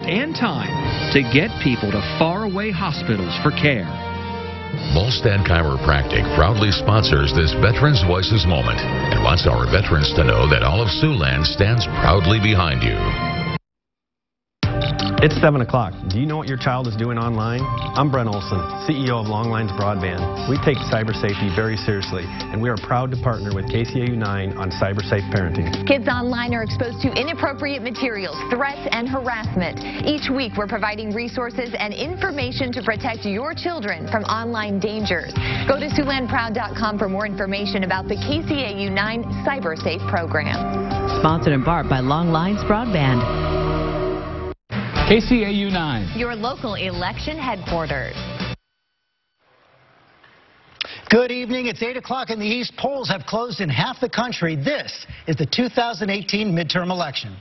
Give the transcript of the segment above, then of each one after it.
and time to get people to faraway hospitals for care. Molstad Chiropractic proudly sponsors this Veterans Voices moment and wants our veterans to know that all of Siouxland stands proudly behind you. It's 7 o'clock. Do you know what your child is doing online? I'm Brent Olson, CEO of Longlines Broadband. We take cyber safety very seriously, and we are proud to partner with KCAU-9 on cyber safe parenting. Kids online are exposed to inappropriate materials, threats, and harassment. Each week, we're providing resources and information to protect your children from online dangers. Go to SiouxlandProud.com for more information about the KCAU-9 Cyber Safe program. Sponsored in part by Longlines Broadband. KCAU-9. Your local election headquarters. Good evening. It's 8 o'clock in the East. Polls have closed in half the country. This is the 2018 midterm election.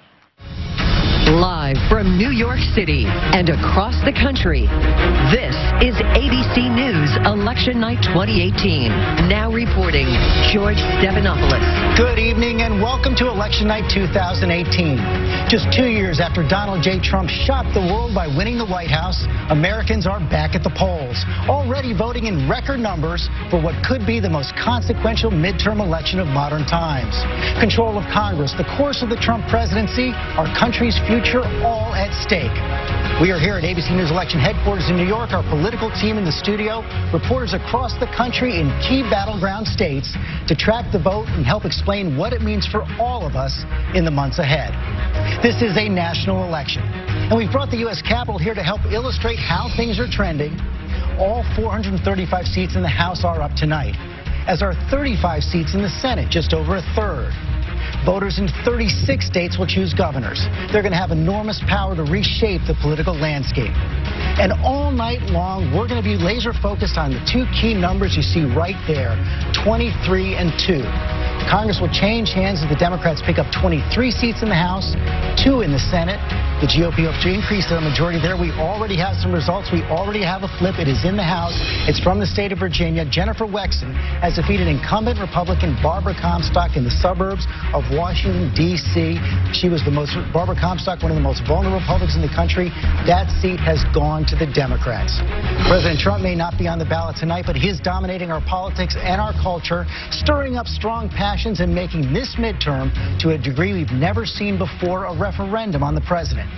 Live from New York City and across the country, this is ABC News Election Night 2018. Now reporting, George Stephanopoulos. Good evening and welcome to Election Night 2018. Just 2 years after Donald J. Trump shocked the world by winning the White House, Americans are back at the polls, already voting in record numbers for what could be the most consequential midterm election of modern times. Control of Congress, the course of the Trump presidency, our country's future, all at stake. We are here at ABC News Election Headquarters in New York, our political team in the studio, reporters across the country in key battleground states to track the vote and help explain what it means for all of us in the months ahead. This is a national election, and we've brought the U.S. Capitol here to help illustrate how things are trending. All 435 seats in the House are up tonight, as are 35 seats in the Senate, just over a third. Voters in 36 states will choose governors. They're going to have enormous power to reshape the political landscape. And all night long, we're going to be laser focused on the two key numbers you see right there, 23 and 2. Congress will change hands as the Democrats pick up 23 seats in the House, 2 in the Senate. The GOP hopes to increase their majority there. We already have some results. We already have a flip. It is in the House. It's from the state of Virginia. Jennifer Wexton has defeated incumbent Republican Barbara Comstock in the suburbs of Washington, D.C. She was Barbara Comstock, one of the most vulnerable Republicans in the country. That seat has gone to the Democrats. President Trump may not be on the ballot tonight, but he is dominating our politics and our culture, stirring up strong passions and making this midterm, to a degree we've never seen before, a referendum on the president.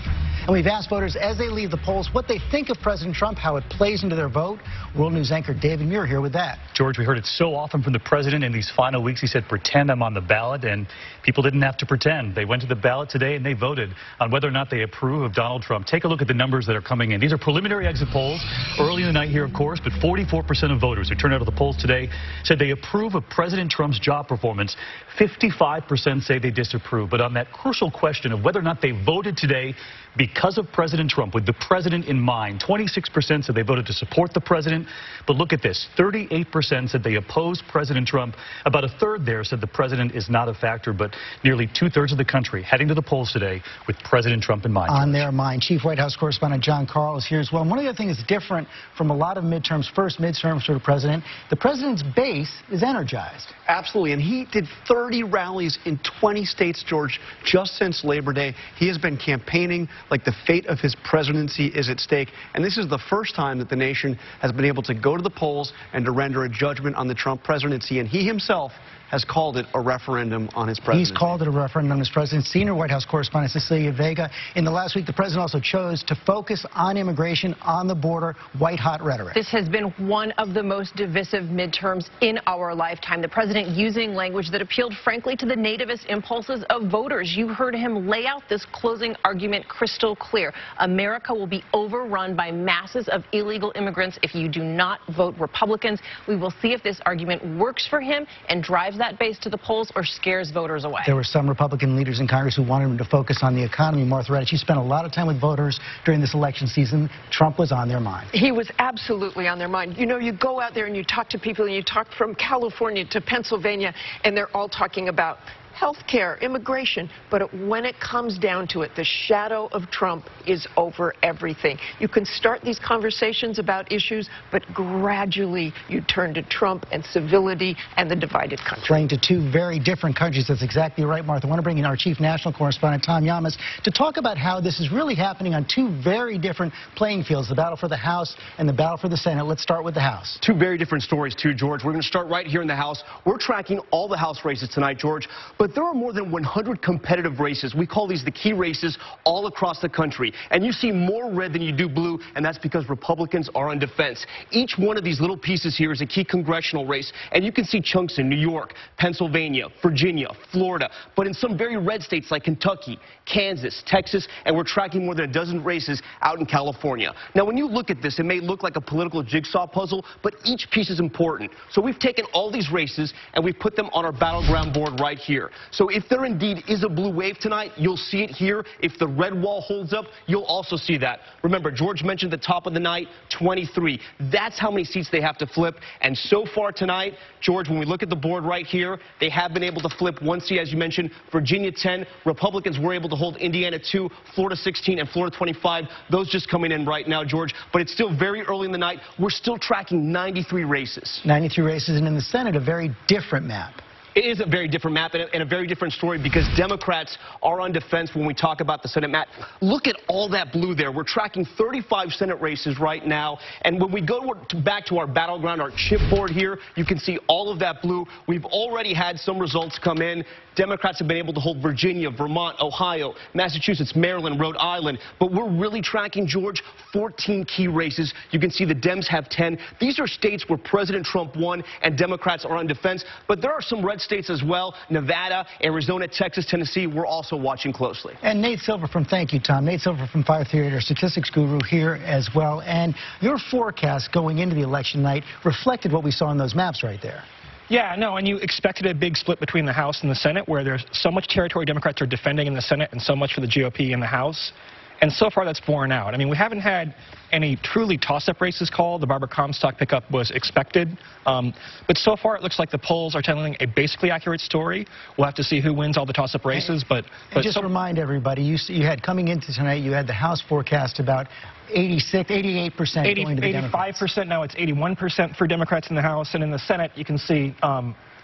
And we've asked voters as they leave the polls what they think of President Trump, how it plays into their vote. World News anchor David Muir here with that. George, we heard it so often from the president in these final weeks. He said, pretend I'm on the ballot, and people didn't have to pretend. They went to the ballot today and they voted on whether or not they approve of Donald Trump. Take a look at the numbers that are coming in. These are preliminary exit polls early in the night here, of course, but 44% of voters who turned out of the polls today said they approve of President Trump's job performance. 55% say they disapprove. But on that crucial question of whether or not they voted today because of President Trump, with the president in mind, 26% said they voted to support the president. But look at this, 38% said they oppose President Trump. About a third there said the president is not a factor, but nearly 2/3 of the country heading to the polls today with President Trump in mind. On their mind. Chief White House correspondent John Carl is here as well. And one of the things that's different from a lot of midterms, first midterms for the president's base is energized. Absolutely, and he did 30 rallies in 20 states, George, just since Labor Day. He has been campaigning like the fate of his presidency is at stake, and this is the first time that the nation has been able to go to the polls and to render a judgment on the Trump presidency, and he himself has called it a referendum on his presidency. He's called it a referendum on his presidency. Senior White House correspondent Cecilia Vega. In the last week, the president also chose to focus on immigration, on the border, white-hot rhetoric. This has been one of the most divisive midterms in our lifetime. The president using language that appealed, frankly, to the nativist impulses of voters. You heard him lay out this closing argument crystal clear. America will be overrun by masses of illegal immigrants if you do not vote Republicans. We will see if this argument works for him and drives that base to the polls or scares voters away. There were some Republican leaders in Congress who wanted him to focus on the economy. Martha Raddatz, you spent a lot of time with voters during this election season. Trump was on their mind. He was absolutely on their mind. You know, you go out there and you talk to people, and you talk from California to Pennsylvania, and they're all talking about health care, immigration. But when it comes down to it, the shadow of Trump is over everything. You can start these conversations about issues, but gradually you turn to Trump and civility and the divided country. Playing to two very different countries. That's exactly right, Martha. I want to bring in our chief national correspondent, Tom Yamas, to talk about how this is really happening on two very different playing fields, the battle for the House and the battle for the Senate. Let's start with the House. Two very different stories, too, George. We're going to start right here in the House. We're tracking all the House races tonight, George, but there are more than 100 competitive races. We call these the key races all across the country. And you see more red than you do blue, and that's because Republicans are on defense. Each one of these little pieces here is a key congressional race, and you can see chunks in New York, Pennsylvania, Virginia, Florida, but in some very red states like Kentucky, Kansas, Texas, and we're tracking more than a dozen races out in California. Now, when you look at this, it may look like a political jigsaw puzzle, but each piece is important. So we've taken all these races and we've put them on our battleground board right here. So if there indeed is a blue wave tonight, you'll see it here. If the red wall holds up, you'll also see that. Remember, George mentioned at the top of the night, 23. That's how many seats they have to flip. And so far tonight, George, when we look at the board right here, they have been able to flip one seat, as you mentioned, Virginia 10. Republicans were able to hold Indiana 2, Florida 16, and Florida 25. Those just coming in right now, George. But it's still very early in the night. We're still tracking 93 races. 93 races, and in the Senate, a very different map. It is a very different map and a very different story because Democrats are on defense when we talk about the Senate map. Look at all that blue there. We're tracking 35 Senate races right now. And when we go back to our battleground, our chipboard here, you can see all of that blue. We've already had some results come in. Democrats have been able to hold Virginia, Vermont, Ohio, Massachusetts, Maryland, Rhode Island. But we're really tracking, George, 14 key races. You can see the Dems have 10. These are states where President Trump won and Democrats are on defense. But there are some red states as well. Nevada, Arizona, Texas, Tennessee. We're also watching closely. And Nate Silver thank you, Tom. Nate Silver from Fire Theater, statistics guru here as well. And your forecast going into the election night reflected what we saw in those maps right there. Yeah, no, and you expected a big split between the House and the Senate, where there's so much territory Democrats are defending in the Senate and so much for the GOP in the House. And so far, that's borne out. I mean, we haven't had any truly toss-up races called. The Barbara Comstock pickup was expected. But so far, it looks like the polls are telling a basically accurate story. We'll have to see who wins all the toss-up races. But just remind everybody, you had coming into tonight, you had the House forecast about 86, 88% going to the Democrats. 85%, now it's 81% for Democrats in the House. And in the Senate, you can see,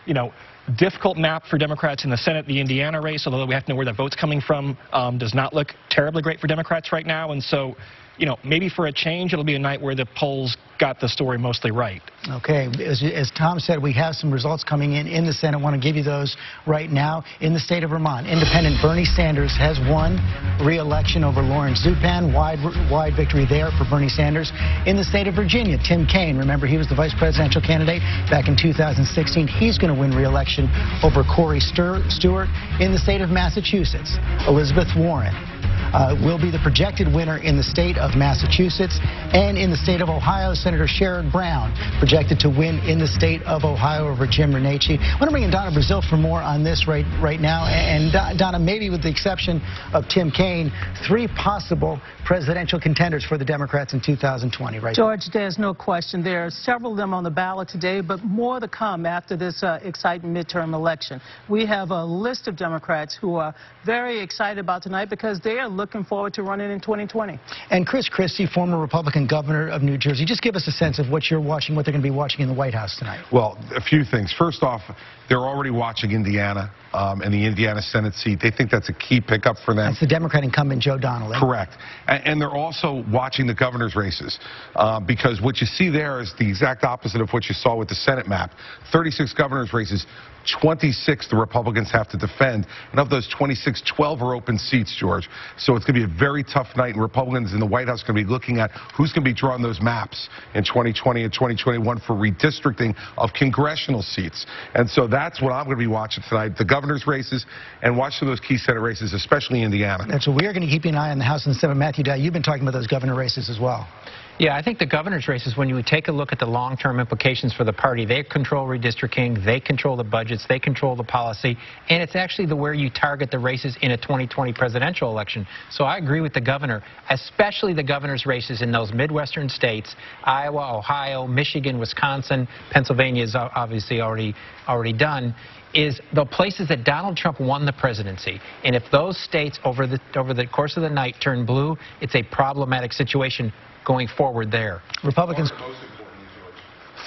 you know, difficult map for Democrats in the Senate. The Indiana race, although we have to know where that vote's coming from, does not look terribly great for Democrats right now. And so, you know, maybe for a change, it'll be a night where the polls got the story mostly right. Okay. As Tom said, we have some results coming in the Senate. I want to give you those right now. In the state of Vermont, independent Bernie Sanders has won re-election over Lawrence Zupan. Wide victory there for Bernie Sanders. In the state of Virginia, Tim Kaine, remember he was the vice presidential candidate back in 2016. He's going to win re-election over Corey Stewart. In the state of Massachusetts, Elizabeth Warren will be the projected winner in the state of Massachusetts. And in the state of Ohio, Senator Sherrod Brown projected to win in the state of Ohio over Jim Renacci. I want to bring in Donna Brazil for more on this right now. And Donna, maybe with the exception of Tim Kaine, 3 possible presidential contenders for the Democrats in 2020, right? George, there's no question. There are several of them on the ballot today, but more to come after this exciting midterm election. We have a list of Democrats who are very excited about tonight because they are looking forward to running in 2020. And Chris Christie, former Republican governor of New Jersey, just give us a sense of what you're watching, what they're going to be watching in the White House tonight. Well, a few things. First off, they're already watching Indiana and the Indiana Senate seat. They think that's a key pickup for them. That's the Democrat incumbent Joe Donnelly. Correct. And they're also watching the governor's races because what you see there is the exact opposite of what you saw with the Senate map. 36 governor's races. 26 the Republicans have to defend, and of those 26, 12 are open seats, George. So it's going to be a very tough night, and Republicans in the White House are going to be looking at who's going to be drawing those maps in 2020 and 2021 for redistricting of congressional seats. And so that's what I'm going to be watching tonight, the governor's races, and watching those key Senate races, especially Indiana. That's what we're going to keep an eye on the House and the Senate. Matthew Dye, you've been talking about those governor races as well. Yeah, I think the governor's races, when you take a look at the long-term implications for the party, they control redistricting, they control the budgets, they control the policy, and it's actually where you target the races in a 2020 presidential election. So I agree with the governor, especially the governor's races in those Midwestern states, Iowa, Ohio, Michigan, Wisconsin, Pennsylvania is obviously already done. is the places that Donald Trump won the presidency. And if those states over the course of the night turn blue, it's a problematic situation going forward there. Republicans.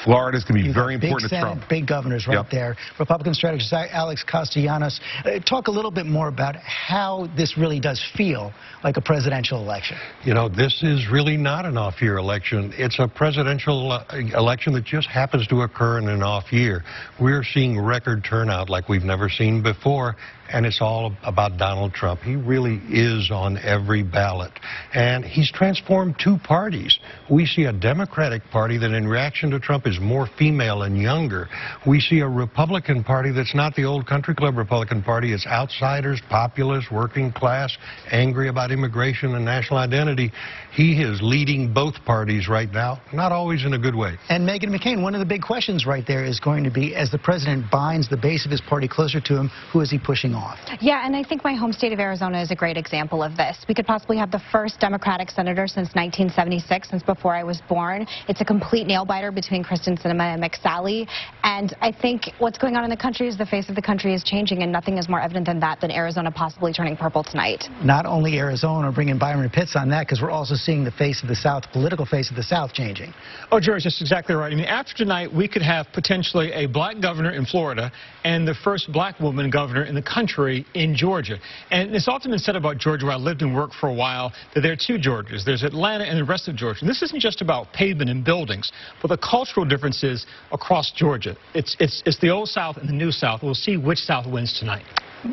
Florida's going to be very important to Trump. Big governors right there. Republican strategist Alex Castellanos, talk a little bit more about how this really does feel like a presidential election. You know, this is really not an off-year election. It's a presidential election that just happens to occur in an off year. We're seeing record turnout like we've never seen before, and it's all about Donald Trump. He really is on every ballot, and he's transformed two parties. We see a Democratic Party that in reaction to Trump is more female and younger. We see a Republican Party that's not the old country club Republican Party. It's outsiders, populists, working class, angry about immigration and national identity. He is leading both parties right now, not always in a good way. And Meghan McCain, one of the big questions right there is going to be, as the president binds the base of his party closer to him, who is he pushing off? Yeah, and I think my home state of Arizona is a great example of this. We could possibly have the first Democratic senator since 1976, since before I was born. It's a complete nail-biter between Kristen Sinema and McSally, and I think what's going on in the country is the face of the country is changing, and nothing is more evident than that, than Arizona possibly turning purple tonight. Not only Arizona, bringing Byron Pitts on that, because we're also seeing the face of the South, political face of the South changing. Oh, George, that's exactly right. I mean, after tonight, we could have potentially a black governor in Florida and the first black woman governor in the country in Georgia. And it's often been said about Georgia, where I lived and worked for a while, that there are two Georgias. There's Atlanta and the rest of Georgia. And this isn't just about pavement and buildings, but the cultural differences across Georgia. It's the old South and the new South. We'll see which South wins tonight.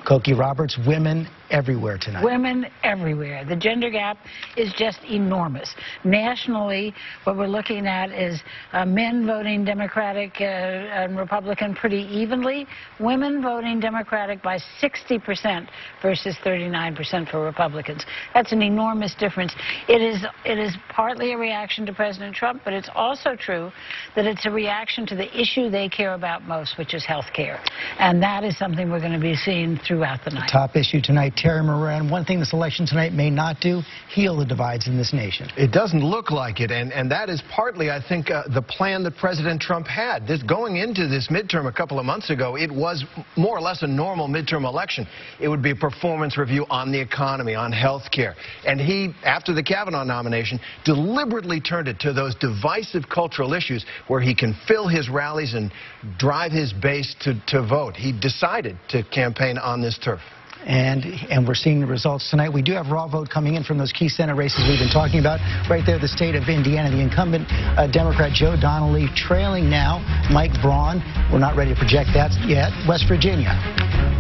Cokie Roberts, women everywhere tonight. Women everywhere. The gender gap is just enormous. Nationally, what we're looking at is men voting Democratic and Republican pretty evenly. Women voting Democratic by 60% versus 39% for Republicans. That's an enormous difference. It is partly a reaction to President Trump, but it's also true that it's a reaction to the issue they care about most, which is health care. And that is something we're going to be seeing throughout the night. Top issue tonight, Terry Moran. One thing this election tonight may not do, heal the divides in this nation. It doesn't look like it, and that is partly, I think, the plan that President Trump had. Going into this midterm a couple of months ago, it was more or less a normal midterm election. It would be a performance review on the economy, on health care. And he, after the Kavanaugh nomination, deliberately turned it to those divisive cultural issues where he can fill his rallies and drive his base to vote. He decided to campaign on this turf. And we're seeing the results tonight. We do have raw vote coming in from those key Senate races we've been talking about. Right there, the state of Indiana, the incumbent Democrat Joe Donnelly trailing now Mike Braun. We're not ready to project that yet. West Virginia,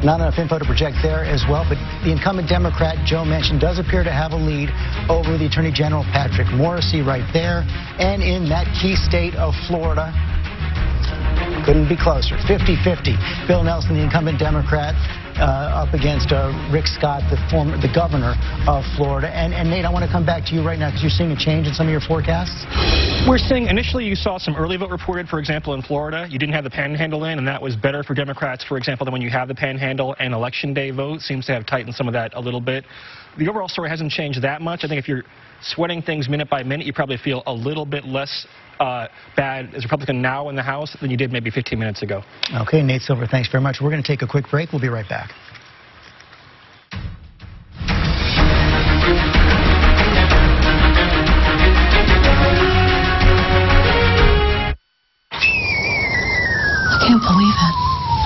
not enough info to project there as well, but the incumbent Democrat Joe Manchin does appear to have a lead over the Attorney General Patrick Morrisey right there. And in that key state of Florida, couldn't be closer, 50-50. Bill Nelson, the incumbent Democrat, up against Rick Scott, the governor of Florida. And Nate, I want to come back to you right now because you're seeing a change in some of your forecasts. We're seeing, initially you saw some early vote reported, for example, in Florida. You didn't have the Panhandle in, and that was better for Democrats, for example, than when you have the Panhandle. And Election Day vote seems to have tightened some of that a little bit. The overall story hasn't changed that much. I think if you're sweating things minute by minute, you probably feel a little bit less bad as Republican now in the House than you did maybe 15 minutes ago. Okay, Nate Silver, thanks very much. We're going to take a quick break. We'll be right back. I can't believe it.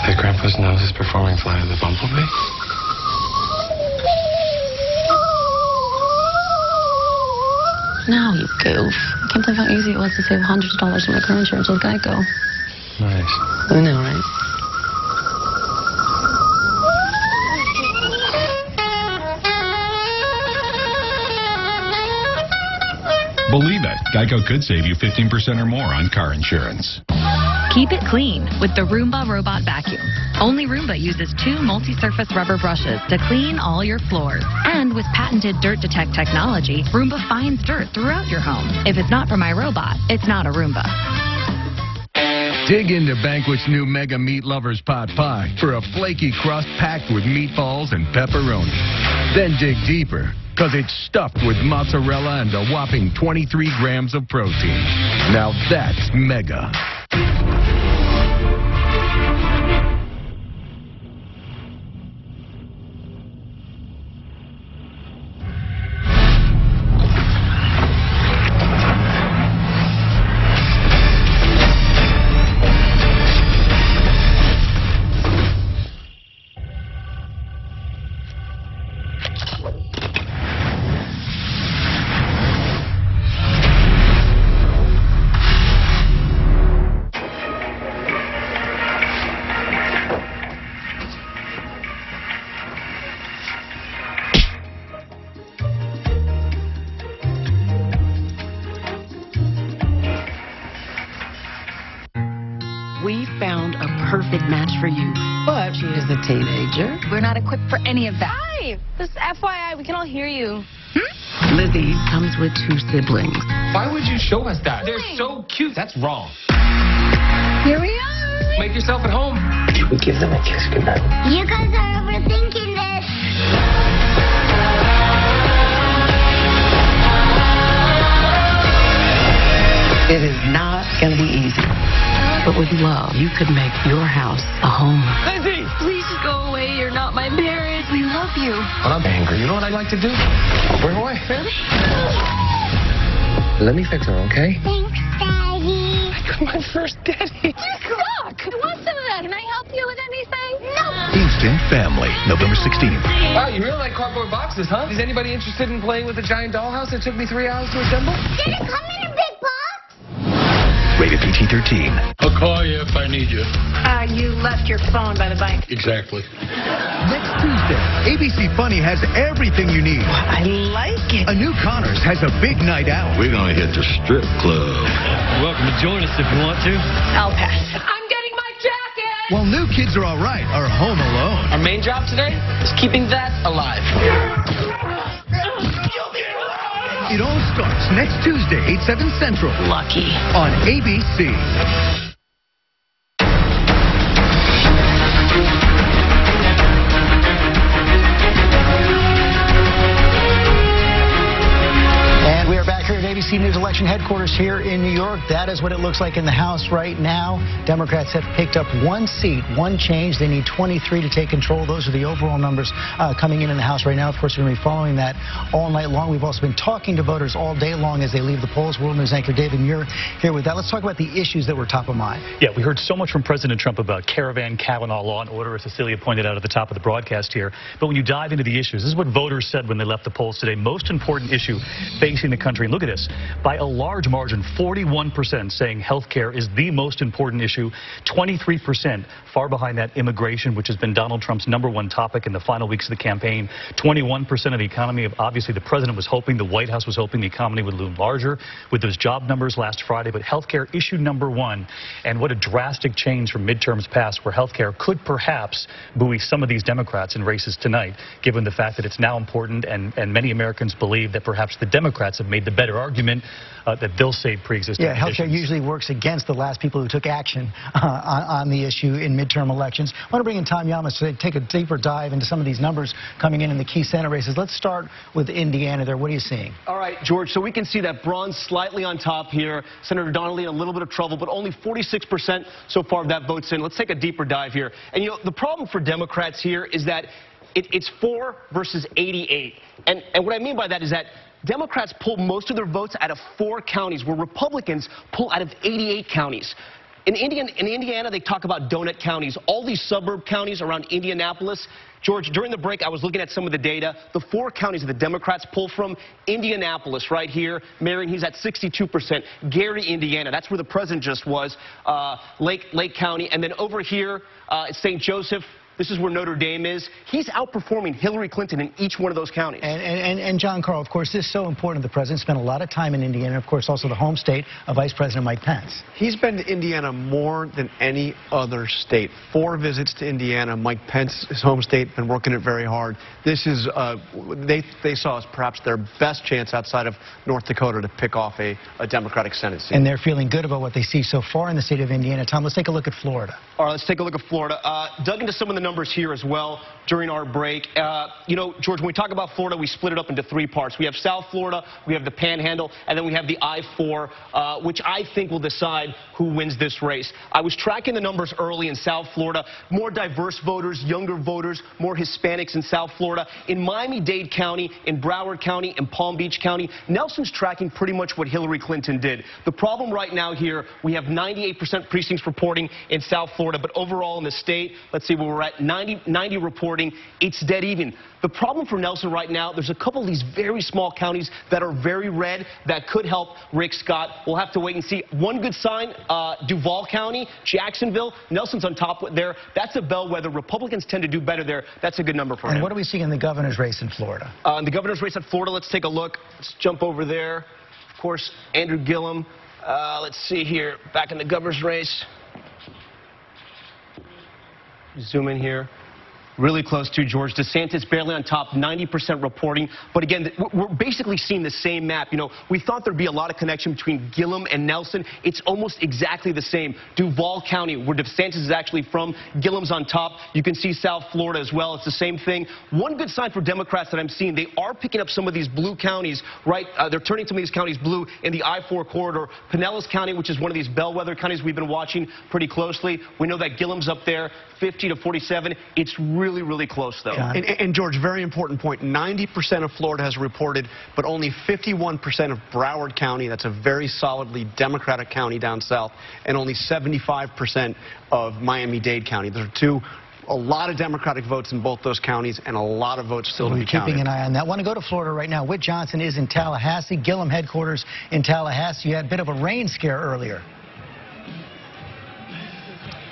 That Grandpa's nose is performing Flight of the Bumblebee? Now, you goof. I can't believe how easy it was to save hundreds of dollars on my car insurance with Geico. Nice. I know, right? Believe it, Geico could save you 15% or more on car insurance. Keep it clean with the Roomba Robot Vacuum. Only Roomba uses 2 multi-surface rubber brushes to clean all your floors. And with patented Dirt Detect technology, Roomba finds dirt throughout your home. If it's not for my robot, it's not a Roomba. Dig into Banquet's new Mega Meat Lovers Pot Pie for a flaky crust packed with meatballs and pepperoni. Then dig deeper, because it's stuffed with mozzarella and a whopping 23 grams of protein. Now that's mega. perfect match for you. But she is a teenager. We're not equipped for any of that. Hi! This FYI, we can all hear you. Lizzie comes with 2 siblings. Why would you show us that? They're so cute. That's wrong. Here we are. Make yourself at home. Should we give them a kiss goodnight? You guys are overthinking this. It is not going to be easy. But with love, you could make your house a home. Lizzie! Please just go away. You're not my parents. We love you. When I'm angry, you know what I like to do? Bring her away. Really? Let me fix her, okay? Thanks, Daddy. I got my first daddy. Look, I want some of that. Can I help you with anything? No. Instant Family, November 16th. Wow, you really like cardboard boxes, huh? Is anybody interested in playing with a giant dollhouse that took me 3 hours to assemble? Did it come in a big box? Rated PG-13. I'll call you if I need you. You left your phone by the bike. Exactly. Next Tuesday, ABC Funny has everything you need. I like it. A new Connors has a big night out. We're going to hit the strip club. You're welcome to join us if you want to. I'll pass. I'm getting my jacket. While New Kids Are Alright are home alone. Our main job today is keeping that alive. It all starts next Tuesday, 8/7 Central. Lucky. On ABC. And we are back here at ABC News Election Headquarters here in New York. That is what it looks like in the House right now. Democrats have picked up 1 seat, 1 change. They need 23 to take control. Those are the overall numbers coming in the House right now. Of course, we're going to be following that all night long. We've also been talking to voters all day long as they leave the polls. World News anchor David Muir here with that. Let's talk about the issues that were top of mind. Yeah, we heard so much from President Trump about caravan, Kavanaugh, law and order, as Cecilia pointed out at the top of the broadcast here. But when you dive into the issues, this is what voters said when they left the polls today. Most important issue facing the country. And look at this. By a large margin, 41% saying health care is the most important issue. 23% far behind that, immigration, which has been Donald Trump's #1 topic in the final weeks of the campaign. 21% of the economy. Obviously, the president was hoping, the White House was hoping the economy would loom larger with those job numbers last Friday. But health care issue #1. And what a drastic change from midterms past, where health care could perhaps buoy some of these Democrats in races tonight, given the fact that it's now important and many Americans believe that perhaps the Democrats have made the better argument that they'll save pre-existing conditions. Healthcare usually works against the last people who took action on the issue in midterm elections. I want to bring in Tom Yamas to take a deeper dive into some of these numbers coming in the key Senate races. Let's start with Indiana there. What are you seeing? All right, George, so we can see that Braun slightly on top here. Senator Donnelly in a little bit of trouble, but only 46% so far of that votes in. Let's take a deeper dive here. And, you know, the problem for Democrats here is that it's 4 versus 88. And what I mean by that is that Democrats pull most of their votes out of 4 counties, where Republicans pull out of 88 counties. In Indiana, they talk about donut counties, all these suburb counties around Indianapolis. George, during the break, I was looking at some of the data. The 4 counties that the Democrats pull from, Indianapolis right here, Marion, he's at 62%. Gary, Indiana, that's where the president just was, Lake County. And then over here, it's St. Joseph. This is where Notre Dame is. He's outperforming Hillary Clinton in each one of those counties. And John Carl, of course, this is so important. The president spent a lot of time in Indiana, of course, also the home state of Vice President Mike Pence. He's been to Indiana more than any other state. 4 visits to Indiana. Mike Pence, his home state, been working it very hard. This is, they saw as perhaps their best chance outside of North Dakota to pick off a Democratic Senate seat. And they're feeling good about what they see so far in the state of Indiana. Tom, let's take a look at Florida. All right, let's take a look at Florida. Dug into some of the numbers here as well during our break. You know, George, when we talk about Florida, we split it up into 3 parts. We have South Florida, we have the Panhandle, and then we have the I-4, which I think will decide who wins this race. I was tracking the numbers early in South Florida. More diverse voters, younger voters, more Hispanics in South Florida. In Miami-Dade County, in Broward County, in Palm Beach County, Nelson's tracking pretty much what Hillary Clinton did. The problem right now here, we have 98% precincts reporting in South Florida, but overall in the state, let's see where we're at, 90 reporting, it's dead even. The problem for Nelson right now, there's a couple of these very small counties that are very red that could help Rick Scott. We'll have to wait and see. One good sign, Duval County, Jacksonville, Nelson's on top there. That's a bellwether. Republicans tend to do better there. That's a good number for him. And what are we seeing in the governor's race in Florida? In the governor's race in Florida, let's take a look. Let's jump over there. Of course, Andrew Gillum. Let's see here, back in the governor's race. Zoom in here. Really close to George. DeSantis barely on top, 90% reporting. But again, we're basically seeing the same map. You know, we thought there'd be a lot of connection between Gillum and Nelson. It's almost exactly the same. Duval County, where DeSantis is actually from, Gillum's on top. You can see South Florida as well. It's the same thing. One good sign for Democrats that I'm seeing, they are picking up some of these blue counties, right? They're turning some of these counties blue in the I-4 corridor. Pinellas County, which is one of these bellwether counties we've been watching pretty closely. We know that Gillum's up there, 50 to 47. It's really close, though. And George, very important point. 90% of Florida has reported, but only 51% of Broward County. That's a very solidly Democratic county down south, and only 75% of Miami-Dade County. There are a lot of Democratic votes in both those counties, and a lot of votes still to be counted. Keeping an eye on that. I want to go to Florida right now. Whit Johnson is in Tallahassee, Gillum headquarters in Tallahassee. You had a bit of a rain scare earlier.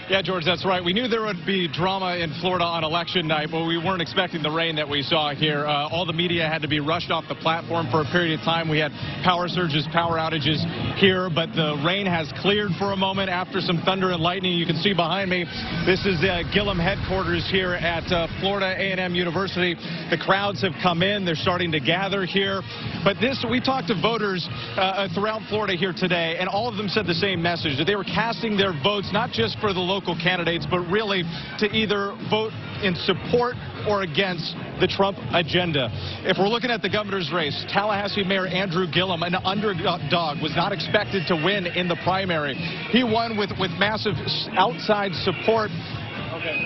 Yeah, George, that's right. We knew there would be drama in Florida on election night, but we weren't expecting the rain that we saw here. All the media had to be rushed off the platform for a period of time. We had power surges, power outages here, but the rain has cleared for a moment after some thunder and lightning. You can see behind me, this is Gillum headquarters here at Florida A&M University. The crowds have come in. They're starting to gather here. But we talked to voters throughout Florida here today, and all of them said the same message, that they were casting their votes not just for the local candidates, but really to either vote in support or against the Trump agenda. If we're looking at the governor's race, Tallahassee Mayor Andrew Gillum, an underdog, was not expected to win in the primary. He won with massive outside support.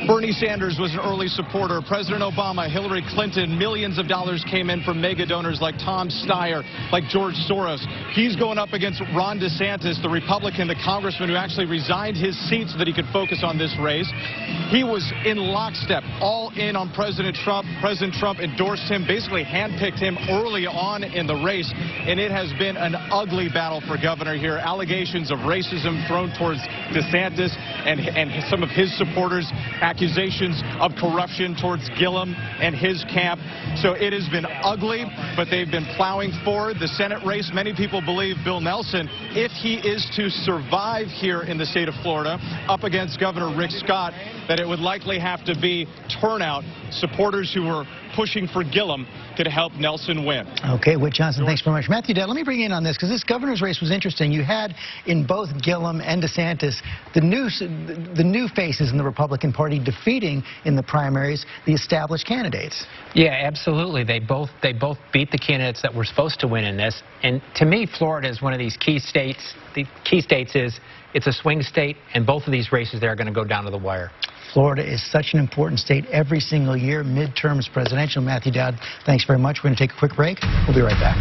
Bernie Sanders was an early supporter. President Obama, Hillary Clinton, millions of dollars came in from mega donors like Tom Steyer, like George Soros. He's going up against Ron DeSantis, the Republican, the congressman who actually resigned his seat so that he could focus on this race. He was in lockstep, all in on President Trump. President Trump endorsed him, basically handpicked him early on in the race, and it has been an ugly battle for governor here. Allegations of racism thrown towards DeSantis and some of his supporters. Accusations of corruption towards Gillum and his camp. So it has been ugly, but they've been plowing forward. The Senate race, many people believe Bill Nelson, if he is to survive here in the state of Florida, up against Governor Rick Scott, that it would likely have to be turnout. Supporters who were pushing for Gillum could help Nelson win. Okay, Whit Johnson, thanks very much. Matthew Dad, let me bring you in on this, because this governor's race was interesting. You had in both Gillum and DeSantis the new faces in the Republican Party defeating in the primaries the established candidates. Yeah, absolutely. They both beat the candidates that were supposed to win in this. And to me, Florida is one of these key states. The key states is it's a swing state, and both of these races there are going to go down to the wire. Florida is such an important state every single year. Midterms, presidential. Matthew Dowd, thanks very much. We're going to take a quick break. We'll be right back.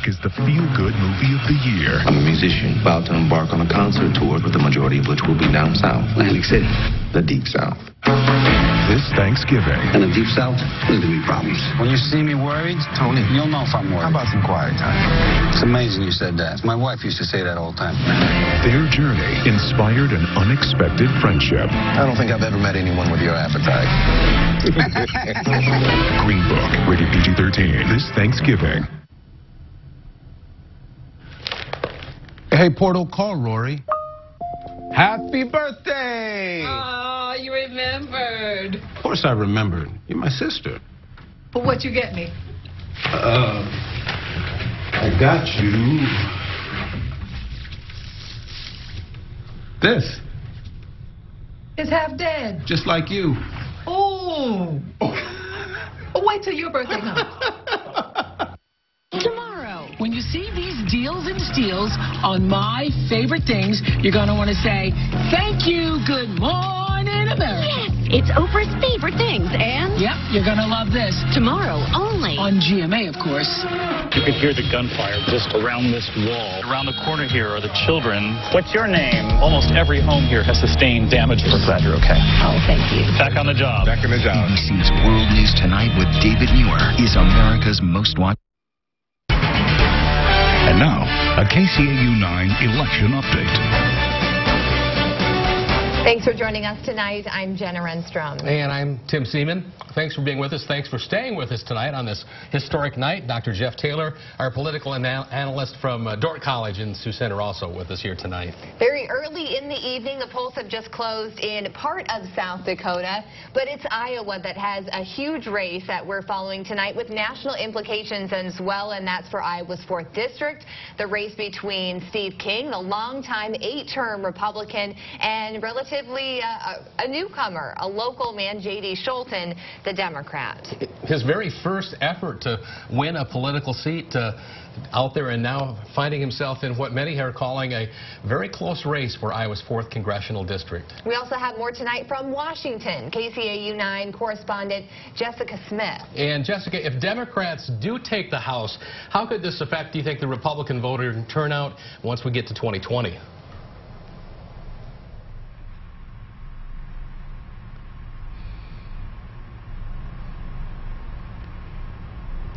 Is the feel-good movie of the year. I'm a musician, about to embark on a concert tour, with the majority of which will be down south. Atlantic City, the Deep South. This Thanksgiving. In the Deep South, there's gonna be problems. When you see me worried, Tony, you'll know if I'm worried. How about some quiet time? It's amazing you said that. My wife used to say that all the time. Their journey inspired an unexpected friendship. I don't think I've ever met anyone with your appetite. Green Book, rated PG-13. This Thanksgiving. Hey, Portal, call Rory. Happy birthday! Oh, you remembered. Of course I remembered. You're my sister. But what you get me? I got you this. It's half dead. Just like you. Oh. Wait till your birthday comes. Tomorrow, when you see these deals and steals on My Favorite Things, you're going to want to say, thank you, good morning, America. Yes, it's Oprah's favorite things, and... Yep, you're going to love this. Tomorrow only. On GMA, of course. You can hear the gunfire just around this wall. Around the corner here are the children. What's your name? Almost every home here has sustained damage. We're glad you're okay. Oh, thank you. Back on the job. Back in the job. ABC's World News Tonight with David Muir is America's most watched. And now, a KCAU-9 election update. Thanks for joining us tonight. I'm Jenna Renstrom. And I'm Tim Seaman. Thanks for being with us. Thanks for staying with us tonight on this historic night. Dr. Jeff Taylor, our political analyst from Dordt College in Sioux Center, also with us here tonight. Very early in the evening, the polls have just closed in part of South Dakota, but it's Iowa that has a huge race that we're following tonight with national implications as well, and that's for Iowa's 4th District. The race between Steve King, the longtime 8-term Republican, and relatively a newcomer, a local man, J.D. Scholten, the Democrat. His very first effort to win a political seat out there, and now finding himself in what many are calling a very close race for Iowa's 4th Congressional District. We also have more tonight from Washington. KCAU-9 correspondent Jessica Smith. And Jessica, if Democrats do take the House, how could this affect, do you think, the Republican voter turnout once we get to 2020?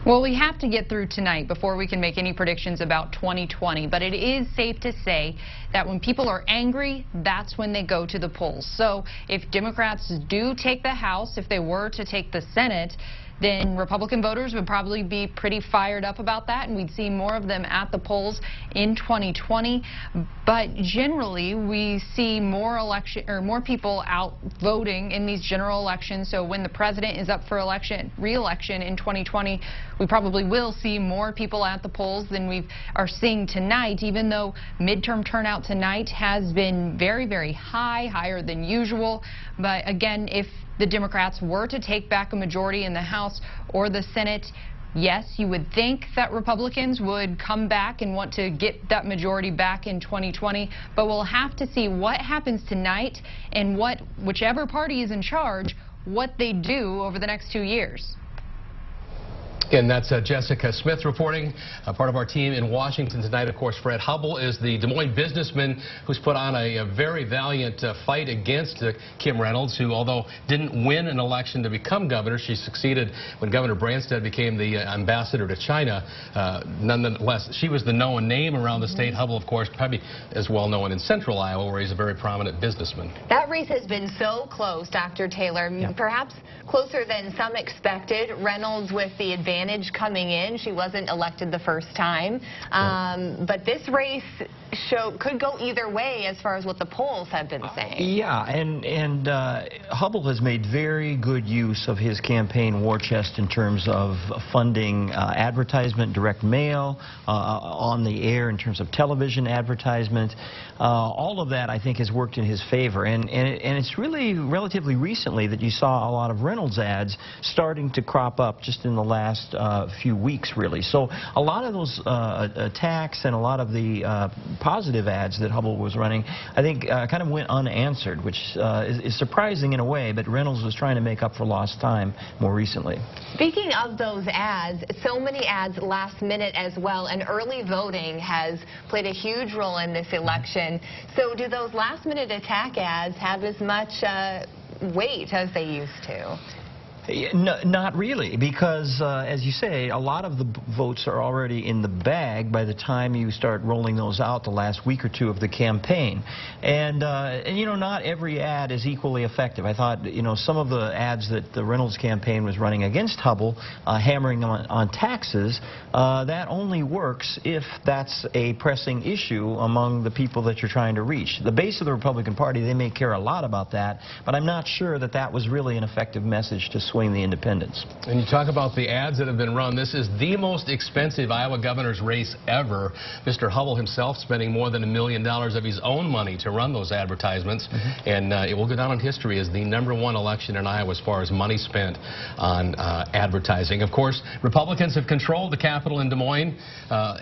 Well, we have to get through tonight before we can make any predictions about 2020, but it is safe to say that when people are angry, that's when they go to the polls. So if Democrats do take the House, if they were to take the Senate, then Republican voters would probably be pretty fired up about that, and we'd see more of them at the polls in 2020. But generally, we see more people out voting in these general elections. So when the president is up for re-election in 2020, we probably will see more people at the polls than we are seeing tonight, even though midterm turnout tonight has been very, very high, higher than usual. But again, if the Democrats were to take back a majority in the House or the Senate, yes, you would think that Republicans would come back and want to get that majority back in 2020, but we'll have to see what happens tonight and whichever party is in charge, what they do over the next 2 years. And that's Jessica Smith reporting, part of our team in Washington tonight. Of course, Fred Hubbell is the Des Moines businessman who's put on a very valiant fight against Kim Reynolds, who, although didn't win an election to become governor, she succeeded when Governor Branstad became the ambassador to China. Nonetheless, she was the known name around the state. Hubbell, of course, probably as well known in central Iowa, where he's a very prominent businessman. That race has been so close, Dr. Taylor, perhaps closer than some expected. Reynolds with the advantage coming in. She wasn't elected the first time. But this race could go either way as far as what the polls have been saying. Yeah, and Hubbell has made very good use of his campaign war chest in terms of funding advertisement, direct mail, on the air in terms of television advertisement. All of that, I think, has worked in his favor. And it's really relatively recently that you saw a lot of Reynolds ads starting to crop up just in the last few weeks, really. So a lot of those attacks and a lot of the positive ads that Hubbell was running, I think, kind of went unanswered, which is surprising in a way, but Reynolds was trying to make up for lost time more recently. Speaking of those ads, so many ads last minute as well, and early voting has played a huge role in this election. So do those last minute attack ads have as much weight as they used to? No, not really, because as you say, a lot of the votes are already in the bag by the time you start rolling those out the last week or two of the campaign. And you know, not every ad is equally effective. I thought, you know, some of the ads that the Reynolds campaign was running against Hubbell, hammering on taxes, that only works if that's a pressing issue among the people that you're trying to reach. The base of the Republican Party, they may care a lot about that, but I'm not sure that that was really an effective message to swing the independents. And you talk about the ads that have been run. This is the most expensive Iowa governor's race ever. Mr. Hubbell himself spending more than $1 million of his own money to run those advertisements. And it will go down in history as the #1 election in Iowa as far as money spent on advertising. Of course, Republicans have controlled the Capitol in Des Moines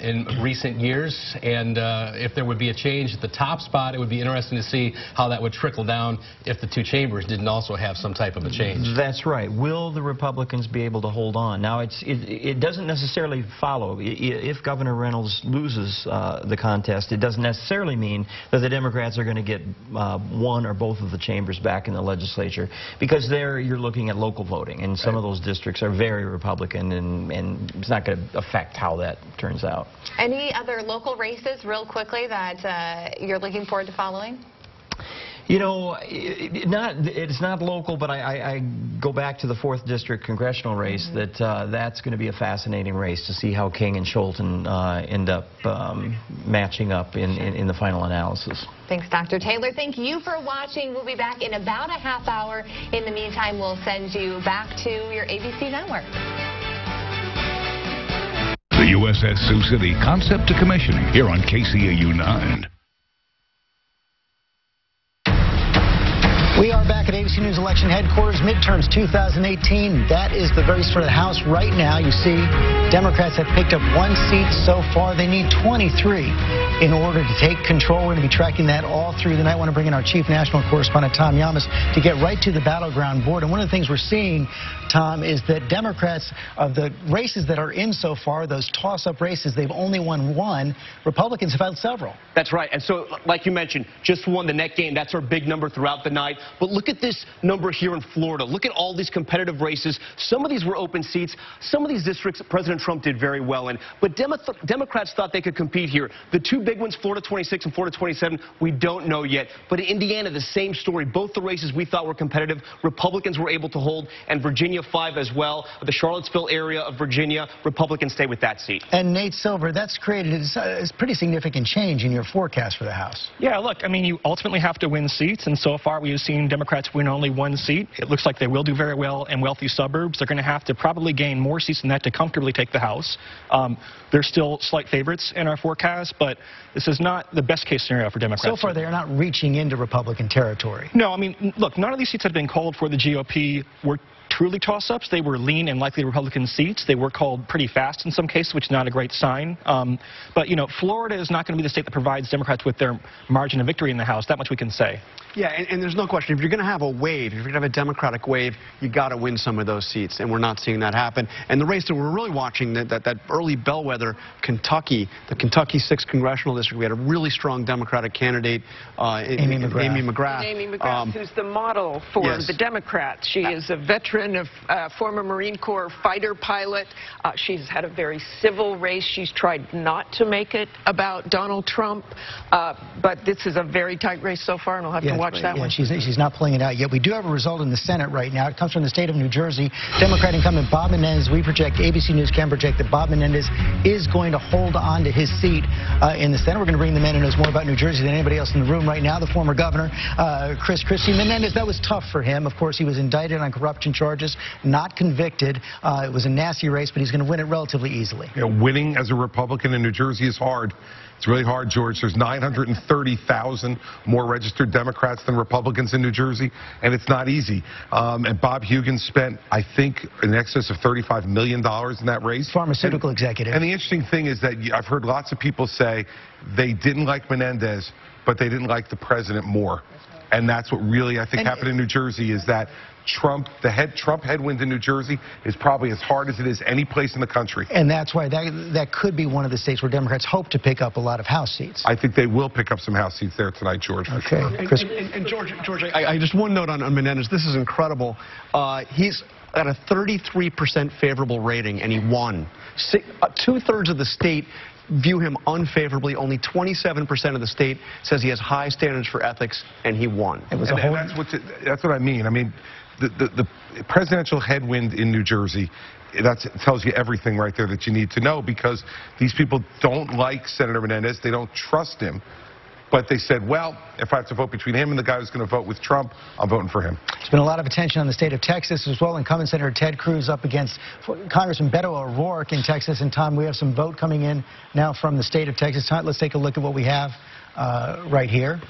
in recent years. And if there would be a change at the top spot, it would be interesting to see how that would trickle down if the two chambers didn't also have some type of a change. That's right. Will the Republicans be able to hold on? Now, it doesn't necessarily follow. If Governor Reynolds loses the contest, it doesn't necessarily mean that the Democrats are going to get one or both of the chambers back in the legislature, because there you're looking at local voting, and some of those districts are very Republican, and it's not going to affect how that turns out. Any other local races, real quickly, that you're looking forward to following? You know, it's not local, but I go back to the 4th District congressional race. That's going to be a fascinating race to see how King and Scholten end up matching up in the final analysis. Thanks, Dr. Taylor. Thank you for watching. We'll be back in about a half hour. In the meantime, we'll send you back to your ABC network. The USS Sioux City Concept to Commissioning here on KCAU-9. We are back at ABC News Election Headquarters, midterms 2018. That is the race for the House right now. You see, Democrats have picked up 1 seat so far. They need 23 in order to take control. We're going to be tracking that all through the night. I want to bring in our chief national correspondent, Tom Yamas, to get right to the battleground board. And one of the things we're seeing, Tom, is that Democrats, of the races that are in so far, those toss-up races, they've only won 1. Republicans have had several. That's right. And so, like you mentioned, just won the net gain. That's our big number throughout the night. But look at this number here in Florida. Look at all these competitive races. Some of these were open seats. Some of these districts President Trump did very well in. But Democrats thought they could compete here. The 2 big ones, Florida 26 and Florida 27, we don't know yet. But in Indiana, the same story. Both the races we thought were competitive, Republicans were able to hold, and Virginia 5 as well. The Charlottesville area of Virginia, Republicans stay with that seat. And Nate Silver, that's created a pretty significant change in your forecast for the House. Yeah, look, I mean, you ultimately have to win seats, and so far we've seen Democrats win only 1 seat. It looks like they will do very well in wealthy suburbs. They're going to have to probably gain more seats than that to comfortably take the House. They're still slight favorites in our forecast, but this is not the best case scenario for Democrats. So far, they're not reaching into Republican territory. No, I mean, look, none of these seats that have been called for the GOP were truly toss-ups. They were lean and likely Republican seats. They were called pretty fast in some cases, which is not a great sign. But, you know, Florida is not going to be the state that provides Democrats with their margin of victory in the House. That much we can say. Yeah, and there's no question. If you're going to have a wave, if you're going to have a Democratic wave, you got to win some of those seats, and we're not seeing that happen. And the race that we're really watching, that early bellwether, Kentucky, the Kentucky 6th Congressional District, we had a really strong Democratic candidate, Amy McGrath. Amy McGrath, who's the model for the Democrats. She is a veteran of former Marine Corps fighter pilot. She's had a very civil race. She's tried not to make it about Donald Trump, but this is a very tight race so far, and we'll have to watch that one. She's not pulling it out yet. We do have a result in the Senate right now. It comes from the state of New Jersey. Democrat incumbent Bob Menendez, we project, ABC News can project that Bob Menendez is going to hold on to his seat in the Senate. We're going to bring the man who knows more about New Jersey than anybody else in the room right now, the former governor, Christie. Menendez, that was tough for him. Of course, he was indicted on corruption charges, not convicted. It was a nasty race, but he's going to win it relatively easily. You know, winning as a Republican in New Jersey is hard. It's really hard, George. There's 930,000 more registered Democrats than Republicans in New Jersey, and it's not easy. And Bob Huggins spent, I think, in excess of $35 million in that race. Pharmaceutical executive. And the interesting thing is that I've heard lots of people say they didn't like Menendez, but they didn't like the president more. And that's what really, I think, happened in New Jersey is that Trump headwind in New Jersey is probably as hard as it is any place in the country. And that's why that could be one of the states where Democrats hope to pick up a lot of House seats. I think they will pick up some House seats there tonight, George, for sure. And George, I just one note on Menendez. This is incredible. He's at a 33% favorable rating, and he won. 2/3 of the state view him unfavorably. Only 27% of the state says he has high standards for ethics, and he won. That's what I mean. I mean, the presidential headwind in New Jersey, that tells you everything right there that you need to know, because these people don't like Senator Menendez. They don't trust him. But they said, well, if I have to vote between him and the guy who's going to vote with Trump, I'm voting for him. There's been a lot of attention on the state of Texas as well. Incumbent Senator Ted Cruz up against Congressman Beto O'Rourke in Texas. And, Tom, we have some vote coming in now from the state of Texas. Tom, let's take a look at what we have right here.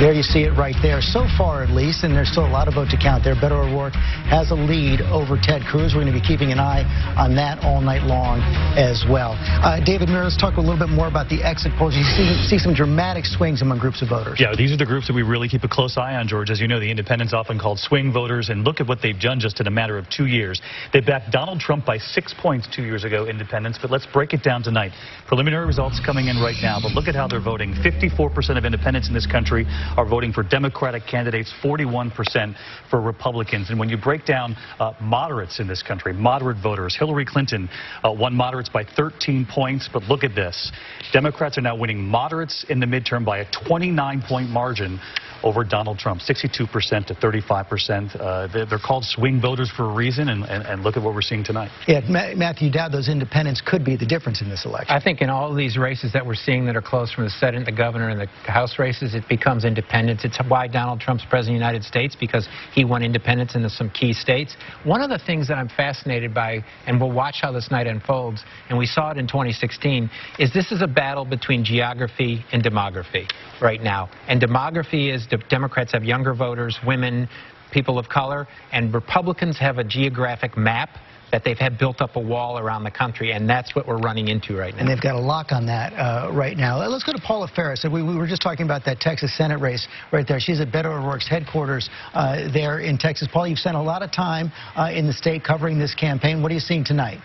There you see it right there. So far, at least, and there's still a lot of vote to count there, Beto O'Rourke has a lead over Ted Cruz. We're going to be keeping an eye on that all night long as well. David Muir, let's talk a little bit more about the exit polls. You see some dramatic swings among groups of voters. Yeah, these are the groups that we really keep a close eye on, George. As you know, the independents often called swing voters, and look at what they've done just in a matter of 2 years. They backed Donald Trump by 6 points 2 years ago, independents, but let's break it down tonight. Preliminary results coming in right now, but look at how they're voting. 54% of independents in this country are voting for Democratic candidates, 41% for Republicans. And when you break down moderates in this country, moderate voters, Hillary Clinton won moderates by 13 points. But look at this. Democrats are now winning moderates in the midterm by a 29-point margin over Donald Trump, 62% to 35%. They're called swing voters for a reason, and look at what we're seeing tonight. Yeah, Matthew Dowd, those independents could be the difference in this election. I think in all these races that we're seeing that are close, from the Senate, the governor, and the House races, it becomes independents. It's why Donald Trump's president of the United States, because he won independents in some key states. One of the things that I'm fascinated by, and we'll watch how this night unfolds, and we saw it in 2016, is this is a battle between geography and demography right now. And demography is Democrats have younger voters, women, people of color, and Republicans have a geographic map that they've had built up a wall around the country, and that's what we're running into right now. And they've got a lock on that right now. Let's go to Paula Ferris. We were just talking about that Texas Senate race right there. She's at Beto O'Rourke's headquarters there in Texas. Paula, you've spent a lot of time in the state covering this campaign. What are you seeing tonight?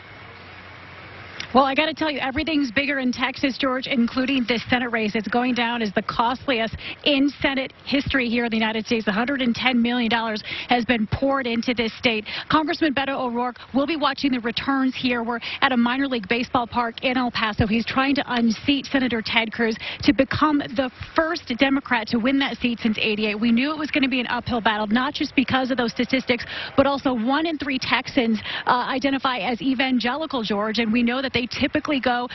Well, I got to tell you, everything's bigger in Texas, George, including this Senate race. It's going down as the costliest in Senate history here in the United States. $110 million has been poured into this state. Congressman Beto O'Rourke will be watching the returns here. We're at a minor league baseball park in El Paso. He's trying to unseat Senator Ted Cruz to become the first Democrat to win that seat since '88. We knew it was going to be an uphill battle, not just because of those statistics, but also 1 in 3 Texans identify as evangelical, George, and we know that they typically go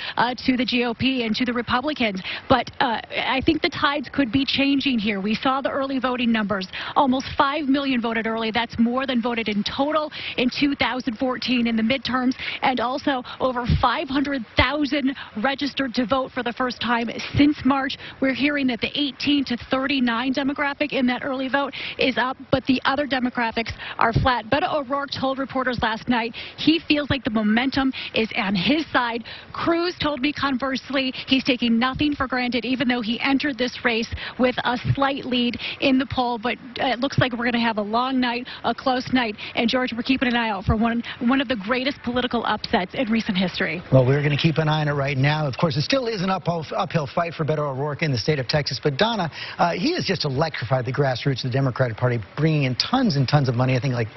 to the GOP and to the Republicans. But I think the tides could be changing here. We saw the early voting numbers. Almost 5 million voted early. That's more than voted in total in 2014 in the midterms. And also over 500,000 registered to vote for the first time since March. We're hearing that the 18 to 39 demographic in that early vote is up, but the other demographics are flat. Beto O'Rourke told reporters last night he feels like the momentum is on his side. Cruz told me conversely he's taking nothing for granted, even though he entered this race with a slight lead in the poll. But it looks like we're going to have a long night, a close night. And, George, we're keeping an eye out for one of the greatest political upsets in recent history. Well, we're going to keep an eye on it right now. Of course, it still is an uphill fight for Beto O'Rourke in the state of Texas. But, Donna, he has just electrified the grassroots of the Democratic Party, bringing in tons and tons of money, I think, like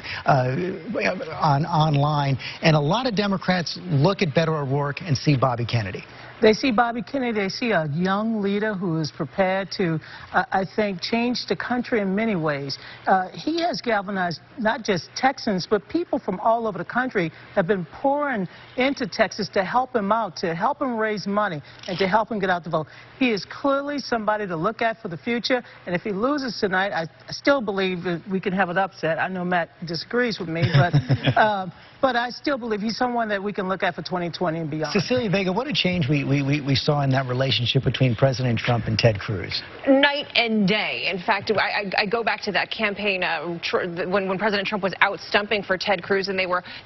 online. And a lot of Democrats look at Beto O'Rourke and see Bobby Kennedy. They see Bobby Kennedy, they see a young leader who is prepared to, I think, change the country in many ways. He has galvanized not just Texans, but people from all over the country have been pouring into Texas to help him out, to help him raise money, and to help him get out the vote. He is clearly somebody to look at for the future, and if he loses tonight, I still believe that we can have an upset. I know Matt disagrees with me, but I still believe he's someone that we can look at for 2020 and beyond. Cecilia Vega, what a change we saw in that relationship between President Trump and Ted Cruz. Night and day. In fact, I go back to that campaign when President Trump was out stumping for Ted Cruz, and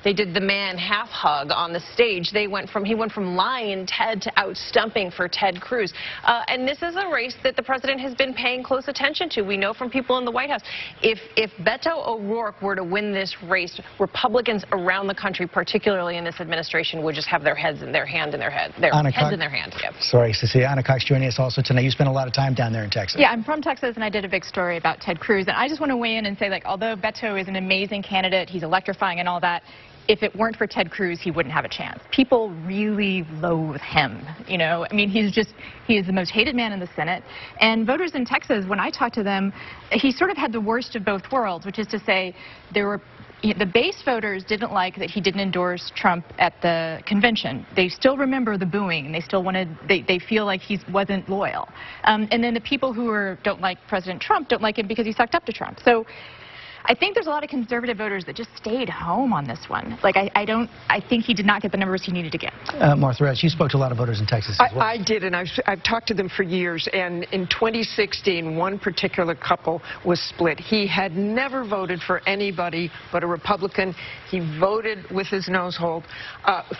they did the man half hug on the stage. He went from lying Ted to out stumping for Ted Cruz. And this is a race that the president has been paying close attention to. We know from people in the White House. If Beto O'Rourke were to win this race, Republicans around the country, particularly in this administration, would just have their heads in their hand in their head. Their heads in their hand. Yep. Sorry, Cecilia. Anna Cox joining us also tonight. You spent a lot of time down there in Texas. Yeah, I'm from Texas, and I did a big story about Ted Cruz. And I just want to weigh in and say, like, although Beto is an amazing candidate, he's electrifying and all that, if it weren't for Ted Cruz, he wouldn't have a chance. People really loathe him, you know. I mean, he is the most hated man in the Senate. And voters in Texas, when I talked to them, he sort of had the worst of both worlds, which is to say the base voters didn't like that he didn't endorse Trump at the convention. They still remember the booing, and they still they feel like he wasn't loyal. And then the people who don't like President Trump don't like him because he sucked up to Trump. So I think there's a lot of conservative voters that just stayed home on this one. Like, I think he did not get the numbers he needed to get. Martha Ress, you spoke to a lot of voters in Texas as well. I did, and I've talked to them for years. And in 2016, one particular couple was split. He had never voted for anybody but a Republican. He voted with his nose hold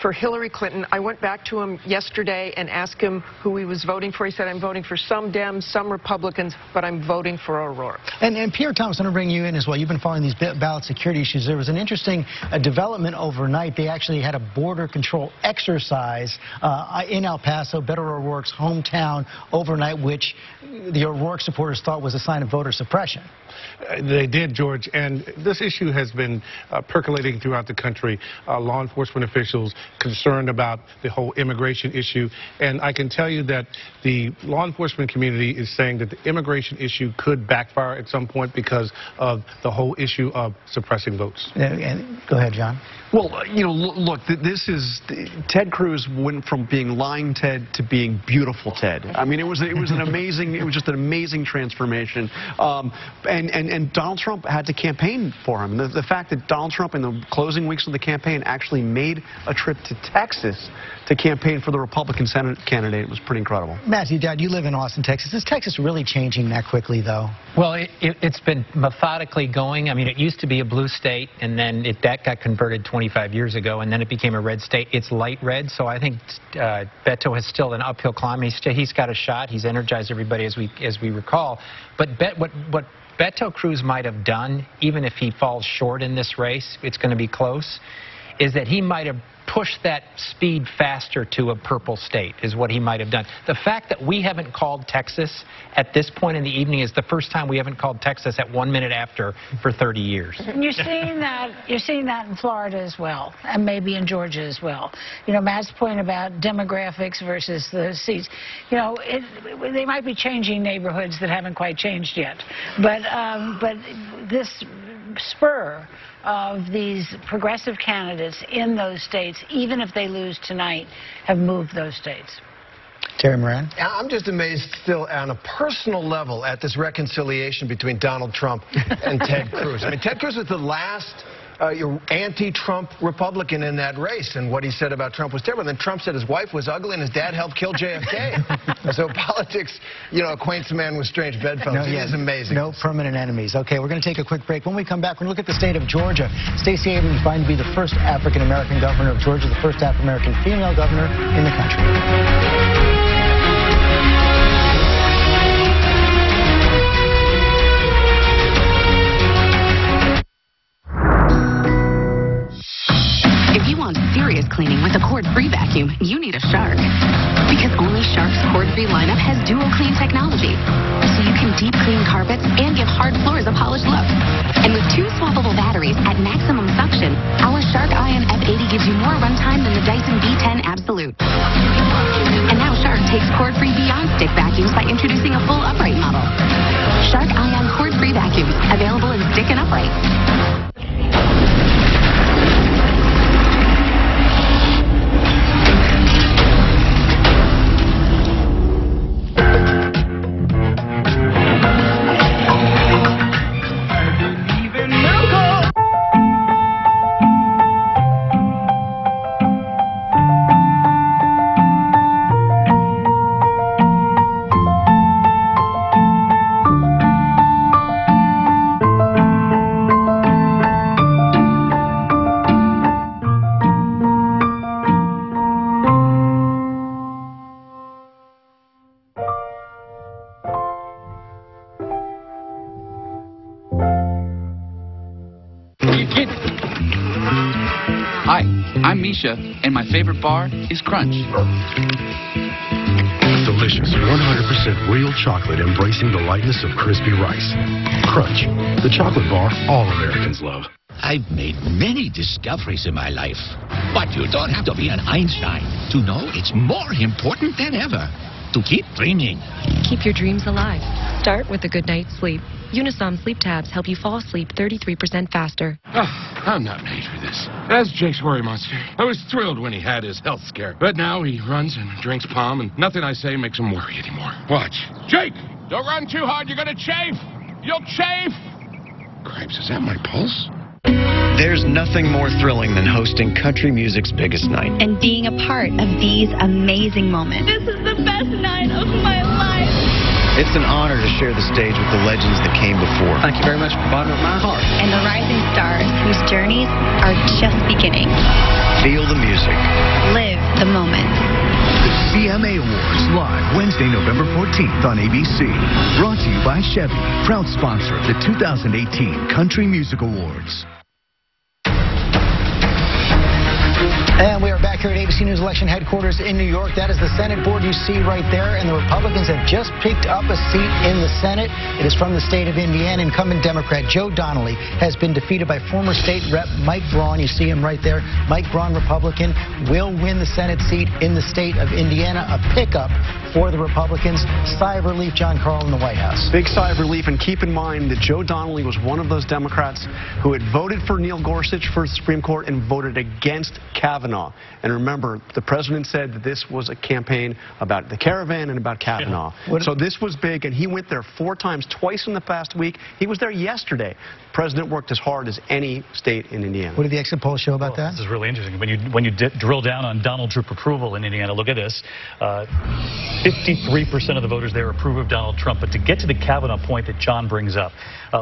for Hillary Clinton. I went back to him yesterday and asked him who he was voting for. He said, I'm voting for some Dems, some Republicans, but I'm voting for O'Rourke. And Pierre Thomas, I'm going to bring you in as well. You've been following these ballot security issues. There was an interesting development overnight. They actually had a border control exercise in El Paso, Beto O'Rourke's hometown, overnight, which the O'Rourke supporters thought was a sign of voter suppression. They did, George, and this issue has been percolating throughout the country. Law enforcement officials concerned about the whole immigration issue, and I can tell you that the law enforcement community is saying that the immigration issue could backfire at some point because of the whole issue of suppressing votes. And go ahead, John. Well, you know, look, this is Ted Cruz went from being lying Ted to being beautiful Ted. I mean, it was an amazing, it was just an amazing transformation. And Donald Trump had to campaign for him. The fact that Donald Trump in the closing weeks of the campaign actually made a trip to Texas to campaign for the Republican Senate candidate was pretty incredible. Matthew, Dad, you live in Austin, Texas. Is Texas really changing that quickly, though? Well, it's been methodically going. I mean, it used to be a blue state, and then that got converted 25 years ago, and then it became a red state. It's light red, so I think Beto has still an uphill climb. He's got a shot. He's energized everybody, as we recall. But what Beto Cruz might have done, even if he falls short in this race, it's going to be close, is that he might have pushed that speed faster to a purple state, is what he might have done. The fact that we haven't called Texas at this point in the evening is the first time we haven't called Texas at 1 minute after for 30 years. And you're seeing that in Florida as well, and maybe in Georgia as well. You know, Matt's point about demographics versus the seats. You know, they might be changing neighborhoods that haven't quite changed yet, but this spur of these progressive candidates in those states, even if they lose tonight, have moved those states. Terry Moran? I'm just amazed still on a personal level at this reconciliation between Donald Trump and Ted Cruz. I mean, Ted Cruz was the last anti-Trump Republican in that race, and what he said about Trump was terrible. And then Trump said his wife was ugly and his dad helped kill JFK. So politics, you know, acquaints a man with strange bedfellows. It is amazing. No permanent enemies. Okay, we're going to take a quick break. When we come back, we're going to look at the state of Georgia. Stacey Abrams finds to be the first African-American governor of Georgia, the first African-American female governor in the country. Serious cleaning with a cord-free vacuum, you need a Shark. Because only Shark's cord-free lineup has dual clean technology. So you can deep clean carpets and give hard floors a polished look. And with 2 swappable batteries at maximum suction, our Shark Ion F80 gives you more runtime than the Dyson V10 Absolute. And now Shark takes cord-free beyond stick vacuums by introducing a full upright model. Shark Ion cord-free vacuums, available in stick and upright. Hi, I'm Misha, and my favorite bar is Crunch. Delicious 100% real chocolate embracing the lightness of crispy rice. Crunch, the chocolate bar all Americans love. I've made many discoveries in my life, but you don't have to be an Einstein to know it's more important than ever to keep dreaming. Keep your dreams alive. Start with a good night's sleep. Unisom sleep tabs help you fall asleep 33% faster. I'm not made for this. As Jake's worry monster, I was thrilled when he had his health scare. But now he runs and drinks Palm, and nothing I say makes him worry anymore. Watch. Jake! Don't run too hard, you're gonna chafe! You'll chafe! Cripes, is that my pulse? There's nothing more thrilling than hosting country music's biggest night. And being a part of these amazing moments. This is the best night of my life. It's an honor to share the stage with the legends that came before. Thank you very much from the bottom of my heart. And the rising stars whose journeys are just beginning. Feel the music. Live the moment. The VMA Awards live Wednesday, November 14th on ABC. Brought to you by Chevy, proud sponsor of the 2018 Country Music Awards. And we are back here at ABC News Election Headquarters in New York. That is the Senate board you see right there. And the Republicans have just picked up a seat in the Senate. It is from the state of Indiana. Incumbent Democrat Joe Donnelly has been defeated by former state rep Mike Braun. You see him right there. Mike Braun, Republican, will win the Senate seat in the state of Indiana. A pickup for the Republicans. Sigh of relief, John Carl, in the White House. Big sigh of relief, and keep in mind that Joe Donnelly was one of those Democrats who had voted for Neil Gorsuch for the Supreme Court and voted against Kavanaugh. And remember, the president said that this was a campaign about the caravan and about Kavanaugh. Yeah. So this was big, and he went there 4 times, twice in the past week. He was there yesterday. The president worked as hard as any state in Indiana. What did the exit polls show about that? This is really interesting. When you drill down on Donald Trump approval in Indiana, look at this. 53% of the voters there approve of Donald Trump. But to get to the Kavanaugh point that John brings up,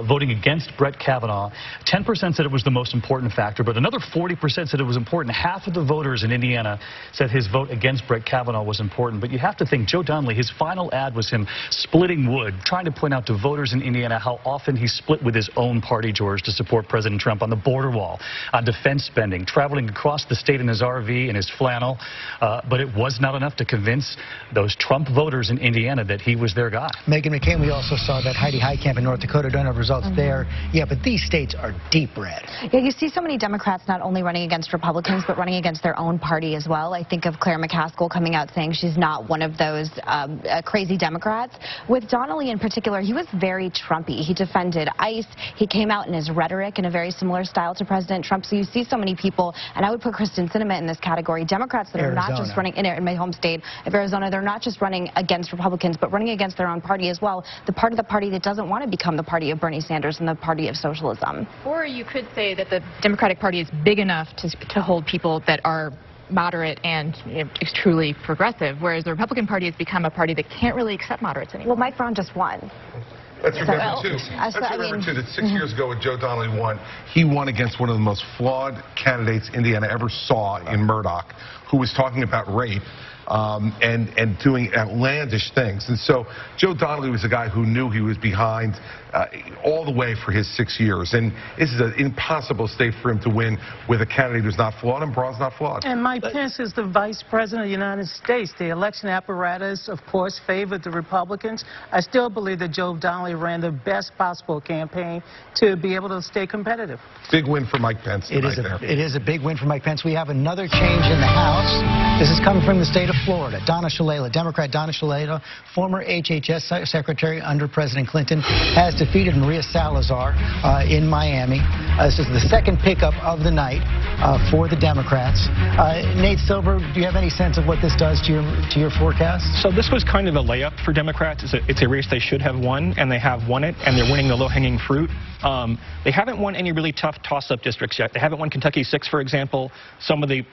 voting against Brett Kavanaugh, 10% said it was the most important factor, but another 40% said it was important. Half of the voters in Indiana said his vote against Brett Kavanaugh was important. But you have to think, Joe Donnelly, his final ad was him splitting wood, trying to point out to voters in Indiana how often he split with his own party, George, to support President Trump on the border wall, on defense spending, traveling across the state in his RV and his flannel. But it was not enough to convince those Trump voters in Indiana that he was their guy. Meghan McCain, we also saw that Heidi Heitkamp in North Dakota, don't have results there. Yeah, but these states are deep red. Yeah, you see so many Democrats not only running against Republicans, but running against their own party as well. I think of Claire McCaskill coming out saying she's not one of those crazy Democrats. With Donnelly in particular, he was very Trumpy. He defended ICE. He came out in his rhetoric in a very similar style to President Trump. So you see so many people, and I would put Kristen Sinema in this category, Democrats that are not just running in my home state of Arizona, they're not just running against Republicans, but running against their own party as well. The part of the party that doesn't want to become the party of Bernie Sanders and the party of socialism. Or you could say that the Democratic Party is big enough to hold people that are moderate and truly progressive, whereas the Republican Party has become a party that can't really accept moderates anymore. Well, Mike Braun just won. Let's remember, too, that 6 years ago when Joe Donnelly won, he won against one of the most flawed candidates Indiana ever saw in Murdoch, who was talking about rape and doing outlandish things. And so Joe Donnelly was a guy who knew he was behind all the way for his 6 years. And this is an impossible state for him to win with a candidate who's not flawed, and Braun's not flawed. And Mike Pence is the vice president of the United States. The election apparatus, of course, favored the Republicans. I still believe that Joe Donnelly ran the best possible campaign to be able to stay competitive. Big win for Mike Pence. It is a big win for Mike Pence. We have another change in the House. This is coming from the state of Florida. Donna Shalala, Democrat Donna Shalala, former HHS secretary under President Clinton, has defeated Maria Salazar in Miami. This is the second pickup of the night for the Democrats. Nate Silver, do you have any sense of what this does to your forecast? So this was kind of a layup for Democrats. It's a race they should have won, and they have won it, and they're winning the low-hanging fruit. They haven't won any really tough toss-up districts yet. They haven't won Kentucky 6, for example. Some of the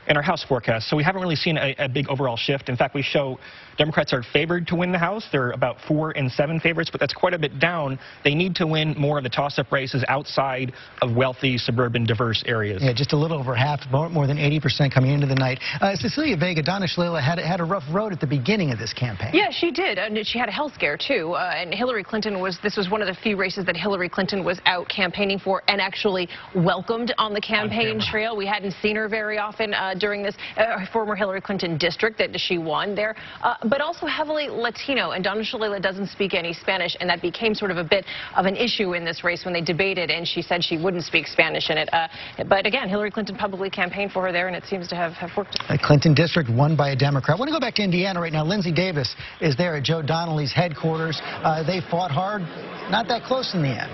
in our House forecast. So we haven't really seen a big overall shift. In fact, we show Democrats are favored to win the House. They're about 4 and 7 favorites, but that's quite a bit down. They need to win more of the toss-up races outside of wealthy, suburban, diverse areas. Yeah, just a little over half, more than 80% coming into the night. Cecilia Vega, Donna Shalala had a rough road at the beginning of this campaign. Yeah, she did, and she had a health scare, too. And Hillary Clinton this was one of the few races that Hillary Clinton was out campaigning for and actually welcomed on the campaign trail. We hadn't seen her very often during this former Hillary Clinton district that she won there, but also heavily Latino, and Donna Shalala doesn't speak any Spanish, and that became sort of a bit of an issue in this race when they debated, and she said she wouldn't speak Spanish in it. But again, Hillary Clinton publicly campaigned for her there, and it seems to have worked. A Clinton district won by a Democrat. I want to go back to Indiana right now. Lindsay Davis is there at Joe Donnelly's headquarters. They fought hard, not that close in the end.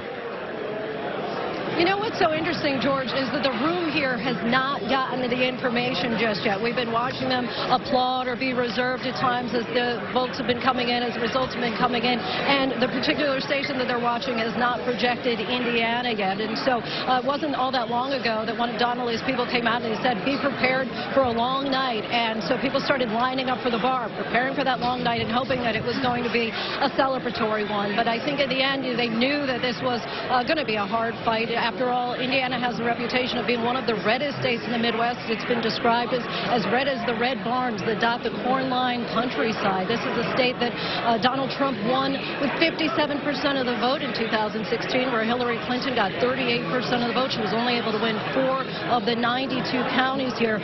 You know what's so interesting, George, is that the room here has not gotten the information just yet. We've been watching them applaud or be reserved at times as the votes have been coming in, as the results have been coming in, and the particular station that they're watching has not projected Indiana yet. And so it wasn't all that long ago that one of Donnelly's people came out and he said, be prepared for a long night. And so people started lining up for the bar, preparing for that long night and hoping that it was going to be a celebratory one. But I think at the end, they knew that this was going to be a hard fight. After all, Indiana has a reputation of being one of the reddest states in the Midwest. It's been described as red as the red barns that dot the corn-lined countryside. This is a state that Donald Trump won with 57% of the vote in 2016, where Hillary Clinton got 38% of the vote. She was only able to win 4 of the 92 counties here.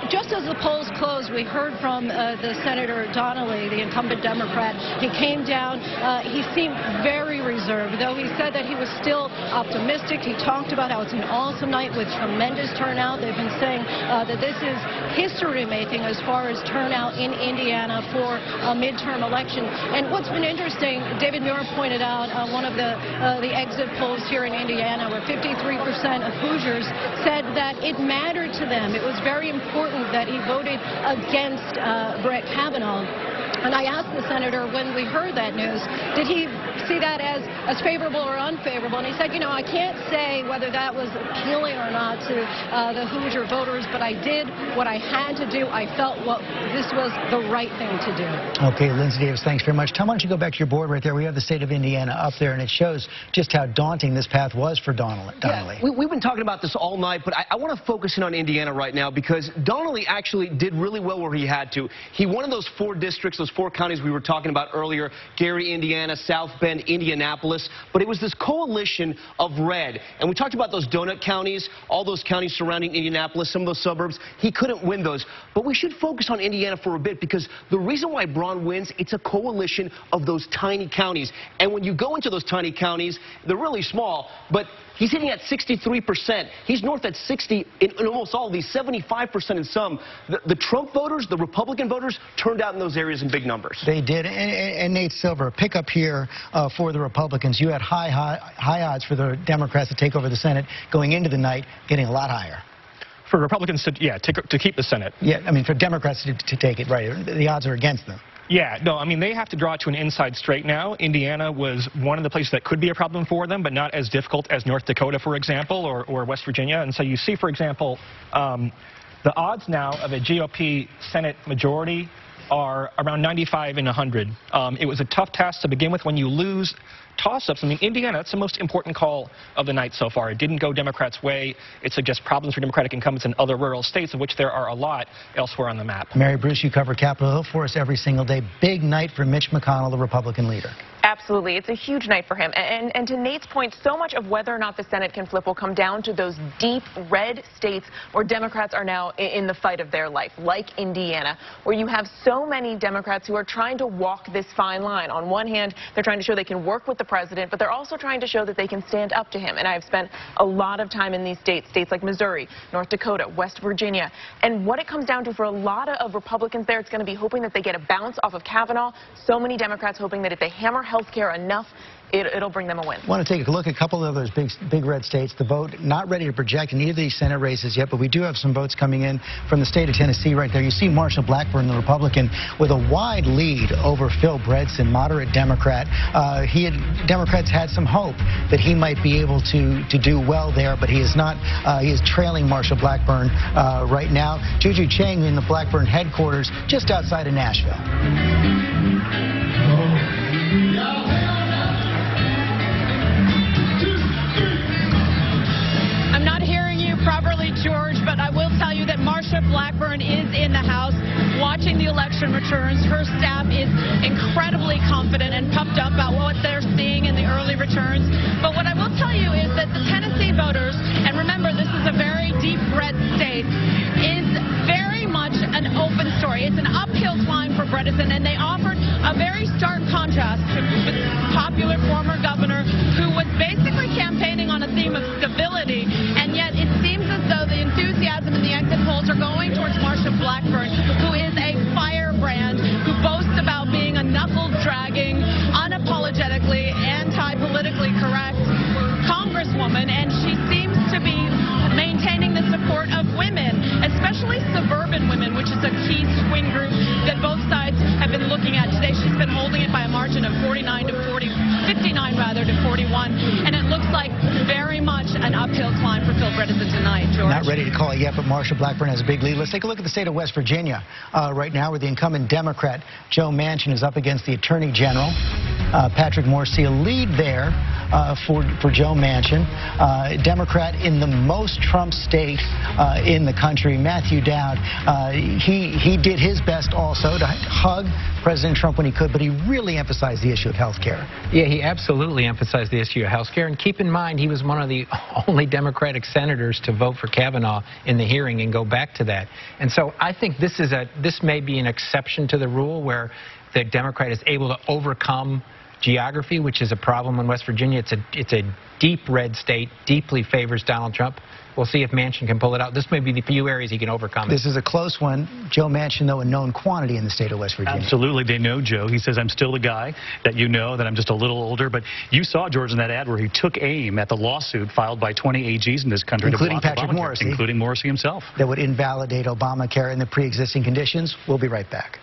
Just as the polls closed, we heard from the Senator Donnelly, the incumbent Democrat. He came down. He seemed very reserved, though he said that he was still optimistic. He talked about how it's an awesome night with tremendous turnout. They've been saying that this is history-making as far as turnout in Indiana for a midterm election. And what's been interesting, David Muir pointed out one of the exit polls here in Indiana, where 53% of Hoosiers said that it mattered to them. It was very important that he voted against Brett Kavanaugh. And I asked the senator when we heard that news, did he see that as favorable or unfavorable? And he said, you know, I can't say whether that was appealing or not to the Hoosier voters, but I did what I had to do. I felt this was the right thing to do. Okay, Lindsay Davis, thanks very much. Tom, why don't you go back to your board right there? We have the state of Indiana up there, and it shows just how daunting this path was for Donnelly. Yeah, we've been talking about this all night, but I want to focus in on Indiana right now because Donnelly actually did really well where he had to. He won in those 4 districts, those 4 counties we were talking about earlier, Gary, Indiana, South Bend, Indianapolis, but it was this coalition of red. And we talked about those donut counties, all those counties surrounding Indianapolis, some of those suburbs. He couldn't win those. But we should focus on Indiana for a bit because the reason why Braun wins, it's a coalition of those tiny counties. And when you go into those tiny counties, they're really small, but he's hitting at 63%. He's north at 60 in almost all of these, 75% in some. The Trump voters, the Republican voters, turned out in those areas in big numbers. They did. And Nate Silver, pick up here for the Republicans. You had high odds for the Democrats to take over the Senate going into the night, getting a lot higher. For Republicans to keep the Senate. Yeah, I mean, for Democrats to take it, right. The odds are against them. Yeah, no, I mean, they have to draw to an inside straight now. Indiana was one of the places that could be a problem for them, but not as difficult as North Dakota, for example, or West Virginia. And so you see, for example, the odds now of a GOP Senate majority are around 95 in 100. It was a tough task to begin with. When you lose toss-ups, I mean, Indiana, that's the most important call of the night so far. It didn't go Democrats' way. It suggests problems for Democratic incumbents in other rural states, of which there are a lot elsewhere on the map. Mary Bruce, you cover Capitol Hill for us every single day. Big night for Mitch McConnell, the Republican leader. Absolutely. It's a huge night for him. And to Nate's point, so much of whether or not the Senate can flip will come down to those deep red states where Democrats are now in the fight of their life, like Indiana, where you have so many Democrats who are trying to walk this fine line. On one hand, they're trying to show they can work with the president, but they're also trying to show that they can stand up to him. And I've spent a lot of time in these states like Missouri, North Dakota, West Virginia. And what it comes down to for a lot of Republicans there, it's going to be hoping that they get a bounce off of Kavanaugh. So many Democrats hoping that if they hammer health care enough, it'll bring them a win. I want to take a look at a couple of those big red states. The vote not ready to project in either of these Senate races yet, but we do have some votes coming in from the state of Tennessee right there. You see Marsha Blackburn, the Republican, with a wide lead over Phil Bredesen, moderate Democrat. Democrats had some hope that he might be able to do well there, but he is not. He is trailing Marsha Blackburn right now. Juju Chang in the Blackburn headquarters just outside of Nashville. I'm not hearing you properly, George, but I will tell you that Marsha Blackburn is in the House watching the election returns. Her staff is incredibly confident and pumped up about what they're seeing in the early returns. But what I will tell you is that the Tennessee voters, and remember this is a very deep red state, is very much an open story. It's an uphill climb for Bredesen, and they offered a very stark contrast to the popular former governor who was basically campaigning on a theme of civility, and yet it seems as though the enthusiasm in the exit polls are going towards Marsha Blackburn, who is a firebrand, who boasts about being a knuckle-dragging, unapologetically anti-politically correct congresswoman, and she seems to be maintaining the support of women, especially suburban women, which is a key swing group that both sides have been looking at today. She's been holding it by a margin of 59 to 41, and it looks like very much an uphill climb for feel reticent tonight, George. Not ready to call it yet, but Marsha Blackburn has a big lead. Let's take a look at the state of West Virginia right now, where the incumbent Democrat Joe Manchin is up against the Attorney General Patrick Morrisey. A lead there for Joe Manchin. Democrat in the most Trump state in the country, Matthew Dowd. He did his best also to hug President Trump when he could, but he really emphasized the issue of health care. Yeah, he absolutely emphasized the issue of health care. And keep in mind, he was one of the only Democratic senators to vote for Kavanaugh in the hearing and go back to that. And so I think this may be an exception to the rule where the Democrat is able to overcome geography, which is a problem in West Virginia. It's a deep red state, deeply favors Donald Trump. We'll see if Manchin can pull it out. This may be the few areas he can overcome it. This is a close one. Joe Manchin, though, a known quantity in the state of West Virginia. Absolutely. They know Joe. He says, I'm still the guy that you know, that I'm just a little older. But you saw, George, in that ad where he took aim at the lawsuit filed by 20 AGs in this country. Including to block Patrick Morrisey. Including Morrisey himself. That would invalidate Obamacare and the pre-existing conditions. We'll be right back.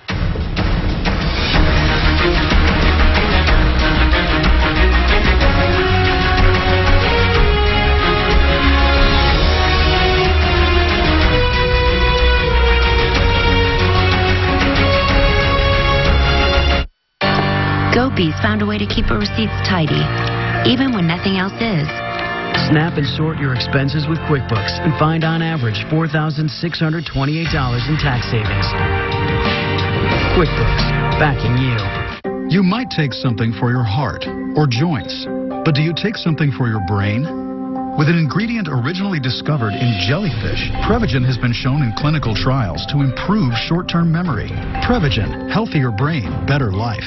Gopies found a way to keep her receipts tidy, even when nothing else is. Snap and sort your expenses with QuickBooks and find on average $4,628 in tax savings. QuickBooks, backing you. You might take something for your heart or joints, but do you take something for your brain? With an ingredient originally discovered in jellyfish, Prevagen has been shown in clinical trials to improve short-term memory. Prevagen, healthier brain, better life.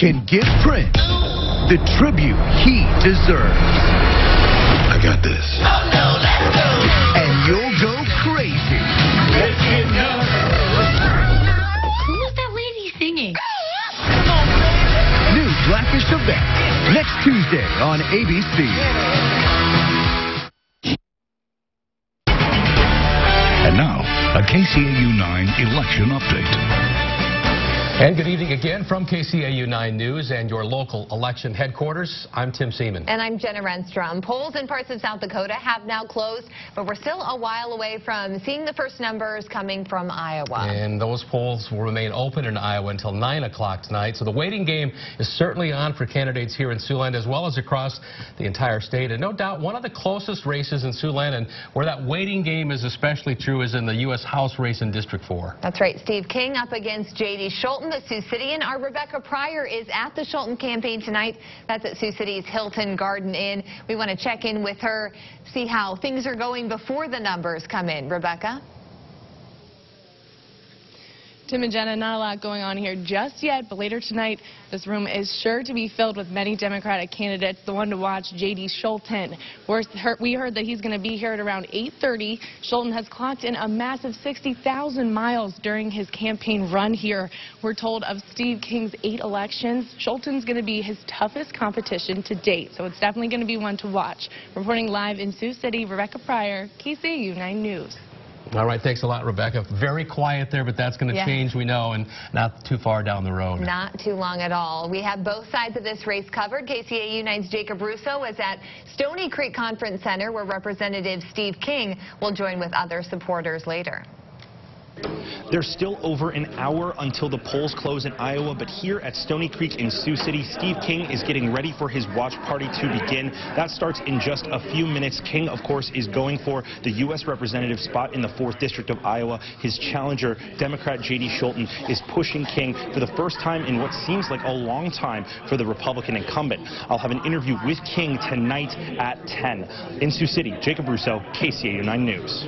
Can give Prince the tribute he deserves. I got this. Oh no, let's go! And you'll go crazy. Let's get Who was that lady singing? New Blackish event next Tuesday on ABC. And now, a KCAU-9 election update. And good evening again from KCAU-9 News and your local election headquarters. I'm Tim Seaman. And I'm Jenna Renstrom. Polls in parts of South Dakota have now closed, but we're still a while away from seeing the first numbers coming from Iowa. And those polls will remain open in Iowa until 9 o'clock tonight. So the waiting game is certainly on for candidates here in Siouxland as well as across the entire state. And no doubt one of the closest races in Siouxland and where that waiting game is especially true is in the U.S. House race in District 4. That's right. Steve King up against J.D. Schulten, the Sioux Cityan. Our Rebecca Pryor is at the Schulten campaign tonight. That's at Sioux City's Hilton Garden Inn. We want to check in with her, see how things are going before the numbers come in. Rebecca? Tim and Jenna, not a lot going on here just yet, but later tonight, this room is sure to be filled with many Democratic candidates. The one to watch, J.D. Schulten. We heard that he's going to be here at around 8:30. Schulten has clocked in a massive 60,000 miles during his campaign run here. We're told of Steve King's 8 elections, Schulten's going to be his toughest competition to date, so it's definitely going to be one to watch. Reporting live in Sioux City, Rebecca Pryor, KCAU-9 News. All right, thanks a lot, Rebecca. Very quiet there, but that's going to change, we know, and not too far down the road. Not too long at all. We have both sides of this race covered. KCAU-9's Jacob Russo is at Stony Creek Conference Center, where Representative Steve King will join with other supporters later. There's still over an hour until the polls close in Iowa, but here at Stony Creek in Sioux City, Steve King is getting ready for his watch party to begin. That starts in just a few minutes. King, of course, is going for the U.S. representative spot in the 4th District of Iowa. His challenger, Democrat J.D. Schulten, is pushing King for the first time in what seems like a long time for the Republican incumbent. I'll have an interview with King tonight at 10. In Sioux City, Jacob Russo, KCAU-9 News.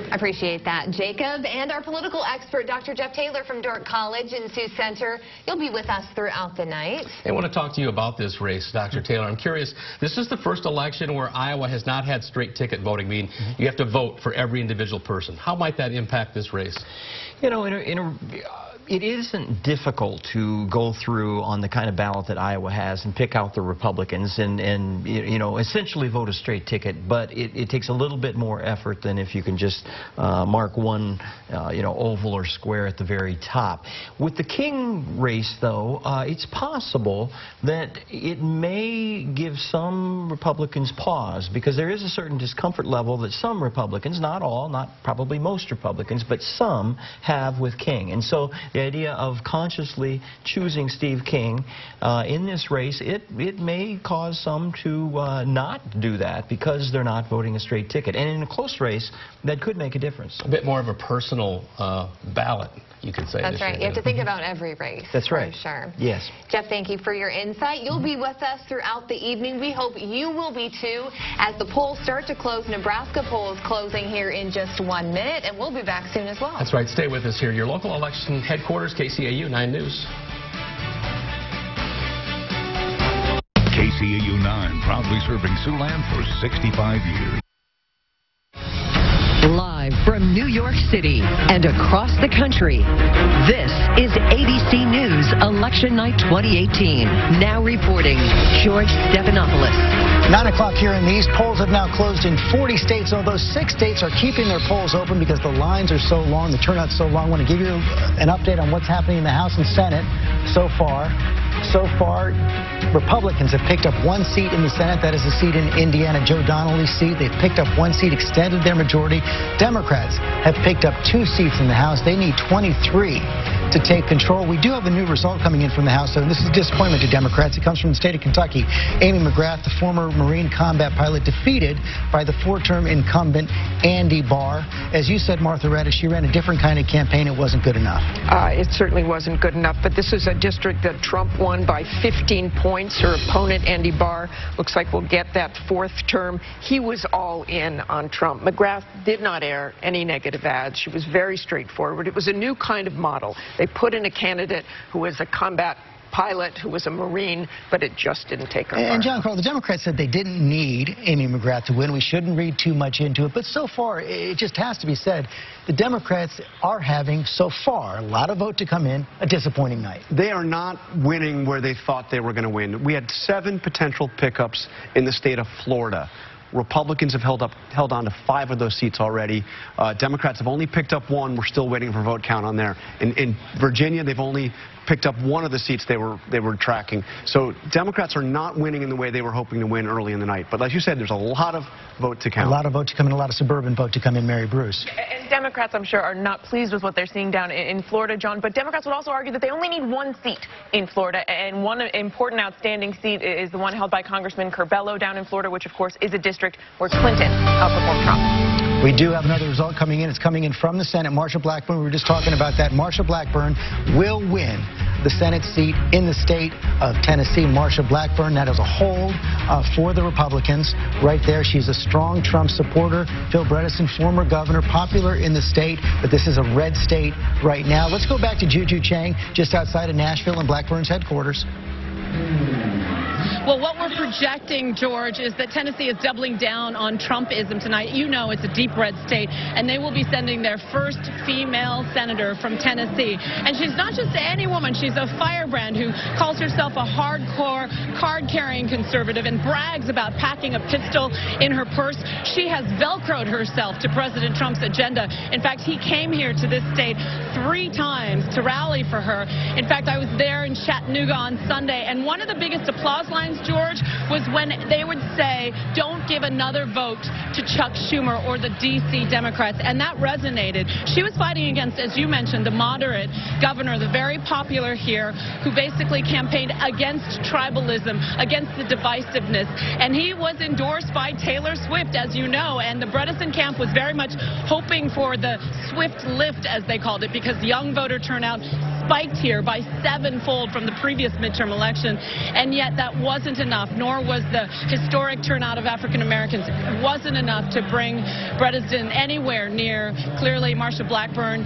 I appreciate that, Jacob. And our political expert, Dr. Jeff Taylor from Dordt College in Sioux Center. You'll be with us throughout the night. I want to talk to you about this race, Dr. Taylor. I'm curious, this is the first election where Iowa has not had straight ticket voting, meaning you have to vote for every individual person. How might that impact this race? You know, it isn't difficult to go through on the kind of ballot that Iowa has and pick out the Republicans and you know, essentially vote a straight ticket, but it takes a little bit more effort than if you can just mark one you know, oval or square at the very top. With the King race, though, it's possible that it may give some Republicans pause, because there is a certain discomfort level that some Republicans, not all, not probably most Republicans, but some have with King. And so the idea of consciously choosing Steve King in this race, it may cause some to not do that because they're not voting a straight ticket. And in a close race, that could make a difference. A bit more of a personal ballot, you could say. That's right. You have to think about every race. That's right. For sure. Yes. Jeff, thank you for your insight. You'll be with us throughout the evening. We hope you will be too as the polls start to close. Nebraska poll is closing here in just 1 minute, and we'll be back soon as well. That's right. Stay with us here. Your local election headquarters, KCAU 9 News. KCAU 9, proudly serving Siouxland for 65 years. Live from New York City and across the country, this is ABC News Election Night 2018. Now reporting, George Stephanopoulos. 9 o'clock here in the East. Polls have now closed in 40 states, although 6 states are keeping their polls open because the lines are so long, the turnout's so long. I want to give you an update on what's happening in the House and Senate so far. So far, Republicans have picked up 1 seat in the Senate. That is a seat in Indiana, Joe Donnelly's seat. They've picked up 1 seat, extended their majority. Democrats have picked up 2 seats in the House. They need 23 to take control. We do have a new result coming in from the House, and this is a disappointment to Democrats. It comes from the state of Kentucky. Amy McGrath, the former Marine combat pilot, defeated by the 4-term incumbent Andy Barr. As you said, Martha Reddish, she ran a different kind of campaign. It wasn't good enough. It certainly wasn't good enough, but this is a district that Trump won by 15 points. Her opponent, Andy Barr, looks like we'll get that 4th term. He was all in on Trump. McGrath did not air any negative ads. She was very straightforward. It was a new kind of model. They put in a candidate who was a combat pilot, who was a Marine, but it just didn't take her. And John Carl, the Democrats said they didn't need Amy McGrath to win. We shouldn't read too much into it. But so far, it just has to be said, the Democrats are having, so far, a lot of vote to come in, a disappointing night. They are not winning where they thought they were going to win. We had 7 potential pickups in the state of Florida. Republicans have held on to 5 of those seats already. Democrats have only picked up 1. We're still waiting for vote count on there. In Virginia, they've only picked up 1 of the seats they were tracking. So Democrats are not winning in the way they were hoping to win early in the night. But as you said, there's a lot of vote to count. A lot of vote to come in, a lot of suburban vote to come in, Mary Bruce. And Democrats, I'm sure, are not pleased with what they're seeing down in Florida, John. But Democrats would also argue that they only need 1 seat in Florida. And one important outstanding seat is the one held by Congressman Curbelo down in Florida, which, of course, is a district where Clinton outperformed Trump. We do have another result coming in. It's coming in from the Senate. Marsha Blackburn, we were just talking about that. Marsha Blackburn will win the Senate seat in the state of Tennessee. Marsha Blackburn, that is a hold for the Republicans right there. She's a strong Trump supporter. Phil Bredesen, former governor, popular in the state, but this is a red state right now. Let's go back to Juju Chang, just outside of Nashville and Blackburn's headquarters. Well, what we're projecting, George, is that Tennessee is doubling down on Trumpism tonight. You know it's a deep red state, and they will be sending their first female senator from Tennessee. And she's not just any woman. She's a firebrand who calls herself a hardcore, card-carrying conservative and brags about packing a pistol in her purse. She has Velcroed herself to President Trump's agenda. In fact, he came here to this state 3 times to rally for her. In fact, I was there in Chattanooga on Sunday, and one of the biggest applause lines, George, was when they would say, don't give another vote to Chuck Schumer or the D.C. Democrats, and that resonated. She was fighting against, as you mentioned, the moderate governor, the very popular here, who basically campaigned against tribalism, against the divisiveness, and he was endorsed by Taylor Swift, as you know, and the Bredesen camp was very much hoping for the Swift lift, as they called it, because young voter turnout spiked here by 7-fold from the previous midterm election, and yet that wasn't enough, nor was the historic turnout of African Americans. It wasn't enough to bring Bredesen anywhere near. Clearly, Marsha Blackburn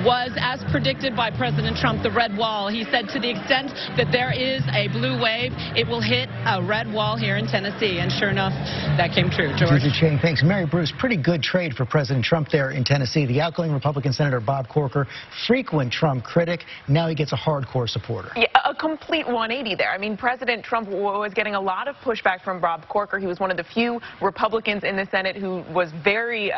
was, as predicted by President Trump, the red wall. He said to the extent that there is a blue wave, it will hit a red wall here in Tennessee. And sure enough, that came true. George. Chang, thanks. Mary Bruce, pretty good trade for President Trump there in Tennessee. The outgoing Republican Senator Bob Corker, frequent Trump critic, now he gets a hardcore supporter. Yeah, a complete 180 there. I mean, President Trump was getting a lot of pushback from Bob Corker. He was one of the few Republicans in the Senate who was very,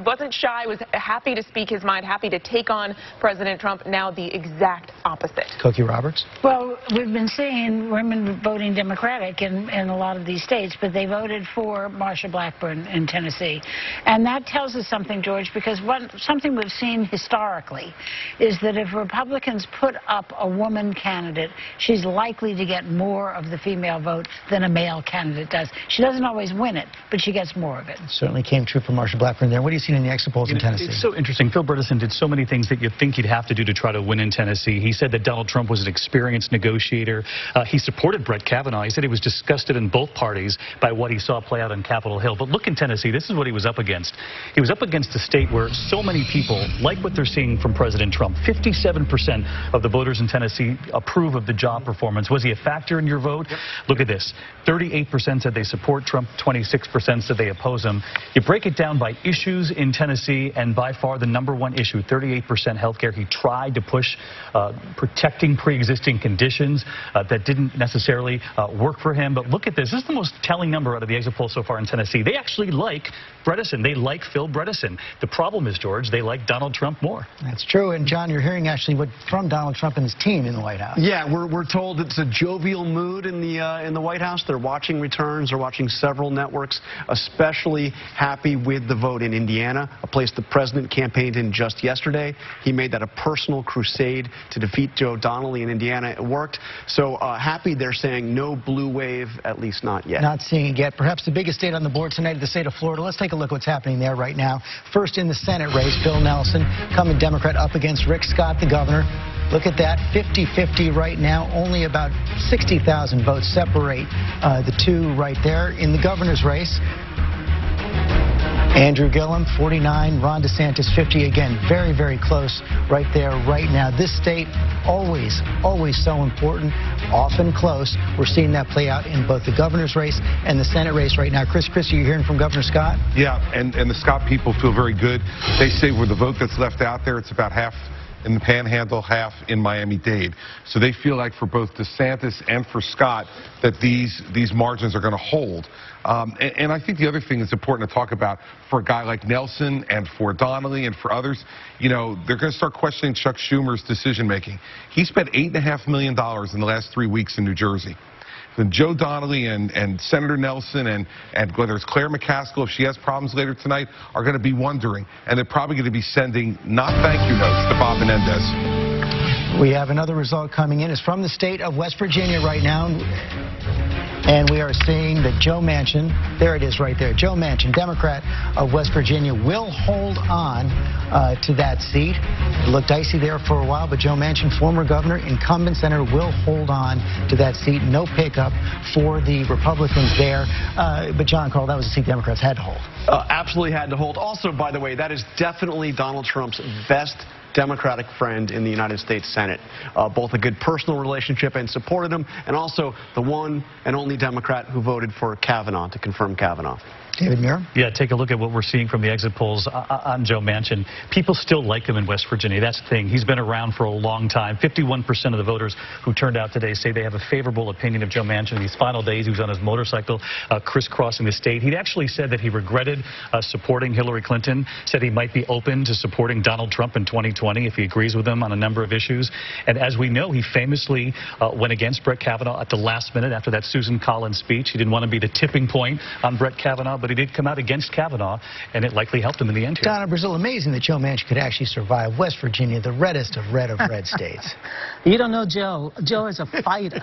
wasn't shy, was happy to speak his mind, happy to take on President Trump. Now the exact opposite. Cokie Roberts? Well, we've been seeing women voting Democratic in a lot of these states, but they voted for Marsha Blackburn in Tennessee. And that tells us something, George, because something we've seen historically is that if Republicans put up a woman candidate, she's likely to get more of the female vote than a male candidate does. She doesn't always win it, but she gets more of it. Certainly came true for Marsha Blackburn there. What do you see in the exit polls in Tennessee? It's so interesting. Phil Bredesen did so many things that you'd think he'd have to do to try to win in Tennessee. He said that Donald Trump was an experienced negotiator. He supported Brett Kavanaugh. He said he was disgusted in both parties by what he saw play out on Capitol Hill. But look in Tennessee, this is what he was up against. He was up against a state where so many people like what they're seeing from President Trump. 57% of the voters in Tennessee approve of the job performance. Was he a factor in your vote? Yep. Look at this. 38% said they support Trump, 26% said they oppose him. You break it down by issues in Tennessee, and by far the #1 issue, 38% health care. He tried to push protecting pre-existing conditions that didn't necessarily work for him. But look at this. This is the most telling number out of the exit poll so far in Tennessee. They actually like Bredesen. They like Phil Bredesen. The problem is, George, they like Donald Trump more. That's true. And, John, you're hearing actually from Donald Trump and his team in the White House. Yeah, we're told it's a jovial mood in the White House. They're watching returns. They're watching several networks, especially happy with the vote in Indiana, a place the president campaigned in just yesterday. He made that a personal crusade to defeat Joe Donnelly in Indiana. It worked. So happy, they're saying no blue wave, at least not yet. Not seeing it yet. Perhaps the biggest state on the board tonight is the state of Florida. Let's take a look what's happening there right now. First in the Senate race, Bill Nelson, coming Democrat, up against Rick Scott, the governor. Look at that, 50-50 right now. Only about 60,000 votes separate the two right there. In the governor's race, Andrew Gillum, 49, Ron DeSantis, 50. Again, very, very close right there, right now. This state, always so important, often close. We're seeing that play out in both the governor's race and the Senate race right now. Chris, are you hearing from Governor Scott? Yeah, and the Scott people feel very good. They say with the vote that's left out there, it's about half in the Panhandle, half in Miami-Dade. So they feel like for both DeSantis and for Scott that these margins are going to hold. And I think the other thing that's important to talk about for a guy like Nelson and for Donnelly and for others, you know, they're going to start questioning Chuck Schumer's decision-making. He spent $8.5 million in the last 3 weeks in New Jersey. Then Joe Donnelly and Senator Nelson and whether it's Claire McCaskill, if she has problems later tonight, are going to be wondering. And they're probably going to be sending not thank you notes to Bob Menendez. We have another result coming in. It's from the state of West Virginia right now. And we are seeing that Joe Manchin, there it is right there, Joe Manchin, Democrat of West Virginia, will hold on to that seat. It looked dicey there for a while, but Joe Manchin, former governor, incumbent senator, will hold on to that seat. No pickup for the Republicans there. But John, Carl, that was a seat Democrats had to hold. Absolutely had to hold. Also, by the way, that is definitely Donald Trump's best Democratic friend in the United States Senate. Both a good personal relationship and supported him, and also the one and only Democrat who voted for Kavanaugh to confirm Kavanaugh. David Muir? Yeah, take a look at what we're seeing from the exit polls on Joe Manchin. People still like him in West Virginia. That's the thing. He's been around for a long time. 51% of the voters who turned out today say they have a favorable opinion of Joe Manchin. In these final days, he was on his motorcycle crisscrossing the state. He'd actually said that he regretted supporting Hillary Clinton, said he might be open to supporting Donald Trump in 2020 if he agrees with him on a number of issues. And as we know, he famously went against Brett Kavanaugh at the last minute after that Susan Collins speech. He didn't want to be the tipping point on Brett Kavanaugh, but but he did come out against Kavanaugh, and it likely helped him in the end here. Donna Brazil, amazing that Joe Manchin could actually survive West Virginia, the reddest of red states. You don't know Joe. Joe is a fighter.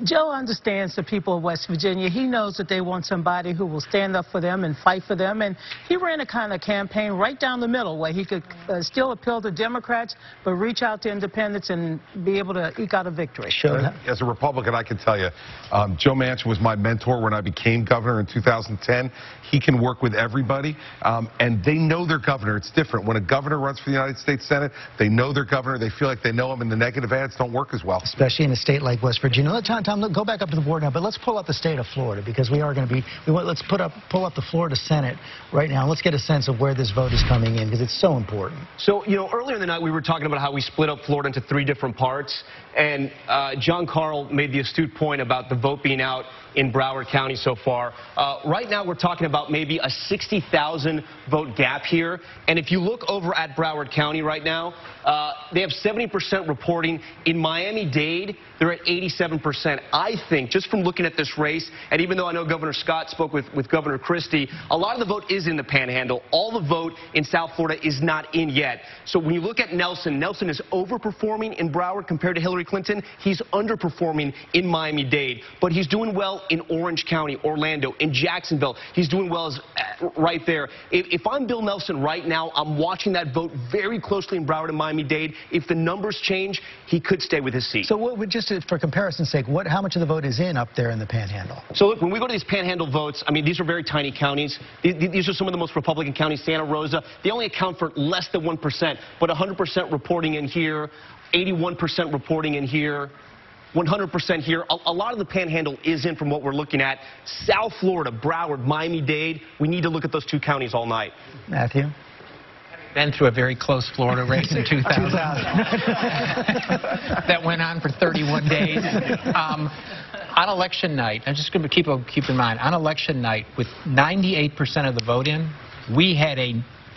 Joe understands the people of West Virginia. He knows that they want somebody who will stand up for them and fight for them. And he ran a kind of campaign right down the middle where he could still appeal to Democrats, but reach out to independents and be able to eke out a victory. As a Republican, I can tell you, Joe Manchin was my mentor when I became governor in 2010. He can work with everybody, and they know their governor. It's different. When a governor runs for the United States Senate, they know their governor. They feel like they know him, and the negative ads don't work as well. Especially in a state like West Virginia. Tom, go back up to the board now, but let's pull up the state of Florida, because we are going to be, let's pull up the Florida Senate right now. Let's get a sense of where this vote is coming in, because it's so important. So, earlier in the night we were talking about how we split up Florida into 3 different parts, and John Carl made the astute point about the vote being out in Broward County so far. Right now we're talking about maybe a 60,000 vote gap here, and if you look over at Broward County right now, they have 70% reporting. In Miami-Dade, they're at 87%. I think, just from looking at this race, and even though I know Governor Scott spoke with Governor Christie, a lot of the vote is in the Panhandle. All the vote in South Florida is not in yet. So when you look at Nelson is overperforming in Broward compared to Hillary Clinton. He's underperforming in Miami-Dade, but he's doing well in Orange County, Orlando, in Jacksonville. He's doing well right there. If I'm Bill Nelson right now, I'm watching that vote very closely in Broward and Miami-Dade. If the numbers change, he could stay with his seat. So what would, just for comparison's sake, how much of the vote is in up there in the Panhandle? So look, when we go to these Panhandle votes, I mean, these are very tiny counties. These are some of the most Republican counties. Santa Rosa, they only account for less than 1%, but 100% reporting in here, 81% reporting in here, 100% here. A lot of the Panhandle is in from what we're looking at. South Florida, Broward, Miami-Dade, we need to look at those 2 counties all night. Matthew? Been through a very close Florida race in 2000. That went on for 31 days. On election night, I'm just going to keep in mind, on election night, with 98% of the vote in, we had a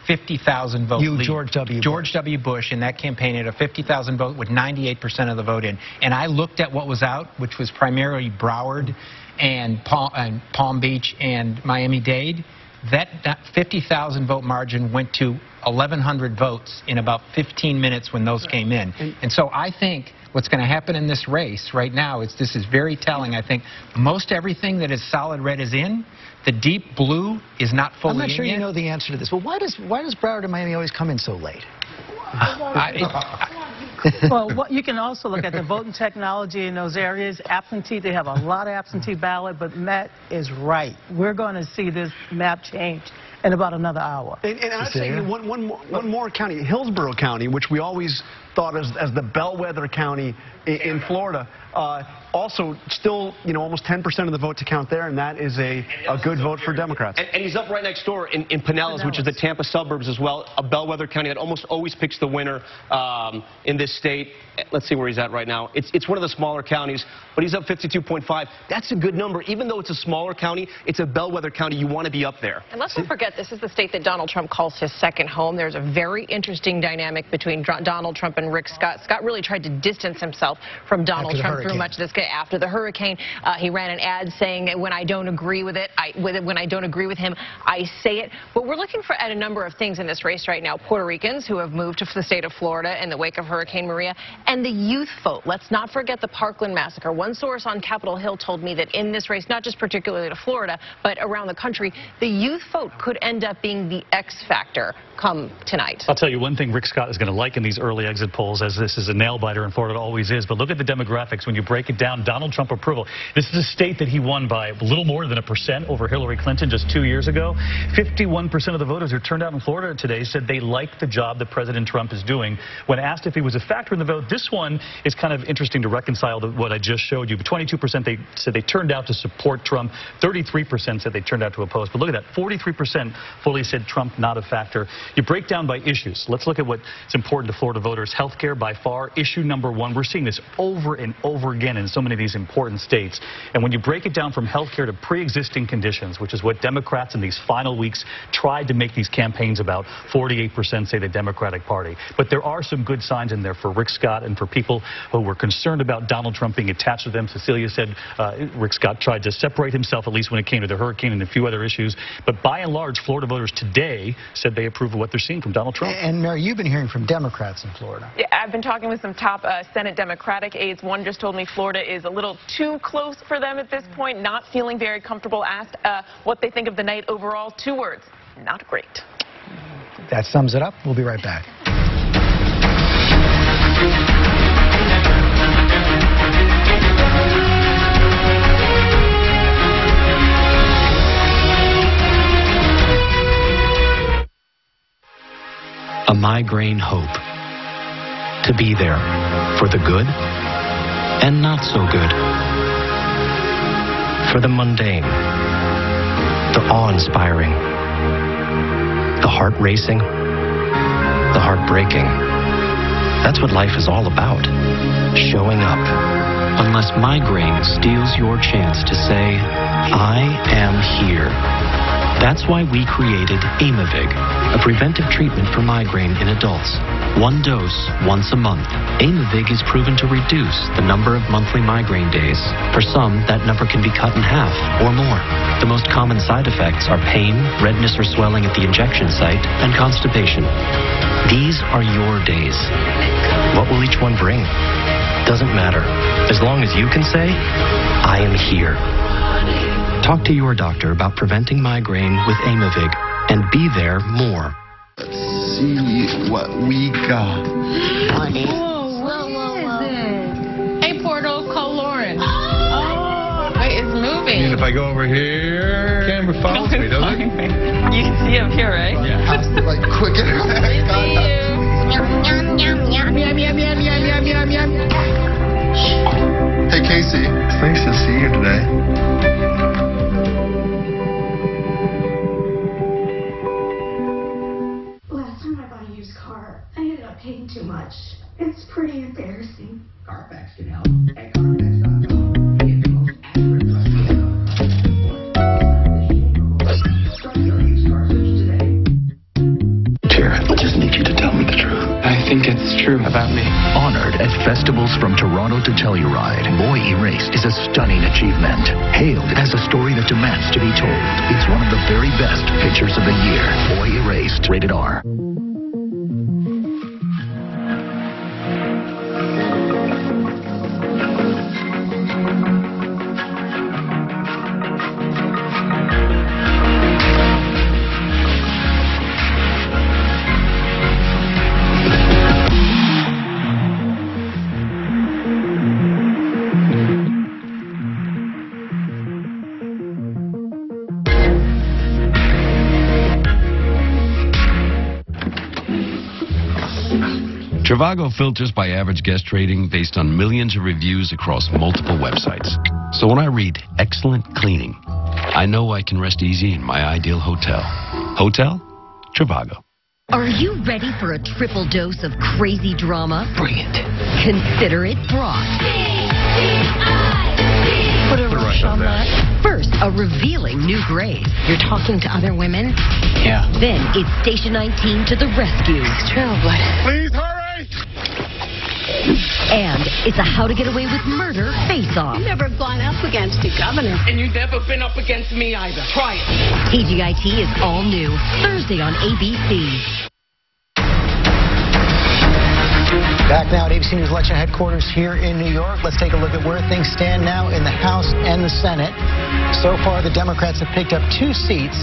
50,000 vote lead. George W. Bush in that campaign had a 50,000 vote with 98% of the vote in. And I looked at what was out, which was primarily Broward and Palm Beach and Miami-Dade. That 50,000 vote margin went to 1,100 votes in about 15 minutes when those came in. And so I think what's going to happen in this race right now is this is very telling. I think most everything that is solid red is in. The deep blue is not fully in. I'm not sure yet. you know the answer to this. Well, why does Broward and Miami always come in so late? Well, you can also look at the voting technology in those areas. Absentee, they have a lot of absentee ballot, but Matt is right. We're going to see this map change in about another hour. And I'd say one more county, Hillsborough County, which we always thought as the bellwether county in Florida, also still, almost 10% of the vote to count there, and that is a good vote for Democrats. And he's up right next door in Pinellas, which is the Tampa suburbs as well, a bellwether county that almost always picks the winner in this state. Let's see where he's at right now. It's one of the smaller counties, but he's up 52.5. That's a good number. Even though it's a smaller county, it's a bellwether county. You want to be up there. And let's not forget, this is the state that Donald Trump calls his second home. There's a very interesting dynamic between Donald Trump and Rick Scott. Scott really tried to distance himself from Donald Trump through much of this. After the hurricane, he ran an ad saying, when I don't agree with it, when I don't agree with him, I say it. But we're looking at a number of things in this race right now. Puerto Ricans who have moved to the state of Florida in the wake of Hurricane Maria, and the youth vote. Let's not forget the Parkland massacre. One source on Capitol Hill told me that in this race, not just particularly to Florida, but around the country, the youth vote could end up being the X factor come tonight. I'll tell you one thing Rick Scott is going to like in these early exit polls, as this is a nail-biter in Florida, it always is, but look at the demographics when you break it down. Donald Trump approval. This is a state that he won by a little more than 1% over Hillary Clinton just 2 years ago. 51% of the voters who turned out in Florida today said they like the job that President Trump is doing. When asked if he was a factor in the vote, this one is kind of interesting to reconcile to what I just showed you. But 22% they said they turned out to support Trump. 33% said they turned out to oppose. But look at that. 43% fully said Trump not a factor. You break down by issues. Let's look at what's important to Florida voters. health care by far, issue number one. We're seeing this over and over again in so many of these important states. And when you break it down from health care to pre-existing conditions, which is what Democrats in these final weeks tried to make these campaigns about, 48% say the Democratic Party. But there are some good signs in there for Rick Scott and for people who were concerned about Donald Trump being attached to them. Cecilia said Rick Scott tried to separate himself, at least when it came to the hurricane and a few other issues. But by and large, Florida voters today said they approve of what they're seeing from Donald Trump. And Mary, you've been hearing from Democrats in Florida. Yeah, I've been talking with some top Senate Democratic aides. One just told me Florida is a little too close for them at this point, not feeling very comfortable. Asked what they think of the night overall. 2 words: not great. That sums it up. We'll be right back. A migraine hope. To be there for the good and not so good. For the mundane, the awe-inspiring, the heart racing, the heartbreaking. That's what life is all about. Showing up. Unless migraine steals your chance to say, I am here. That's why we created Aimovig, a preventive treatment for migraine in adults. 1 dose once a month. Aimovig is proven to reduce the number of monthly migraine days. For some, that number can be cut in half or more. The most common side effects are pain, redness or swelling at the injection site, and constipation. These are your days. What will each one bring? Doesn't matter. As long as you can say, I am here. Talk to your doctor about preventing migraine with Aimovig and be there more. Let's see what we got. Whoa. Hey, Portal, call Lauren. Oh, wait, it's moving. And if I go over here, camera follows me, doesn't it? You can see up here, right? Yeah. Has to like quicken. Hey, Casey. It's nice to see you today. Paying too much. It's pretty embarrassing. Carfax can help. At Carfax.com, get the most accurate Start your used car search today. Jared, I just need you to tell me the truth. I think it's true about me. Honored at festivals from Toronto to Telluride, Boy Erased is a stunning achievement. Hailed as a story that demands to be told. It's one of the very best pictures of the year. Boy Erased, rated R. Trivago filters by average guest rating based on millions of reviews across multiple websites. So when I read excellent cleaning, I know I can rest easy in my ideal hotel. Hotel? Trivago. Are you ready for a triple dose of crazy drama? Bring it. Consider it brought. Put a rush on that. First, a revealing new grave. You're talking to other women? Yeah. Then it's Station 19 to the rescue. Trailblazer. Please hurry! And it's a how to get away with murder face-off. You've never gone up against the governor. And you've never been up against me either. Try it. TGIT is all new. Thursday on ABC. Back now at ABC News Election Headquarters here in New York. Let's take a look at where things stand now in the House and the Senate. So far, the Democrats have picked up 2 seats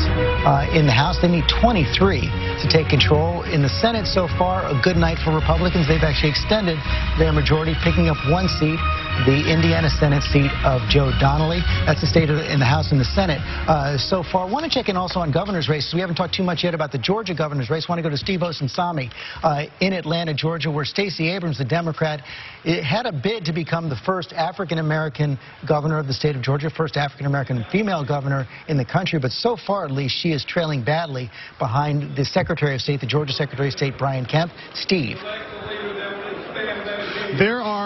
in the House. They need 23 to take control. In the Senate so far, a good night for Republicans. They've actually extended their majority, picking up 1 seat, the Indiana Senate seat of Joe Donnelly. That's the state in the House and the Senate so far. I want to check in also on governor's races. We haven't talked too much yet about the Georgia governor's race. I want to go to Steve Osunsami in Atlanta, Georgia, where Stacey Abrams, the Democrat, had a bid to become the first African-American governor of the state of Georgia, first African-American female governor in the country. But so far, at least, she is trailing badly behind the Secretary of State, the Georgia Secretary of State, Brian Kemp. Steve.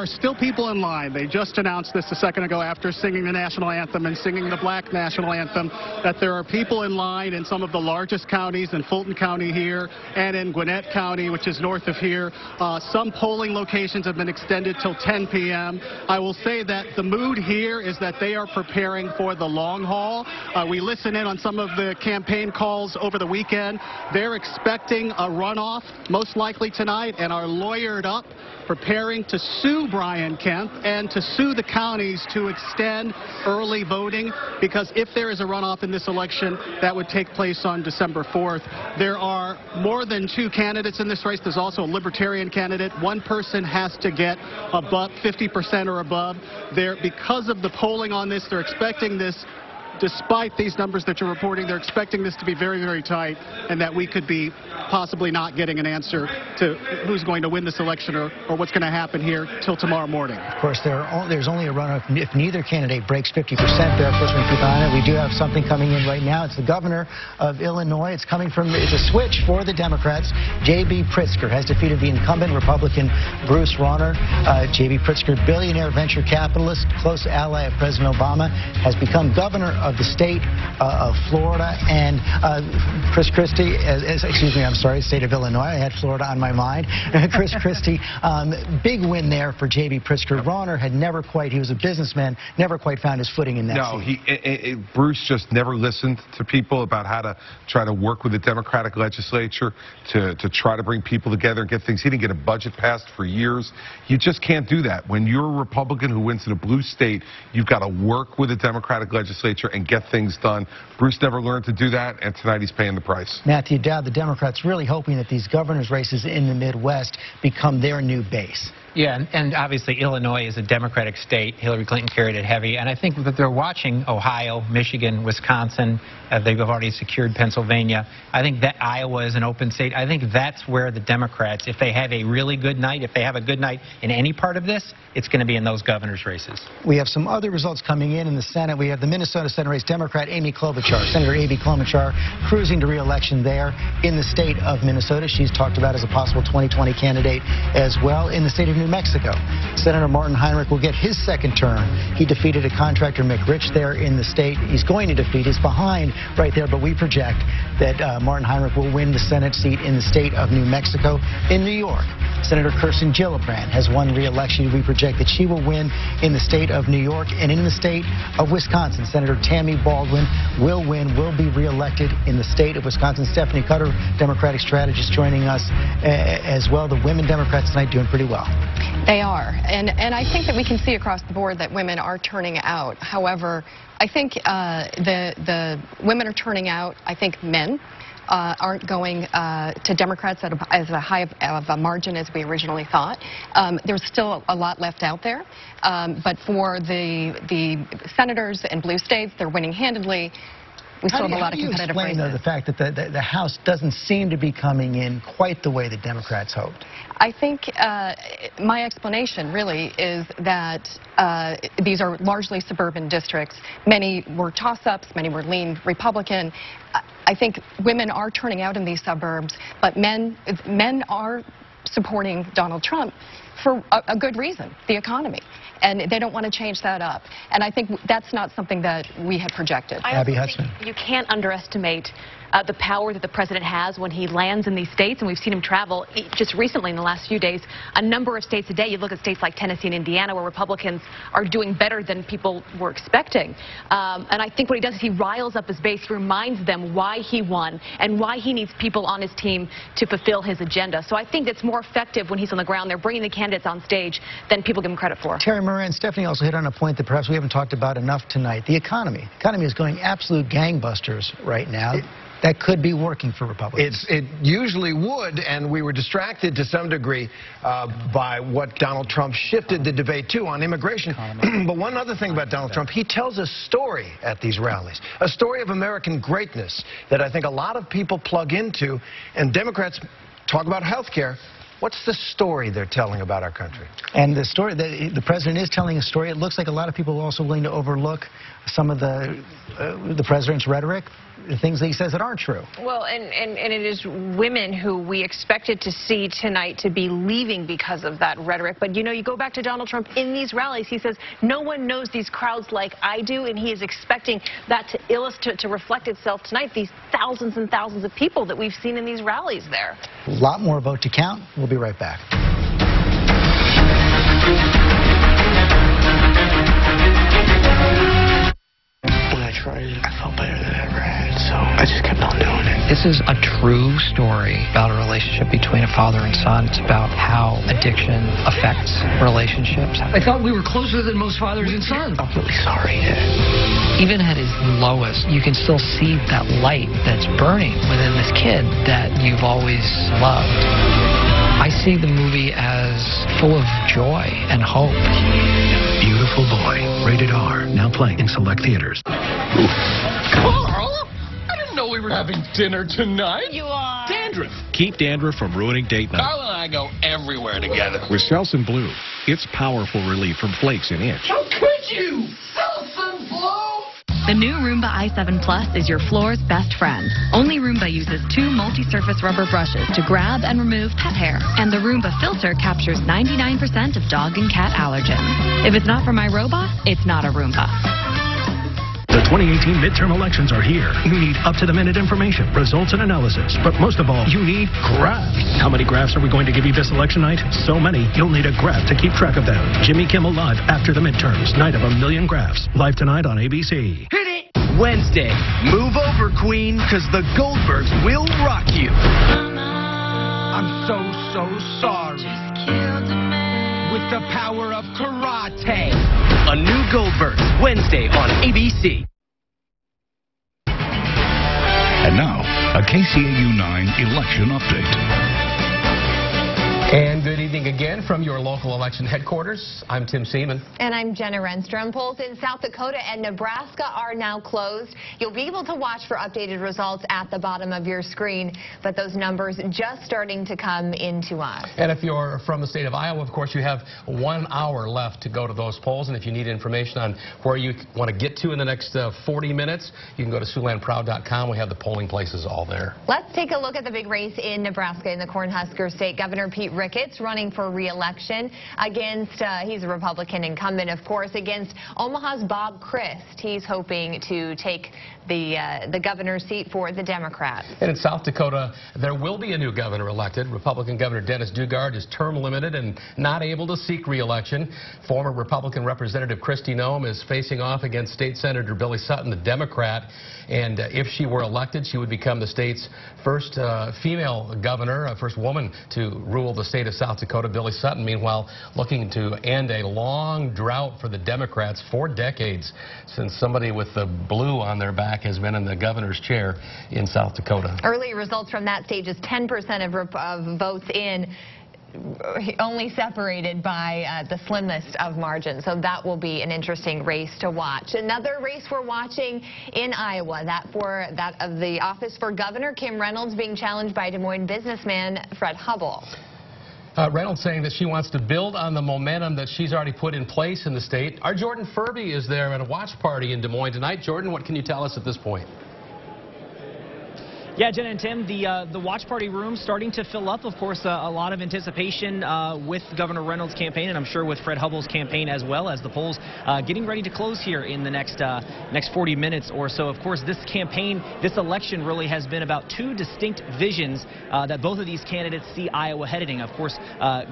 are still people in line. They just announced this a second ago after singing the national anthem and singing the black national anthem, that there are people in line in some of the largest counties, in Fulton County here and in Gwinnett County, which is north of here. Some polling locations have been extended till 10 p.m. I will say that the mood here is that they are preparing for the long haul. We listen in on some of the campaign calls over the weekend. They're expecting a runoff, most likely tonight, and are lawyered up, preparing to sue Brian Kemp and to sue the counties to extend early voting, because if there is a runoff in this election, that would take place on December 4th. There are more than 2 candidates in this race. There's also a Libertarian candidate. One person has to get above 50% or above. Because of the polling on this, they're expecting this. Despite these numbers that you're reporting, they're expecting this to be very, very tight, and that we could be possibly not getting an answer to who's going to win this election or what's going to happen here till tomorrow morning. Of course, there's only a runoff if neither candidate breaks 50% there. Of course, we keep an eye on it. We do have something coming in right now. It's the governor of Illinois. It's a switch for the Democrats. J.B. Pritzker has defeated the incumbent Republican Bruce Rauner. J.B. Pritzker, billionaire venture capitalist, close ally of President Obama, has become governor of the state of Florida, and Chris Christie, state of Illinois. I had Florida on my mind. Chris Christie, big win there for J.B. Pritzker. Rauner had he was a businessman, never quite found his footing in that seat. Bruce just never listened to people about how to try to work with the Democratic legislature to try to bring people together and get things. He didn't get a budget passed for years. You just can't do that. When you're a Republican who wins in a blue state, you've got to work with the Democratic legislature and get things done. Bruce never learned to do that, and tonight he's paying the price. Matthew Dowd, the Democrats really hoping that these governor's races in the Midwest become their new base. Yeah, and obviously Illinois is a Democratic state. Hillary Clinton carried it heavy. And I think that they're watching Ohio, Michigan, Wisconsin. They've already secured Pennsylvania. I think that Iowa is an open state. I think that's where the Democrats, if they have a really good night, if they have a good night in any part of this, it's going to be in those governor's races. We have some other results coming in the Senate. We have the Minnesota Senate race, Democrat Amy Klobuchar. Senator Amy Klobuchar cruising to re-election there in the state of Minnesota. She's talked about as a possible 2020 candidate as well. In the state of New Mexico, Senator Martin Heinrich will get his second term. He defeated a contractor, Mick Rich, there in the state. He's going to defeat. He's behind right there, but we project that Martin Heinrich will win the Senate seat in the state of New Mexico. In New York, Senator Kirsten Gillibrand has won re-election. We project that she will win in the state of New York, and in the state of Wisconsin, Senator Tammy Baldwin will be re-elected in the state of Wisconsin. Stephanie Cutter, Democratic strategist, joining us as well. The women Democrats tonight doing pretty well. They are, and I think that we can see across the board that women are turning out. However, I think the women are turning out. I think men aren't going to Democrats at as high of a margin as we originally thought. There's still a lot left out there, but for the senators in blue states, they're winning handedly. We still have a lot of competitive races. How do you explain, though, the fact that the House doesn't seem to be coming in quite the way the Democrats hoped? I think my explanation really is that these are largely suburban districts. Many were toss-ups, many were lean Republican. I think women are turning out in these suburbs, but men are supporting Donald Trump for a good reason, the economy. And they don't want to change that up. And I think that's not something that we had projected. Abby Hudson. You can't underestimate the power that the president has when he lands in these states, and we've seen him travel just recently in the last few days a number of states a day. You look at states like Tennessee and Indiana where Republicans are doing better than people were expecting. And I think what he does is he riles up his base, he reminds them why he won and why he needs people on his team to fulfill his agenda. So I think it's more effective when he's on the ground there bringing the candidates on stage than people give him credit for. Terry Moran, Stephanie also hit on a point that perhaps we haven't talked about enough tonight. The economy. The economy is going absolute gangbusters right now. That could be working for Republicans. It usually would, and we were distracted to some degree by what Donald Trump shifted the debate to on immigration. But one other thing about Donald Trump, he tells a story at these rallies, a story of American greatness that I think a lot of people plug into, and Democrats talk about health care. What's the story they're telling about our country? And the story, the president is telling a story. It looks like a lot of people are also willing to overlook some of the president's rhetoric, the things that he says that aren't true. Well, and it is women who we expected to see tonight to be leaving because of that rhetoric. But, you know, you go back to Donald Trump in these rallies, he says, no one knows these crowds like I do, and he is expecting that to illustrate, to reflect itself tonight, these thousands and thousands of people that we've seen in these rallies there. A lot more vote to count. We'll be right back. Tried it, I felt better than I ever had, so I just kept on doing it. This is a true story about a relationship between a father and son. It's about how addiction affects relationships. I thought we were closer than most fathers and sons. I'm really sorry. Even at his lowest, you can still see that light that's burning within this kid that you've always loved. I see the movie as full of joy and hope. Beautiful Boy, rated R, now playing in select theaters. Carl, I didn't know we were having dinner tonight. You are. Dandruff. Keep dandruff from ruining date night. Carl and I go everywhere together. With Selsun Blue, it's powerful relief from flakes and itch. How could you? Selsun Blue! The new Roomba i7 Plus is your floor's best friend. Only Roomba uses 2 multi-surface rubber brushes to grab and remove pet hair. And the Roomba filter captures 99% of dog and cat allergens. If it's not for my robot, it's not a Roomba. The 2018 midterm elections are here. You need up-to-the-minute information, results, and analysis. But most of all, you need graphs. How many graphs are we going to give you this election night? So many, you'll need a graph to keep track of them. Jimmy Kimmel Live after the midterms. Night of a million graphs. Live tonight on ABC. Hit it! Wednesday. Move over, Queen, because the Goldbergs will rock you. I'm so sorry. With the power of karate. A new Goldbergs, Wednesday on ABC. And now, a KCAU-9 election update. And good evening again from your local election headquarters. I'm Tim Seaman. And I'm Jenna Renstrom. Polls in South Dakota and Nebraska are now closed. You'll be able to watch for updated results at the bottom of your screen, but those numbers just starting to come into us. And if you're from the state of Iowa, of course, you have 1 hour left to go to those polls. And if you need information on where you want to get to in the next 40 minutes, you can go to SiouxlandProud.com. We have the polling places all there. Let's take a look at the big race in Nebraska in the Cornhusker State. Governor Pete Ricketts running for re-election against, he's a Republican incumbent, of course, against Omaha's Bob Christ. He's hoping to take the governor's seat for the Democrats. And in South Dakota, there will be a new governor elected. Republican Governor Dennis Dugard is term limited and not able to seek re-election. Former Republican Representative Kristi Noem is facing off against State Senator Billy Sutton, the Democrat. And if she were elected, she would become the state's first female governor, first woman to rule the state of South Dakota. Billy Sutton, meanwhile, looking to end a long drought for the Democrats, 4 decades since somebody with the blue on their back has been in the governor's chair in South Dakota. Early results from that stage is 10% of votes in, only separated by the slimmest of margins. So that will be an interesting race to watch. Another race we're watching in Iowa, that of the office for Governor Kim Reynolds being challenged by Des Moines businessman Fred Hubbell. Reynolds saying that she wants to build on the momentum that she's already put in place in the state. Our Jordan Furby is there at a watch party in Des Moines tonight. Jordan, what can you tell us at this point? Yeah, Jen and Tim, the watch party room starting to fill up. Of course, a lot of anticipation with Governor Reynolds' campaign, and I'm sure with Fred Hubbell's campaign as well, as the polls getting ready to close here in the next 40 minutes or so. Of course, this campaign, this election really has been about 2 distinct visions that both of these candidates see Iowa heading. Of course,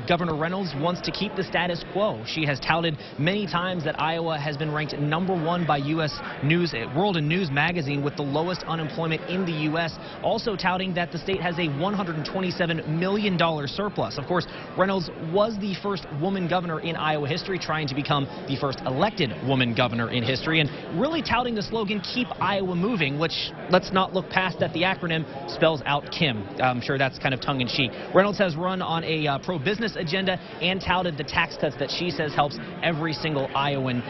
Governor Reynolds wants to keep the status quo. She has touted many times that Iowa has been ranked #1 by U.S. News, World and News magazine with the lowest unemployment in the U.S., also touting that the state has a $127 million surplus. Of course, Reynolds was the first woman governor in Iowa history, trying to become the first elected woman governor in history, and really touting the slogan, "Keep Iowa Moving," which, let's not look past that the acronym spells out Kim. I'm sure that's kind of tongue-in-cheek. Reynolds has run on a pro-business agenda and touted the tax cuts that she says helps every single Iowan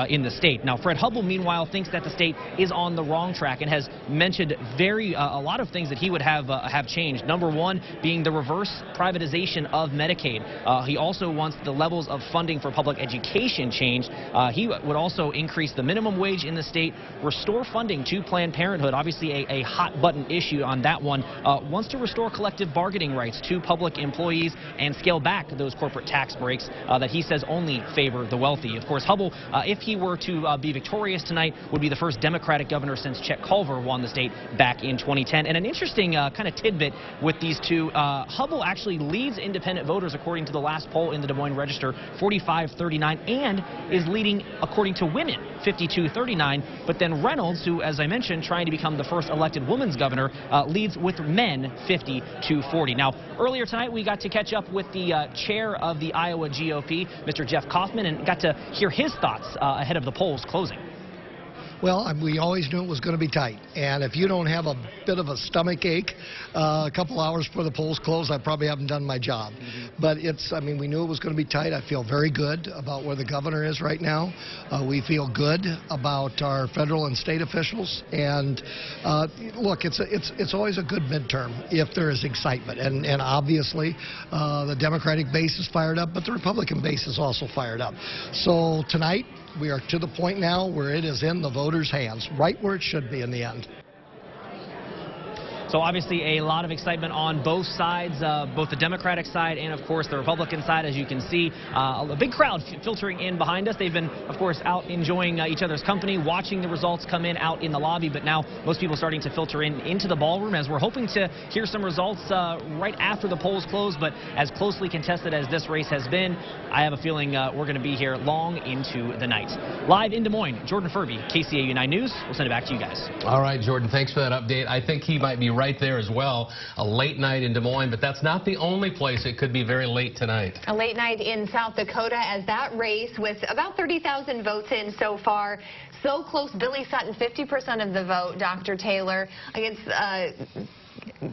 in the state. Now, Fred Hubbell, meanwhile, thinks that the state is on the wrong track and has mentioned very a lot of things that he would have changed. Number one being the reverse privatization of Medicaid. He also wants the levels of funding for public education changed. He would also increase the minimum wage in the state, restore funding to Planned Parenthood, obviously a hot button issue on that one. Wants to restore collective bargaining rights to public employees and scale back those corporate tax breaks that he says only favor the wealthy. Of course, Hubble, if he were to be victorious tonight, would be the first Democratic governor since Chet Culver won the state back in 2010. And an interesting kind of tidbit with these two, Hubble actually leads independent voters according to the last poll in the Des Moines Register, 45-39, and is leading according to women, 52-39. But then Reynolds, who, as I mentioned, trying to become the first elected women's governor, leads with men 50-40. Now, earlier tonight, we got to catch up with the chair of the Iowa GOP, Mr. Jeff Kaufman, and got to hear his thoughts ahead of the polls closing. Well, we always knew it was going to be tight. And if you don't have a bit of a stomach ache a couple hours before the polls close, I probably haven't done my job. But we knew it was going to be tight. I feel very good about where the governor is right now. We feel good about our federal and state officials. And look, it's always a good midterm if there is excitement. And obviously, the Democratic base is fired up, but the Republican base is also fired up. So tonight, we are to the point now where it is in the voters' hands, right where it should be in the end. So obviously a lot of excitement on both sides, both the Democratic side and, of course, the Republican side. As you can see, a big crowd filtering in behind us. They've been, of course, out enjoying each other's company, watching the results come in out in the lobby. But now most people starting to filter into the ballroom as we're hoping to hear some results right after the polls close. But as closely contested as this race has been, I have a feeling we're going to be here long into the night. Live in Des Moines, Jordan Furby, KCAU 9 News. We'll send it back to you guys. All right, Jordan, thanks for that update. I think he might be right there as well. A late night in Des Moines, but that's not the only place it could be very late tonight. A late night in South Dakota as that race with about 30,000 votes in so far. So close. Billy Sutton, 50% of the vote, Dr. Taylor, against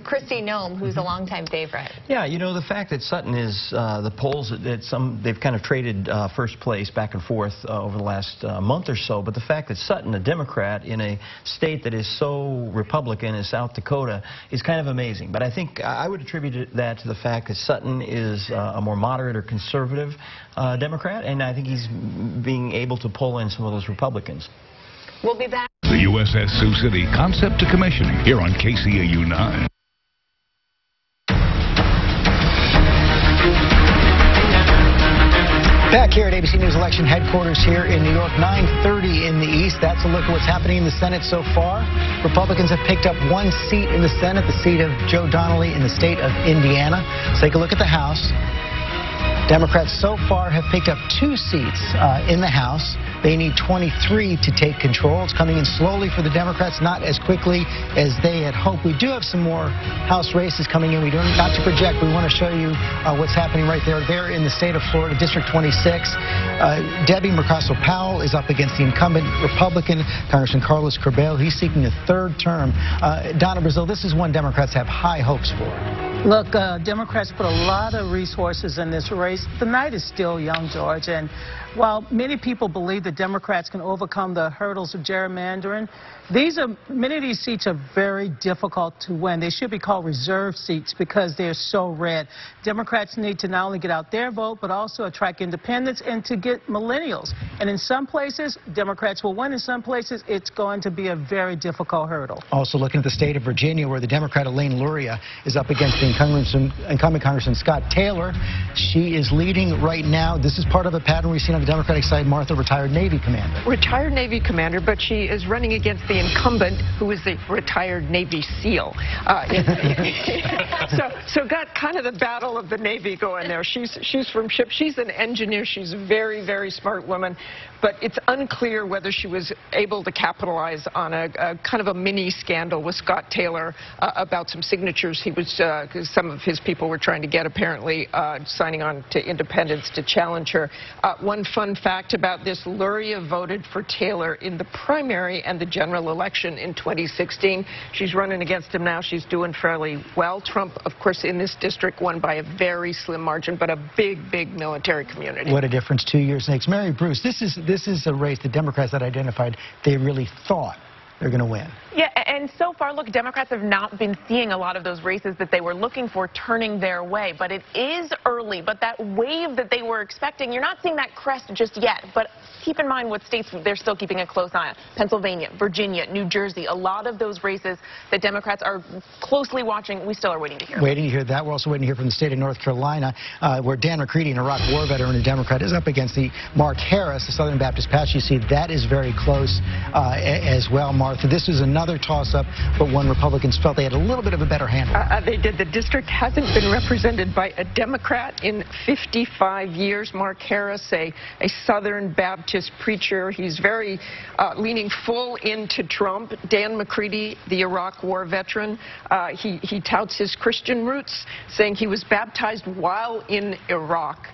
Kristi Noem, who's a longtime favorite. Yeah, you know, the fact that Sutton is the polls, they've kind of traded first place back and forth over the last month or so, but the fact that Sutton, a Democrat in a state that is so Republican as South Dakota, is kind of amazing. But I think I would attribute that to the fact that Sutton is a more moderate or conservative Democrat, and I think he's being able to pull in some of those Republicans. We'll be back. The USS Sioux City Concept to Commissioning here on KCAU 9. Back here at ABC News Election Headquarters here in New York, 9:30 in the East. That's a look at what's happening in the Senate so far. Republicans have picked up one seat in the Senate, the seat of Joe Donnelly in the state of Indiana. Let's take a look at the House. Democrats so far have picked up 2 seats in the House. They need 23 to take control. It's coming in slowly for the Democrats, not as quickly as they had hoped. We do have some more House races coming in. We don't, not to project, we want to show you what's happening right there. They're in the state of Florida, District 26. Debbie Mercaso-Powell is up against the incumbent Republican, Congressman Carlos Curbelo. He's seeking a 3rd term. Donna Brazil, this is one Democrats have high hopes for. Look, Democrats put a lot of resources in this race. The night is still young, George, and while many people believe that Democrats can overcome the hurdles of gerrymandering, many of these seats are very difficult to win. They should be called reserve seats because they're so red. Democrats need to not only get out their vote, but also attract independents and to get millennials. And in some places, Democrats will win. In some places, it's going to be a very difficult hurdle. Also looking at the state of Virginia, where the Democrat Elaine Luria is up against the incumbent Congressman Scott Taylor. She is leading right now. This is part of a pattern we've seen on the Democratic side. Martha, retired Navy commander. Retired Navy commander, but she is running against the incumbent, who is a retired Navy SEAL. So got kind of the battle of the Navy going there. She's from ship. She's an engineer. She's a very, very smart woman. But it's unclear whether she was able to capitalize on a kind of a mini scandal with Scott Taylor about some signatures he was, because some of his people were trying to get, apparently, signing on to independents to challenge her. One fun fact about this, Luria voted for Taylor in the primary and the general election in 2016. She's running against him now. She's doing fairly well. Trump, of course, in this district won by a very slim margin, but a big, big military community. What a difference 2 years makes. Mary Bruce, this is a race the Democrats had identified they really thought they're going to win. Yeah, And so far, look, Democrats have not been seeing a lot of those races that they were looking for turning their way. But it is early. But that wave that they were expecting, you're not seeing that crest just yet. But keep in mind what states they're still keeping a close eye on. Pennsylvania, Virginia, New Jersey, a lot of those races that Democrats are closely watching, we still are waiting to hear. Waiting to hear that. We're also waiting to hear from the state of North Carolina, where Dan McCready, an Iraq war veteran and Democrat, is up against the Mark Harris, the Southern Baptist patch. You see, that is very close as well, Martha. This is another toss-up, but one Republicans felt they had a little bit of a better handle. They did. The district hasn't been represented by a Democrat in 55 years. Mark Harris, a Southern Baptist preacher. He's very leaning full into Trump. Dan McCready, the Iraq war veteran, he touts his Christian roots, saying he was baptized while in Iraq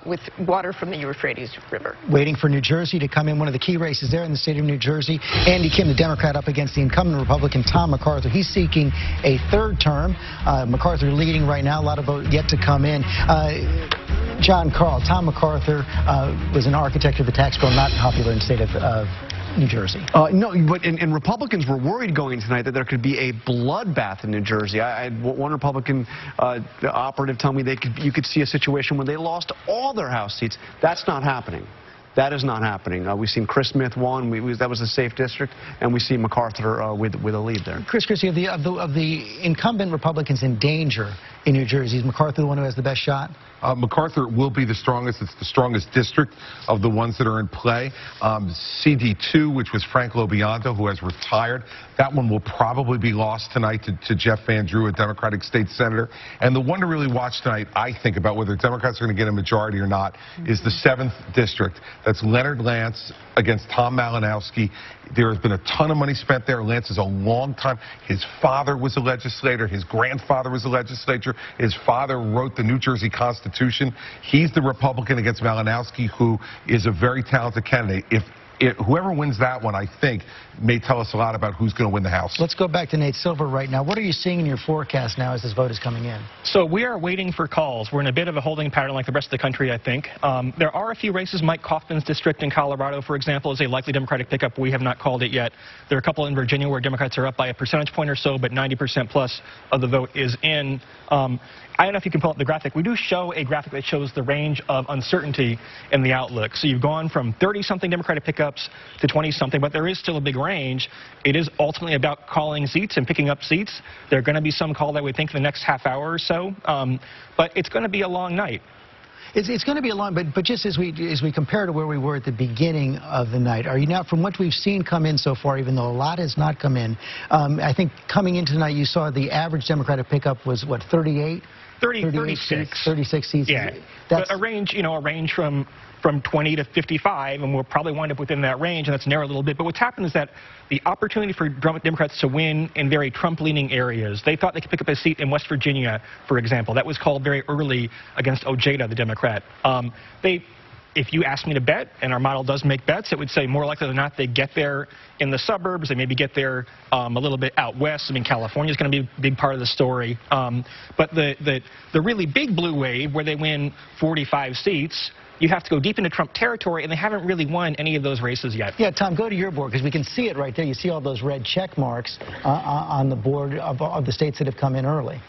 with water from the Euphrates River. Waiting for New Jersey to come in, one of the key races there in the state of New Jersey. Andy Kim, the Democrat, up against the incumbent Republican Tom MacArthur. He's seeking a third term. MacArthur leading right now, a lot of votes yet to come in. John Carl, Tom MacArthur was an architect of the tax bill, not popular in the state of New Jersey. No, but and Republicans were worried going tonight that there could be a bloodbath in New Jersey. I had one Republican operative tell me you could see a situation when they lost all their House seats. That's not happening. That is not happening. We've seen Chris Smith won. That was a safe district, and we see MacArthur with a lead there. Chris Christie, of the incumbent Republicans in danger in New Jersey, is MacArthur the one who has the best shot? MacArthur will be the strongest. It's the strongest district of the ones that are in play. CD2, which was Frank LoBiondo, who has retired, that one will probably be lost tonight to Jeff Van Drew, a Democratic state senator. And the one to really watch tonight, I think, about whether Democrats are going to get a majority or not, is the 7th district. That's Leonard Lance against Tom Malinowski. There has been a ton of money spent there. Lance is a long time. His father was a legislator. His grandfather was a legislator. His father wrote the New Jersey Constitution. He's the Republican against Malinowski, who is a very talented candidate. Whoever wins that one, I think, may tell us a lot about who's going to win the House. Let's go back to Nate Silver right now. What are you seeing in your forecast now as this vote is coming in? So we are waiting for calls. We're in a bit of a holding pattern like the rest of the country, I think. There are a few races. Mike Kaufman's district in Colorado, for example, is a likely Democratic pickup. We have not called it yet. There are a couple in Virginia where Democrats are up by a percentage point or so, but 90% plus of the vote is in. I don't know if you can pull up the graphic. We do show a graphic that shows the range of uncertainty in the outlook. So you've gone from 30-something Democratic pickups to 20-something, but there is still a big range. It is ultimately about calling seats and picking up seats. There are going to be some called, I would think, in the next half hour or so. But it's going to be a long night. It's going to be a long, but just as we compare to where we were at the beginning of the night, are you now, from what we've seen come in so far, even though a lot has not come in, I think coming into tonight you saw the average Democratic pickup was, what, 38? 36. 36 seats. Yeah, that's a range, a range from 20 to 55, and we'll probably wind up within that range, and that's narrowed a little bit. But what's happened is that the opportunity for Democrats to win in very Trump-leaning areas, they thought they could pick up a seat in West Virginia, for example. That was called very early against Ojeda, the Democrat. If you ask me to bet, and our model does make bets, it would say more likely than not they get there in the suburbs. They maybe get there a little bit out west. I mean, California is going to be a big part of the story. But the really big blue wave, where they win 45 seats, you have to go deep into Trump territory, and they haven't really won any of those races yet. Yeah, Tom, go to your board, because we can see it right there. You see all those red check marks on the board of the states that have come in early.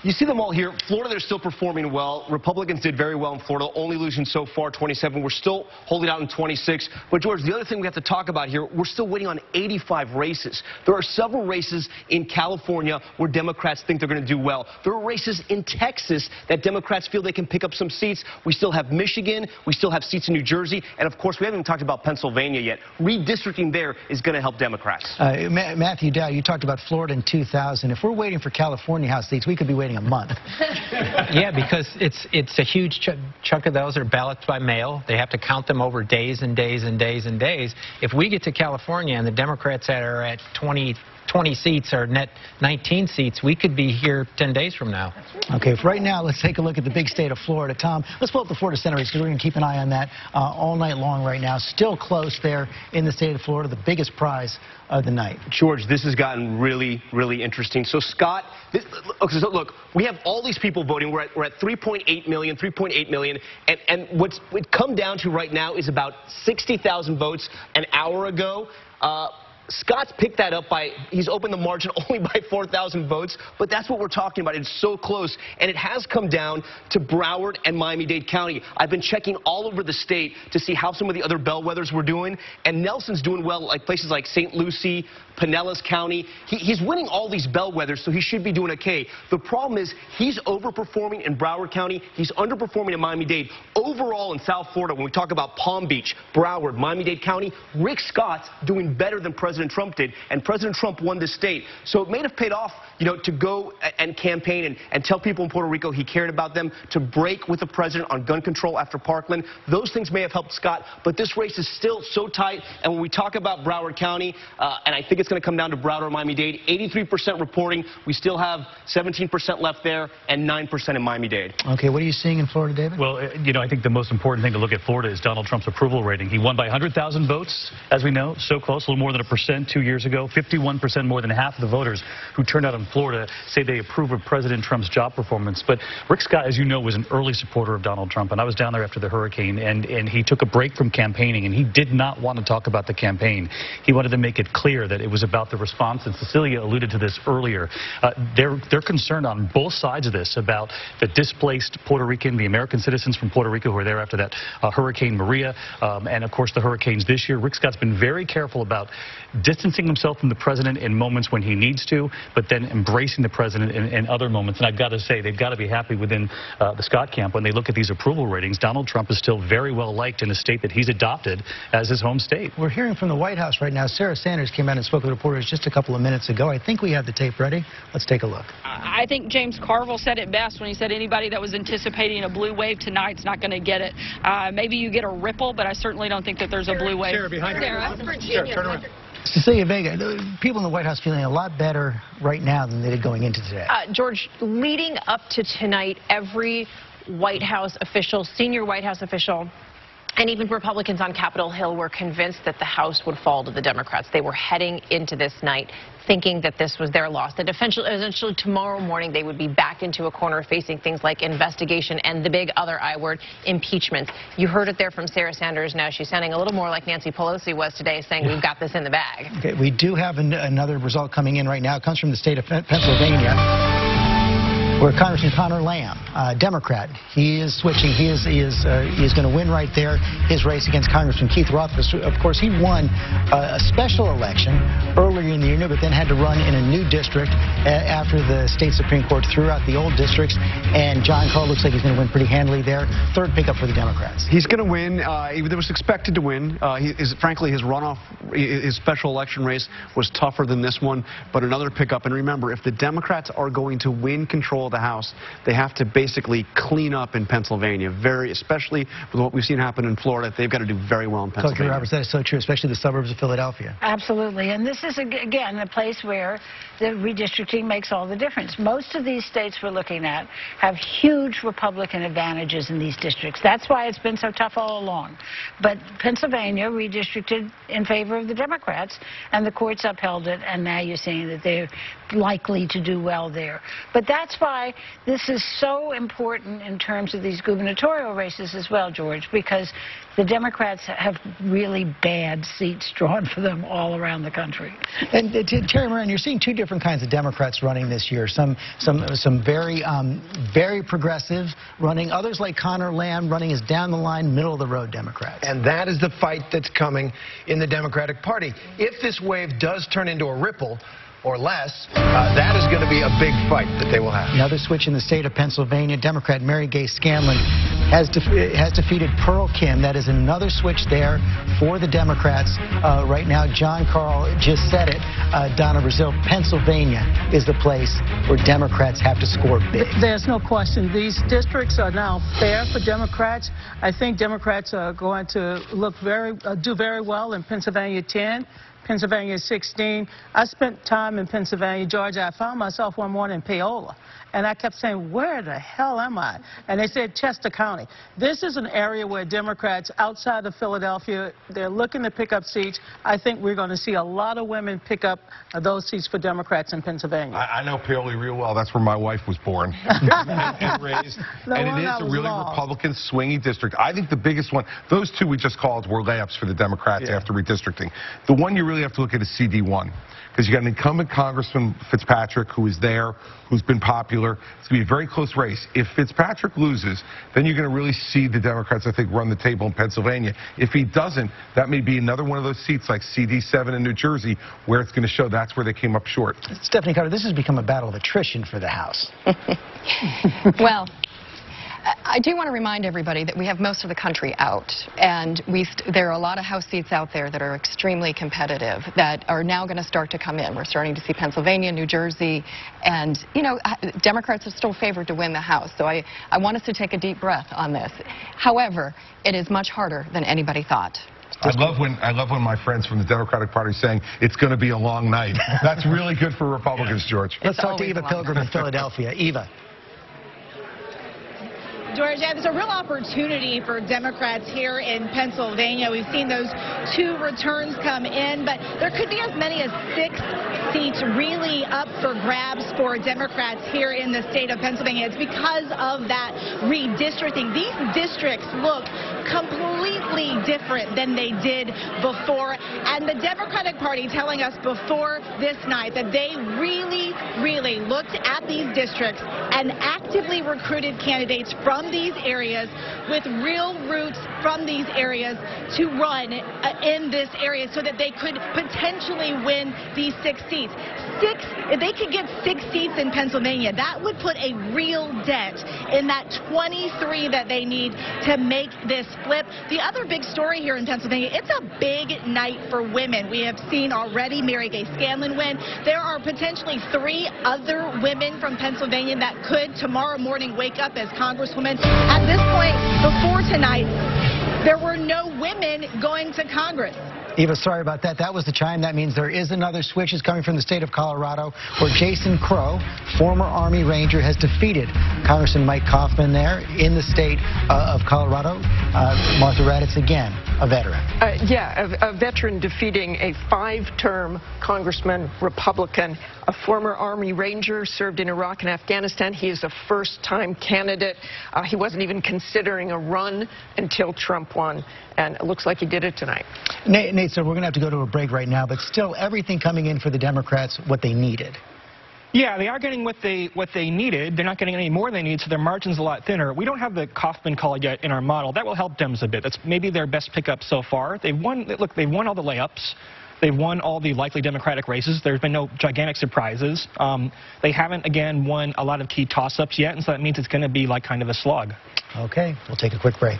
You see them all here. Florida, they're still performing well. Republicans did very well in Florida, only losing so far 27. We're still holding out in 26. But, George, the other thing we have to talk about here, we're still waiting on 85 races. There are several races in California where Democrats think they're going to do well. There are races in Texas that Democrats feel they can pick up some seats. We still have Michigan. We still have seats in New Jersey. And, of course, we haven't even talked about Pennsylvania yet. Redistricting there is going to help Democrats. Matthew Dow, you talked about Florida in 2000. If we're waiting for California House seats, we could be waiting a month. Yeah, because it's a huge chunk of those are ballots by mail. They have to count them over days and days and days and days. If we get to California and the Democrats that are at 20 seats or net 19 seats, we could be here 10 days from now. Okay, for right now, let's take a look at the big state of Florida. Tom, let's pull up the Florida Senate race, because we're going to keep an eye on that all night long right now. Still close there in the state of Florida, the biggest prize of the night. George, this has gotten really, really interesting. So, Scott, look, we have all these people voting. We're at 3.8 million, and what's come down to right now is about 60,000 votes an hour ago. Scott's picked that up by, he's opened the margin only by 4,000 votes, but that's what we're talking about. It's so close, and it has come down to Broward and Miami-Dade County. I've been checking all over the state to see how some of the other bellwethers were doing, and Nelson's doing well, like places like St. Lucie, Pinellas County. He's winning all these bellwethers, so he should be doing okay. The problem is he's overperforming in Broward County. He's underperforming in Miami-Dade. Overall in South Florida, when we talk about Palm Beach, Broward, Miami-Dade County, Rick Scott's doing better than President Trump did, and President Trump won this state. So it may have paid off, you know, to go and campaign and tell people in Puerto Rico he cared about them, to break with the president on gun control after Parkland. Those things may have helped Scott, but this race is still so tight. And when we talk about Broward County, and I think it's going to come down to Broward or Miami-Dade, 83% reporting. We still have 17% left there and 9% in Miami-Dade. Okay, what are you seeing in Florida, David? Well, you know, I think the most important thing to look at Florida is Donald Trump's approval rating. He won by 100,000 votes, as we know, so close, a little more than 1% 2 years ago. 51%, more than half of the voters who turned out in Florida say they approve of President Trump's job performance. But Rick Scott, as you know, was an early supporter of Donald Trump, and I was down there after the hurricane, and he took a break from campaigning, and he did not want to talk about the campaign. He wanted to make it clear that it was about the response, and Cecilia alluded to this earlier. They're concerned on both sides of this about the displaced Puerto Rican, the American citizens from Puerto Rico who were there after that Hurricane Maria, and of course the hurricanes this year. Rick Scott's been very careful about distancing himself from the president in moments when he needs to, but then embracing the president in other moments. And I've got to say, they've got to be happy within the Scott camp when they look at these approval ratings. Donald Trump is still very well liked in a state that he's adopted as his home state. We're hearing from the White House right now. Sarah Sanders came out and spoke with reporters just a couple of minutes ago. I think we have the tape ready. Let's take a look. I think James Carville said it best when he said anybody that was anticipating a blue wave tonight's not going to get it. Maybe you get a ripple, but I certainly don't think that there's a blue wave. Sarah, behind you. Sarah, turn around. Cecilia Vega, people in the White House feeling a lot better right now than they did going into today. George, leading up to tonight, every White House official, senior White House official, and even Republicans on Capitol Hill were convinced that the House would fall to the Democrats. They were heading into this night thinking that this was their loss, that eventually tomorrow morning they would be back into a corner facing things like investigation and the big other I word, impeachment. You heard it there from Sarah Sanders. Now she's sounding a little more like Nancy Pelosi was today, saying we've got this in the bag. Okay, we do have another result coming in right now. It comes from the state of Pennsylvania, where Congressman Connor Lamb, Democrat, he is switching. He is going to win right there his race against Congressman Keith Rothfuss. Of course, he won a special election earlier in the year, but then had to run in a new district after the state Supreme Court threw out the old districts. And John Carl looks like he's going to win pretty handily there. Third pickup for the Democrats. He's going to win. He was expected to win. Frankly, his runoff, his special election race was tougher than this one, but another pickup. And remember, if the Democrats are going to win control of the House, they have to basically clean up in Pennsylvania, especially with what we've seen happen in Florida. They've got to do very well in Pennsylvania. Coach Roberts, that is so true, especially the suburbs of Philadelphia. Absolutely, and this is, again, a place where the redistricting makes all the difference. Most of these states we're looking at have huge Republican advantages in these districts. That's why it's been so tough all along. But Pennsylvania redistricted in favor of the Democrats, and the courts upheld it, and now you're seeing that they're likely to do well there. But that's why this is so important in terms of these gubernatorial races as well, George, because the Democrats have really bad seats drawn for them all around the country. And Terry Moran, you're seeing two different kinds of Democrats running this year. Some very progressive running. Others like Connor Lamb running as down the line, middle of the road Democrats. And that is the fight that's coming in the Democratic Party. If this wave does turn into a ripple, or less, that is going to be a big fight that they will have. Another switch in the state of Pennsylvania. Democrat Mary Gay Scanlon has defeated Pearl Kim. That is another switch there for the Democrats. Right now, John Carl just said it. Donna Brazil, Pennsylvania is the place where Democrats have to score big. There's no question. These districts are now fair for Democrats. I think Democrats are going to do very well in Pennsylvania 10. Pennsylvania 16. I spent time in Pennsylvania, Georgia. I found myself one morning in Paola, and I kept saying, where the hell am I? And they said Chester County. This is an area where Democrats outside of Philadelphia, they're looking to pick up seats. I think we're going to see a lot of women pick up those seats for Democrats in Pennsylvania. I know Paola real well. That's where my wife was born and raised. And it is a really Republican swingy district. I think the biggest one, those two we just called were layups for the Democrats after redistricting. The one you really really have to look at a CD1. Because you got an incumbent Congressman Fitzpatrick who is there, who's been popular. It's going to be a very close race. If Fitzpatrick loses, then you're going to really see the Democrats, I think, run the table in Pennsylvania. If he doesn't, that may be another one of those seats like CD7 in New Jersey where it's going to show that's where they came up short. Stephanie Carter, this has become a battle of attrition for the House. Well, I do want to remind everybody that we have most of the country out, and there are a lot of House seats out there that are extremely competitive that are now going to start to come in. We're starting to see Pennsylvania, New Jersey, and, you know, Democrats are still favored to win the House, so I want us to take a deep breath on this. However, it is much harder than anybody thought. I love when my friends from the Democratic Party are saying it's going to be a long night. That's really good for Republicans, George. Let's talk to Eva Pilgrim in Philadelphia. Eva. George, yeah, there's a real opportunity for Democrats here in Pennsylvania. We've seen those 2 returns come in, but there could be as many as 6 seats really up for grabs for Democrats here in the state of Pennsylvania. It's because of that redistricting. These districts look completely different than they did before, and the Democratic Party telling us before this night that they really looked at these districts and actively recruited candidates from these areas with real roots from these areas to run in this area so that they could potentially win these 6 seats. If they could get 6 seats in Pennsylvania, that would put a real dent in that 23 that they need to make this flip. The other big story here in Pennsylvania, it's a big night for women. We have seen already Mary Gay Scanlon win. There are potentially 3 other women from Pennsylvania that could tomorrow morning wake up as Congresswomen. At this point, before tonight, there were no women going to Congress. Eva, sorry about that. That was the chime. That means there is another switch is coming from the state of Colorado, where Jason Crow, former Army Ranger, has defeated Congressman Mike Coffman there in the state of Colorado. Martha Raddatz, again, a veteran. A veteran defeating a 5-term congressman, Republican, a former Army Ranger, served in Iraq and Afghanistan. He is a first-time candidate. He wasn't even considering a run until Trump won, and it looks like he did it tonight. Nate, so we're going to have to go to a break right now, but still everything coming in for the Democrats, what they needed. Yeah, they are getting what they needed. They're not getting any more than they need, so their margin's a lot thinner. We don't have the Coffman call yet in our model. That will help Dems a bit. That's maybe their best pickup so far. They've won. Look, they've won all the layups. They've won all the likely Democratic races. There's been no gigantic surprises. They haven't, again, won a lot of key toss-ups yet, and so that means it's going to be like kind of a slog. Okay, we'll take a quick break.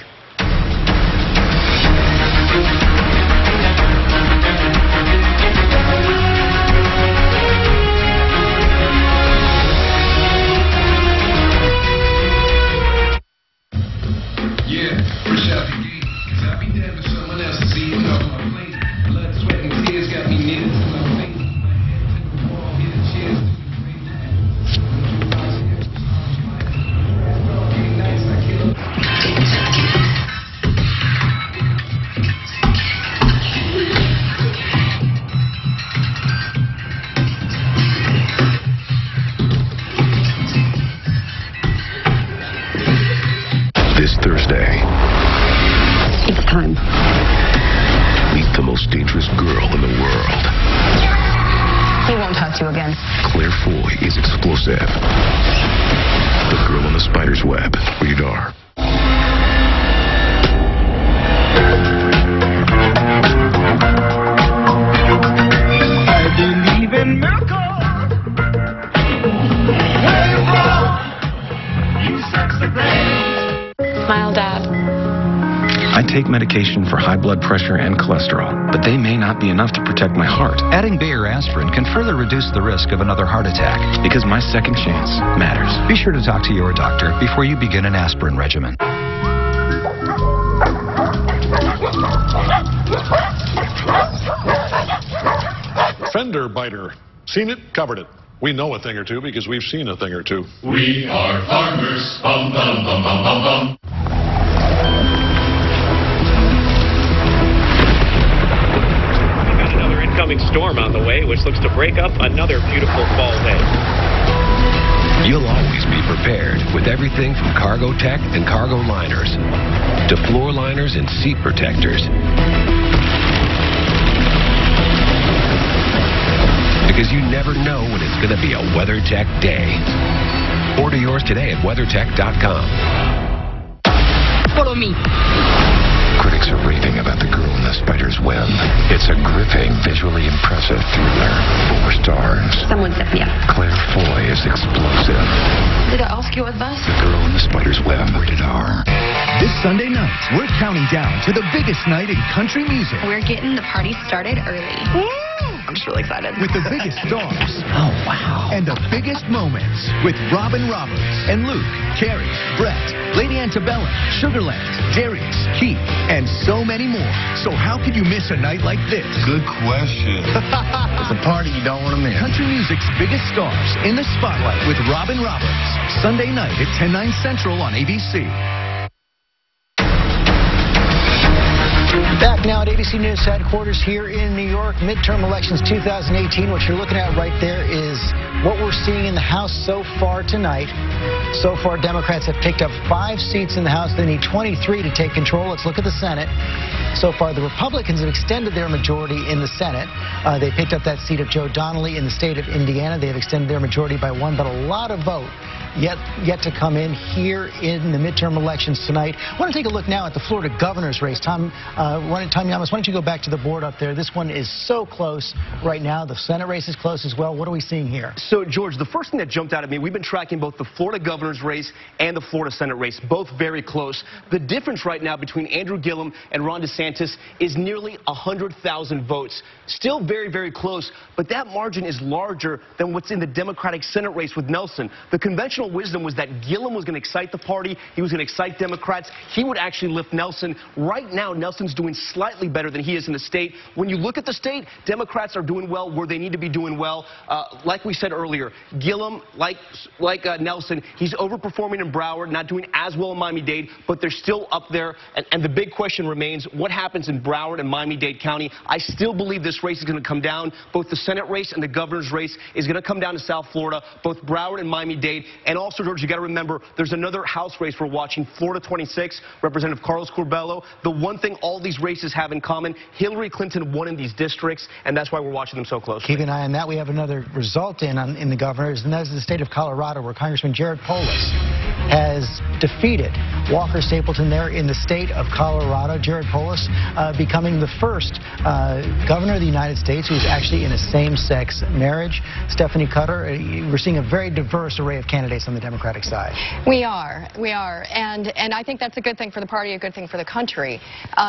This Thursday, it's time to meet the most dangerous girl in the world. He won't touch you again. Claire Foy is explosive. The Girl on the Spider's Web. Rated R. I believe in miracles. Where you from? You sexy thing. Smile, Dad. I take medication for high blood pressure and cholesterol, but they may not be enough to protect my heart. Adding Bayer aspirin can further reduce the risk of another heart attack. Because my second chance matters. Be sure to talk to your doctor before you begin an aspirin regimen. Fender biter. Seen it, covered it. We know a thing or two because we've seen a thing or two. We are farmers. Bum, bum, bum, bum, bum, bum. Got another incoming storm on the way, which looks to break up another beautiful fall day. You'll always be prepared with everything from cargo tech and cargo liners to floor liners and seat protectors. because you never know when it's going to be a WeatherTech day. Order yours today at WeatherTech.com. Follow me. Critics are raving about The Girl in the Spider's Web. It's a gripping, visually impressive thriller. 4 stars. Someone set me up. Claire Foy is explosive. Did I ask you advice? The Girl in the Spider's Web. Rated R. This Sunday night, we're counting down to the biggest night in country music. We're getting the party started early. I'm just really excited. With the biggest stars. Oh, wow. And the biggest moments with Robin Roberts and Luke, Carrie, Brett, Lady Antebellum, Sugarland, Darius, Keith, and so many more. So how could you miss a night like this? Good question. It's a party you don't want to miss. Country music's biggest stars in the spotlight with Robin Roberts. Sunday night at 10/9 Central on ABC. Back now at ABC News headquarters here in New York, midterm elections 2018. What you're looking at right there is what we're seeing in the House so far tonight. So far, Democrats have picked up 5 seats in the House. They need 23 to take control. Let's look at the Senate. So far, the Republicans have extended their majority in the Senate. They picked up that seat of Joe Donnelly in the state of Indiana. They have extended their majority by 1, but a lot of vote yet to come in here in the midterm elections tonight. I want to take a look now at the Florida governor's race. Tom Yamas, why don't you go back to the board up there? This one is so close right now. The Senate race is close as well. What are we seeing here? So, George, the first thing that jumped out at me, we've been tracking both the Florida governor's race and the Florida Senate race, both very close. The difference right now between Andrew Gillum and Ron DeSantis is nearly 100,000 votes. Still very, very close, but that margin is larger than what's in the Democratic Senate race with Nelson. The conventional wisdom was that Gillum was going to excite the party. He was going to excite Democrats. He would actually lift Nelson. Right now, Nelson's doing slightly better than he is in the state. When you look at the state, Democrats are doing well where they need to be doing well. Like we said earlier, Gillum, like Nelson, he's overperforming in Broward, not doing as well in Miami-Dade, but they're still up there. And the big question remains, what happens in Broward and Miami-Dade County? I still believe this race is going to come down. Both the Senate race and the governor's race is going to come down to South Florida, both Broward and Miami-Dade. And also, George, you got to remember, there's another House race we're watching, Florida 26, Representative Carlos Curbelo. The one thing all these races have in common, Hillary Clinton won in these districts, and that's why we're watching them so closely. Keep an eye on that. We have another result in the governors, and that is the state of Colorado, where Congressman Jared Polis has defeated Walker Stapleton there in the state of Colorado. Jared Polis becoming the first governor of the United States who's actually in a same-sex marriage. Stephanie Cutter, we're seeing a very diverse array of candidates on the Democratic side. We are, and I think that's a good thing for the party, a good thing for the country.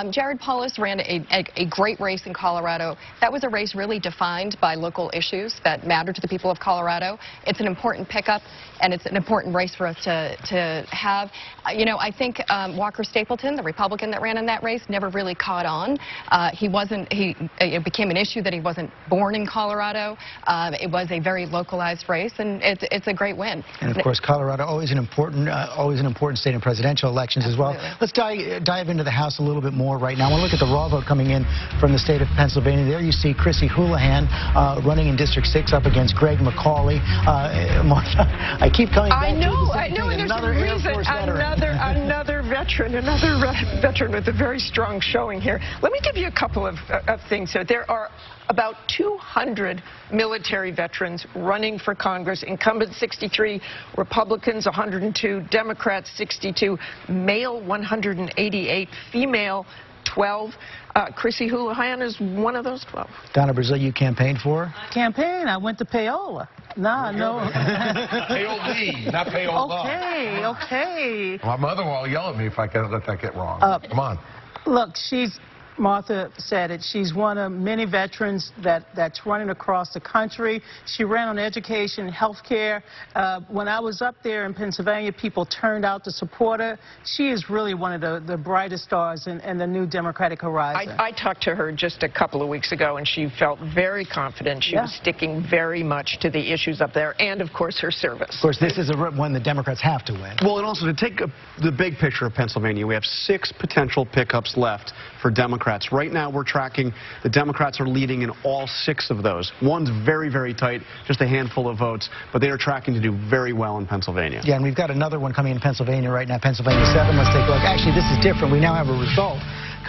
Jared Polis ran a great race in Colorado. That was a race really defined by local issues that matter to the people of Colorado. It's an important pickup, and it's an important race for us to have. You know, I think Walker Stapleton, the Republican that ran in that race, never really caught on. It became an issue that he wasn't born in Colorado. It was a very localized race, and it's a great win. And of course, Colorado always an important state in presidential elections. Absolutely. As well. Let's dive into the House a little bit more right now. I want to look at the raw vote coming in from the state of Pennsylvania. There you see Chrissy Houlihan running in District 6 up against Greg McCauley. Martha, I keep coming back I know, and there's a reason. Another veteran with a very strong showing here. Let me give you a couple of things here. There are about 200 military veterans running for Congress. Incumbents 63, Republicans 102, Democrats 62, male 188, female 12. Chrissy Houlihan is one of those 12. Donna Brazile, you campaigned for her? Campaign? I went to Paola. No. Paola, not Paola. Okay. My mother will yell at me if I let that get wrong. Come on. Look, Martha said it. She's one of many veterans that's running across the country. She ran on education, health care. When I was up there in Pennsylvania, people turned out to support her. She is really one of the brightest stars in the new Democratic horizon. I talked to her just a couple of weeks ago, and she felt very confident. She was sticking very much to the issues up there, and, of course, her service. Of course, this is one the Democrats have to win. Well, and also to take the big picture of Pennsylvania, we have 6 potential pickups left for Democrats. Right now, we're tracking the Democrats are leading in all 6 of those. One's very, very tight, just a handful of votes, but they are tracking to do very well in Pennsylvania. Yeah, and we've got another one coming in Pennsylvania right now, Pennsylvania 7. Let's take a look. Actually, this is different. We now have a result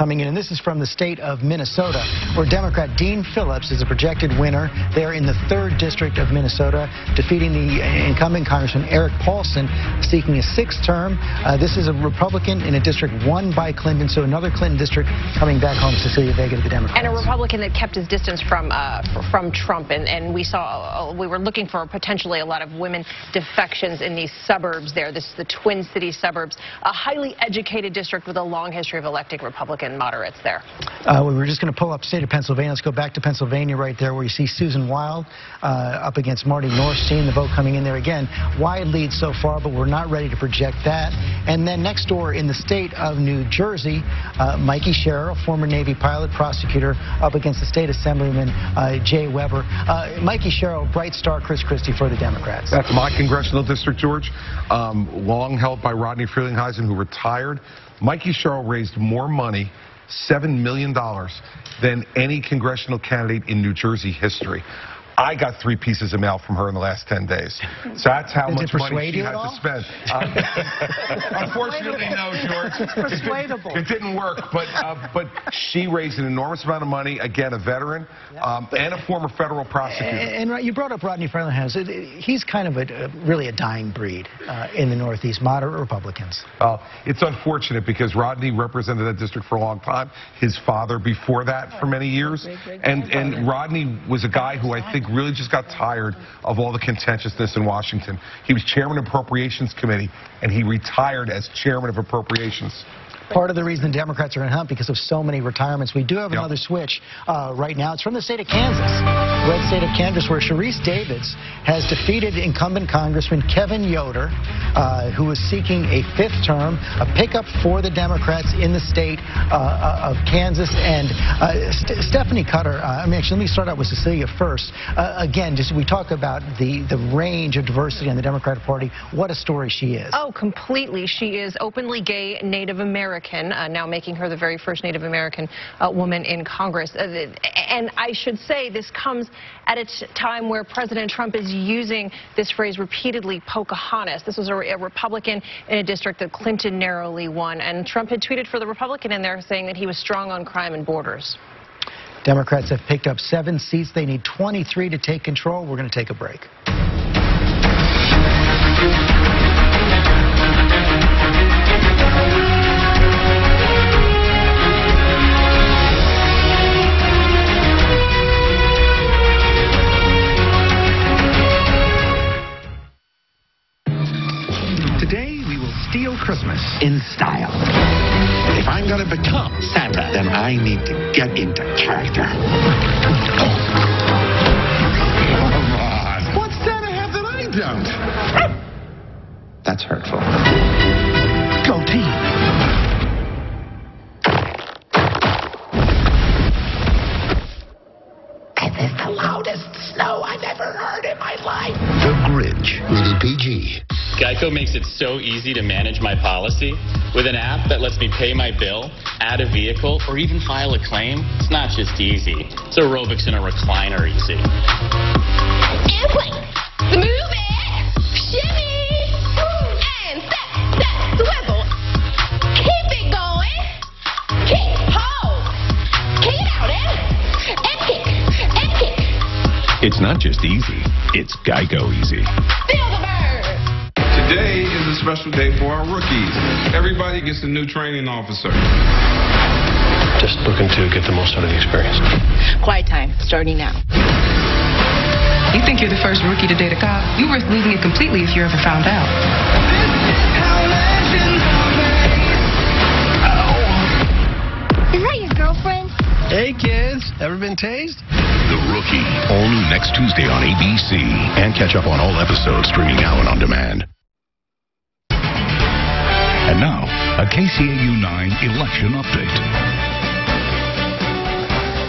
coming in, and this is from the state of Minnesota, where Democrat Dean Phillips is a projected winner. They're in the 3rd district of Minnesota, defeating the incumbent Congressman Eric Paulson, seeking a 6th term. This is a Republican in a district won by Clinton, so another Clinton district coming back home. Cecilia Vega to the Democrats. And a Republican that kept his distance from Trump, and we were looking for potentially a lot of women defections in these suburbs there. This is the Twin Cities suburbs, a highly educated district with a long history of electing Republican moderates there. We were just going to pull up state of Pennsylvania. Let's go back to Pennsylvania right there, where you see Susan Wild up against Marty Norstein. The vote coming in there again. Wide lead so far, but we're not ready to project that. And then next door in the state of New Jersey, Mikey Sherrill, former Navy pilot, prosecutor, up against the state assemblyman Jay Weber. Mikey Sherrill, bright star, Chris Christie for the Democrats. That's my congressional district, George. Long held by Rodney Frelinghuysen, who retired. Mikey Sherrill raised more money, $7 million, than any congressional candidate in New Jersey history. I got 3 pieces of mail from her in the last 10 days. So that's how much money she had to spend. Unfortunately, no, George. It's persuadable. It didn't work, but she raised an enormous amount of money. Again, a veteran and a former federal prosecutor. And you brought up Rodney Frelinghuysen. He's kind of really a dying breed in the Northeast, moderate Republicans. It's unfortunate because Rodney represented that district for a long time. His father before that for many years. And Rodney was a guy who I think really just got tired of all the contentiousness in Washington. He was chairman of Appropriations Committee, and he retired as chairman of Appropriations. Part of the reason the Democrats are in hunt because of so many retirements. We do have another switch right now. It's from the state of Kansas, red state of Kansas, where Sharice Davids has defeated incumbent Congressman Kevin Yoder, who is seeking a 5th term, a pickup for the Democrats in the state of Kansas. And Stephanie Cutter, actually, let me start out with Cecilia first. Again, just we talk about the range of diversity in the Democratic Party. What a story she is. Oh, completely. She is openly gay, Native American. Now making her the very first Native American woman in Congress. And I should say this comes at a time where President Trump is using this phrase repeatedly, Pocahontas. This was a Republican in a district that Clinton narrowly won. And Trump had tweeted for the Republican in there saying that he was strong on crime and borders. Democrats have picked up 7 seats. They need 23 to take control. We're going to take a break. Steal Christmas in style. If I'm going to become Santa, then I need to get into character. Come on. What's Santa have that I don't? That's hurtful. Go team. And it's the loudest snow I've ever heard in my life. The Grinch, rated PG. Geico makes it so easy to manage my policy. With an app that lets me pay my bill, add a vehicle, or even file a claim, it's not just easy. It's aerobics in a recliner easy. Airplane, move it, shimmy, and step, swivel. Keep it going, kick, hold, kick it out, and kick, and kick. It's not just easy, it's Geico easy. Feel the bird. Today is a special day for our rookies. Everybody gets a new training officer. Just looking to get the most out of the experience. Quiet time, starting now. You think you're the first rookie to date a cop? You risk losing it completely if you're ever found out. Is that your girlfriend? Hey, kids. Ever been tased? The Rookie, all new next Tuesday on ABC. And catch up on all episodes streaming now and on demand. And now, a KCAU-9 election update.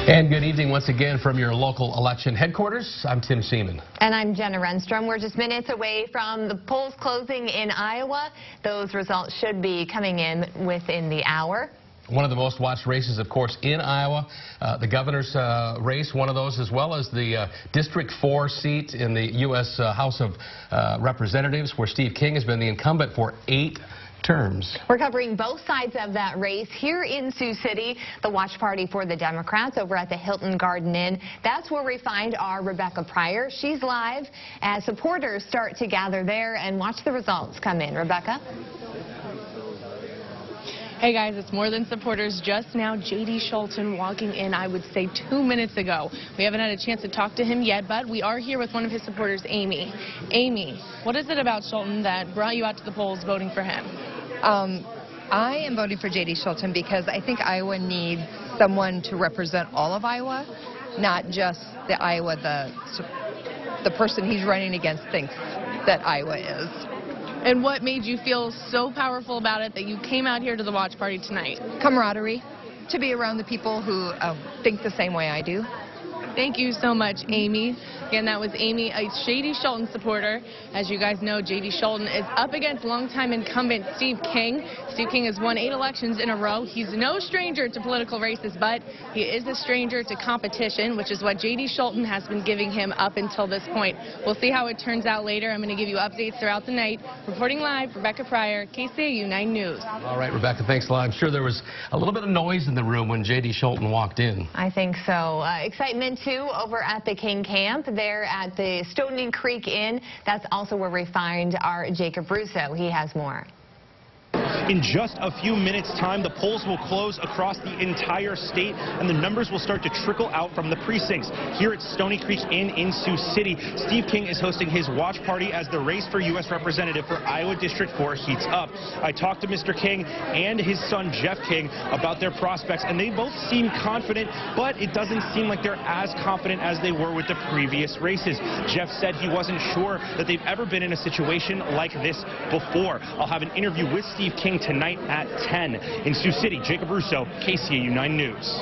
And good evening once again from your local election headquarters. I'm Tim Seaman. And I'm Jenna Renstrom. We're just minutes away from the polls closing in Iowa. Those results should be coming in within the hour. One of the most watched races, of course, in Iowa, the governor's race, one of those, as well as the District 4 seat in the U.S. House of Representatives, where Steve King has been the incumbent for 8 terms. We're covering both sides of that race here in Sioux City. The watch party for the Democrats over at the Hilton Garden Inn. That's where we find our Rebecca Pryor. She's live as supporters start to gather there and watch the results come in. Rebecca? Hey guys, it's more than supporters. Just now, J.D. Scholten walking in, I would say 2 minutes ago. We haven't had a chance to talk to him yet, but we are here with one of his supporters, Amy. Amy, what is it about Scholten that brought you out to the polls voting for him? I am voting for J.D. Scholten because I think Iowa needs someone to represent all of Iowa, not just the Iowa the person he's running against thinks that Iowa is. And what made you feel so powerful about it that you came out here to the watch party tonight? Camaraderie, to be around the people who think the same way I do. Thank you so much, Amy. Again, that was Amy, a J.D. Scholten supporter. As you guys know, J.D. Scholten is up against longtime incumbent Steve King. Steve King has won 8 elections in a row. He's no stranger to political races, but he is a stranger to competition, which is what J.D. Scholten has been giving him up until this point. We'll see how it turns out later. I'm going to give you updates throughout the night. Reporting live, Rebecca Pryor, KCAU-9 News. All right, Rebecca, thanks a lot. I'm sure there was a little bit of noise in the room when J.D. Scholten walked in. I think so. Excitement, too, over at the King camp there at the Stony Creek Inn. That's also where we find our Jacob Russo. He has more. In just a few minutes' time, the polls will close across the entire state, and the numbers will start to trickle out from the precincts. Here at Stony Creek Inn in Sioux City, Steve King is hosting his watch party as the race for U.S. Representative for Iowa District 4 heats up. I talked to Mr. King and his son Jeff King about their prospects, and they both seem confident, but it doesn't seem like they're as confident as they were with the previous races. Jeff said he wasn't sure that they've ever been in a situation like this before. I'll have an interview with Steve King tonight at 10. In Sioux City, Jacob Russo, KCAU-9 News.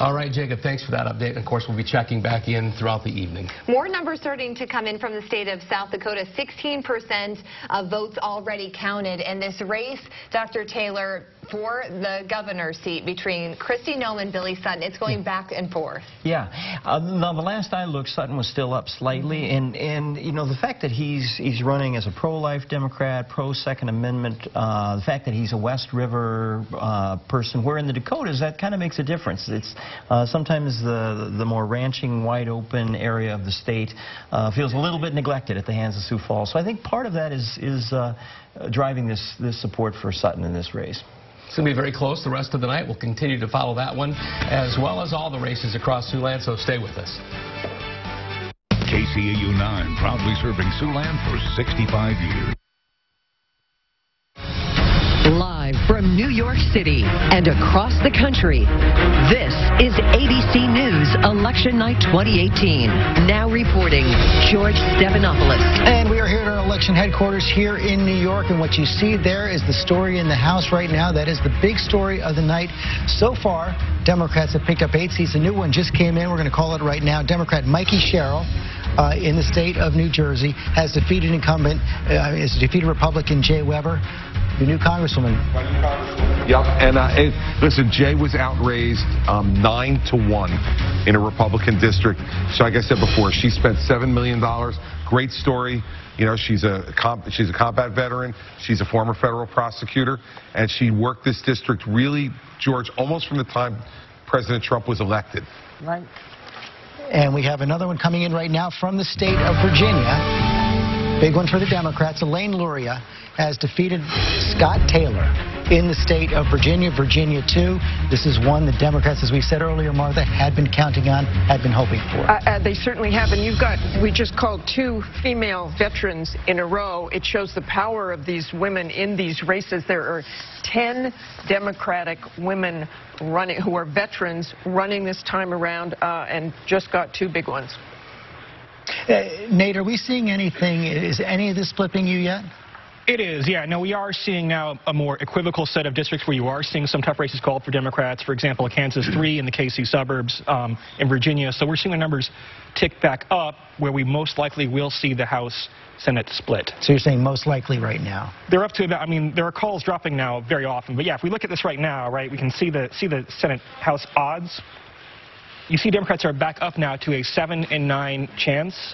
All right, Jacob, thanks for that update. And of course, we'll be checking back in throughout the evening. More numbers starting to come in from the state of South Dakota. 16% of votes already counted in this race. Dr. Taylor, for the governor's seat between Kristi Noem and Billy Sutton, it's going back and forth. Yeah. Now, the last I looked, Sutton was still up slightly. And you know, the fact that he's running as a pro-life Democrat, pro-Second Amendment, the fact that he's a West River person, where in the Dakotas, that kind of makes a difference. It's sometimes the more ranching, wide-open area of the state feels a little bit neglected at the hands of Sioux Falls. So I think part of that is driving this support for Sutton in this race. It's going to be very close the rest of the night. We'll continue to follow that one, as well as all the races across Siouxland, so stay with us. KCAU-9, proudly serving Siouxland for 65 years. Live from New York City and across the country, this is ABC News Election Night 2018. Now reporting, George Stephanopoulos. And we are here at our election headquarters here in New York, and what you see there is the story in the House right now. That is the big story of the night. So far, Democrats have picked up 8 seats. A new one just came in. We're going to call it right now. Democrat Mikey Sherrill in the state of New Jersey has defeated Republican Jay Weber. Your new Congresswoman. Yep, and listen, Jay was outraised 9-1 in a Republican district. So like I said before, she spent $7 million. Great story. You know, she's a combat veteran. She's a former federal prosecutor, and she worked this district really, George, almost from the time President Trump was elected. Right. And we have another one coming in right now from the state of Virginia. Big one for the Democrats. Elaine Luria has defeated Scott Taylor in the state of Virginia. Virginia 2. This is one the Democrats, as we said earlier, Martha, had been counting on, had been hoping for. They certainly have. And we just called 2 female veterans in a row. It shows the power of these women in these races. There are 10 Democratic women running who are veterans running this time around, and just got 2 big ones. Nate, are we seeing anything? Is any of this flipping you yet? It is, yeah. No, we are seeing now a more equivocal set of districts where you are seeing some tough races called for Democrats. For example, Kansas 3 in the KC suburbs, in Virginia. So we're seeing the numbers tick back up where we most likely will see the House Senate split. So you're saying most likely right now? They're up to about, I mean, there are calls dropping now very often. But yeah, if we look at this right now, right, we can see the Senate House odds. You see Democrats are back up now to a 7 in 9 chance.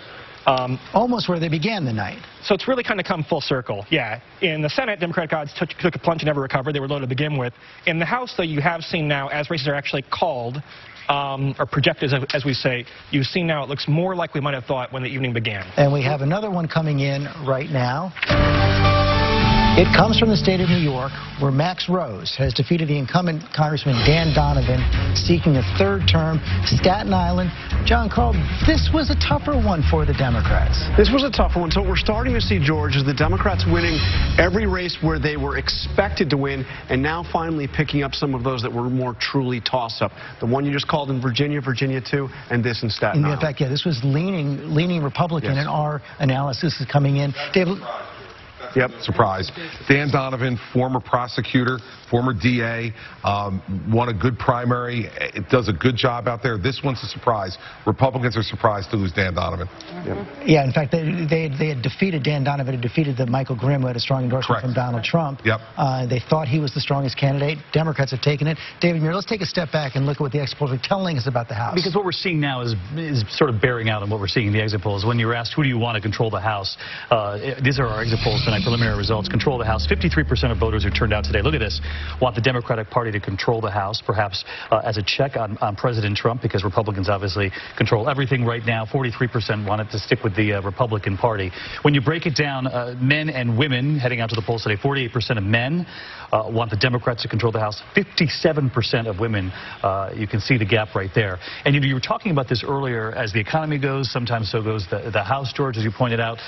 Almost where they began the night. So it's really kind of come full circle, yeah. In the Senate, Democratic odds took a plunge and never recovered. They were low to begin with. In the House, though, you have seen now, as races are actually called, or projected, as we say, you've seen now it looks more like we might have thought when the evening began. And we have another one coming in right now. It comes from the state of New York, where Max Rose has defeated the incumbent Congressman Dan Donovan, seeking a third term. Staten Island. John Carl, this was a tougher one for the Democrats. This was a tougher one. So what we're starting to see, George, is the Democrats winning every race where they were expected to win, and now finally picking up some of those that were more truly toss-up. The one you just called in Virginia, Virginia 2, and this in Staten Island. In fact, yeah, this was leaning Republican in our analysis is coming in. David. Yep. Surprise. Dan Donovan, former prosecutor, former DA, won a good primary. It does a good job out there. This one's a surprise. Republicans are surprised to lose Dan Donovan. Yep. Yeah, in fact, they had defeated Dan Donovan, had defeated the Michael Grimm, who had a strong endorsement from Donald Trump. Yep. They thought he was the strongest candidate. Democrats have taken it. David Muir, let's take a step back and look at what the exit polls are telling us about the House. Because what we're seeing now is sort of bearing out on what we're seeing in the exit polls. When you're asked, who do you want to control the House? These are our exit polls tonight. Preliminary results. Control the House. 53% of voters who turned out today, look at this, want the Democratic Party to control the House, perhaps as a check on President Trump, because Republicans obviously control everything right now. 43% want it to stick with the Republican Party. When you break it down, men and women heading out to the polls today, 48% of men want the Democrats to control the House. 57% of women, you can see the gap right there. And you were talking about this earlier. As the economy goes, sometimes so goes the House, George, as you pointed out.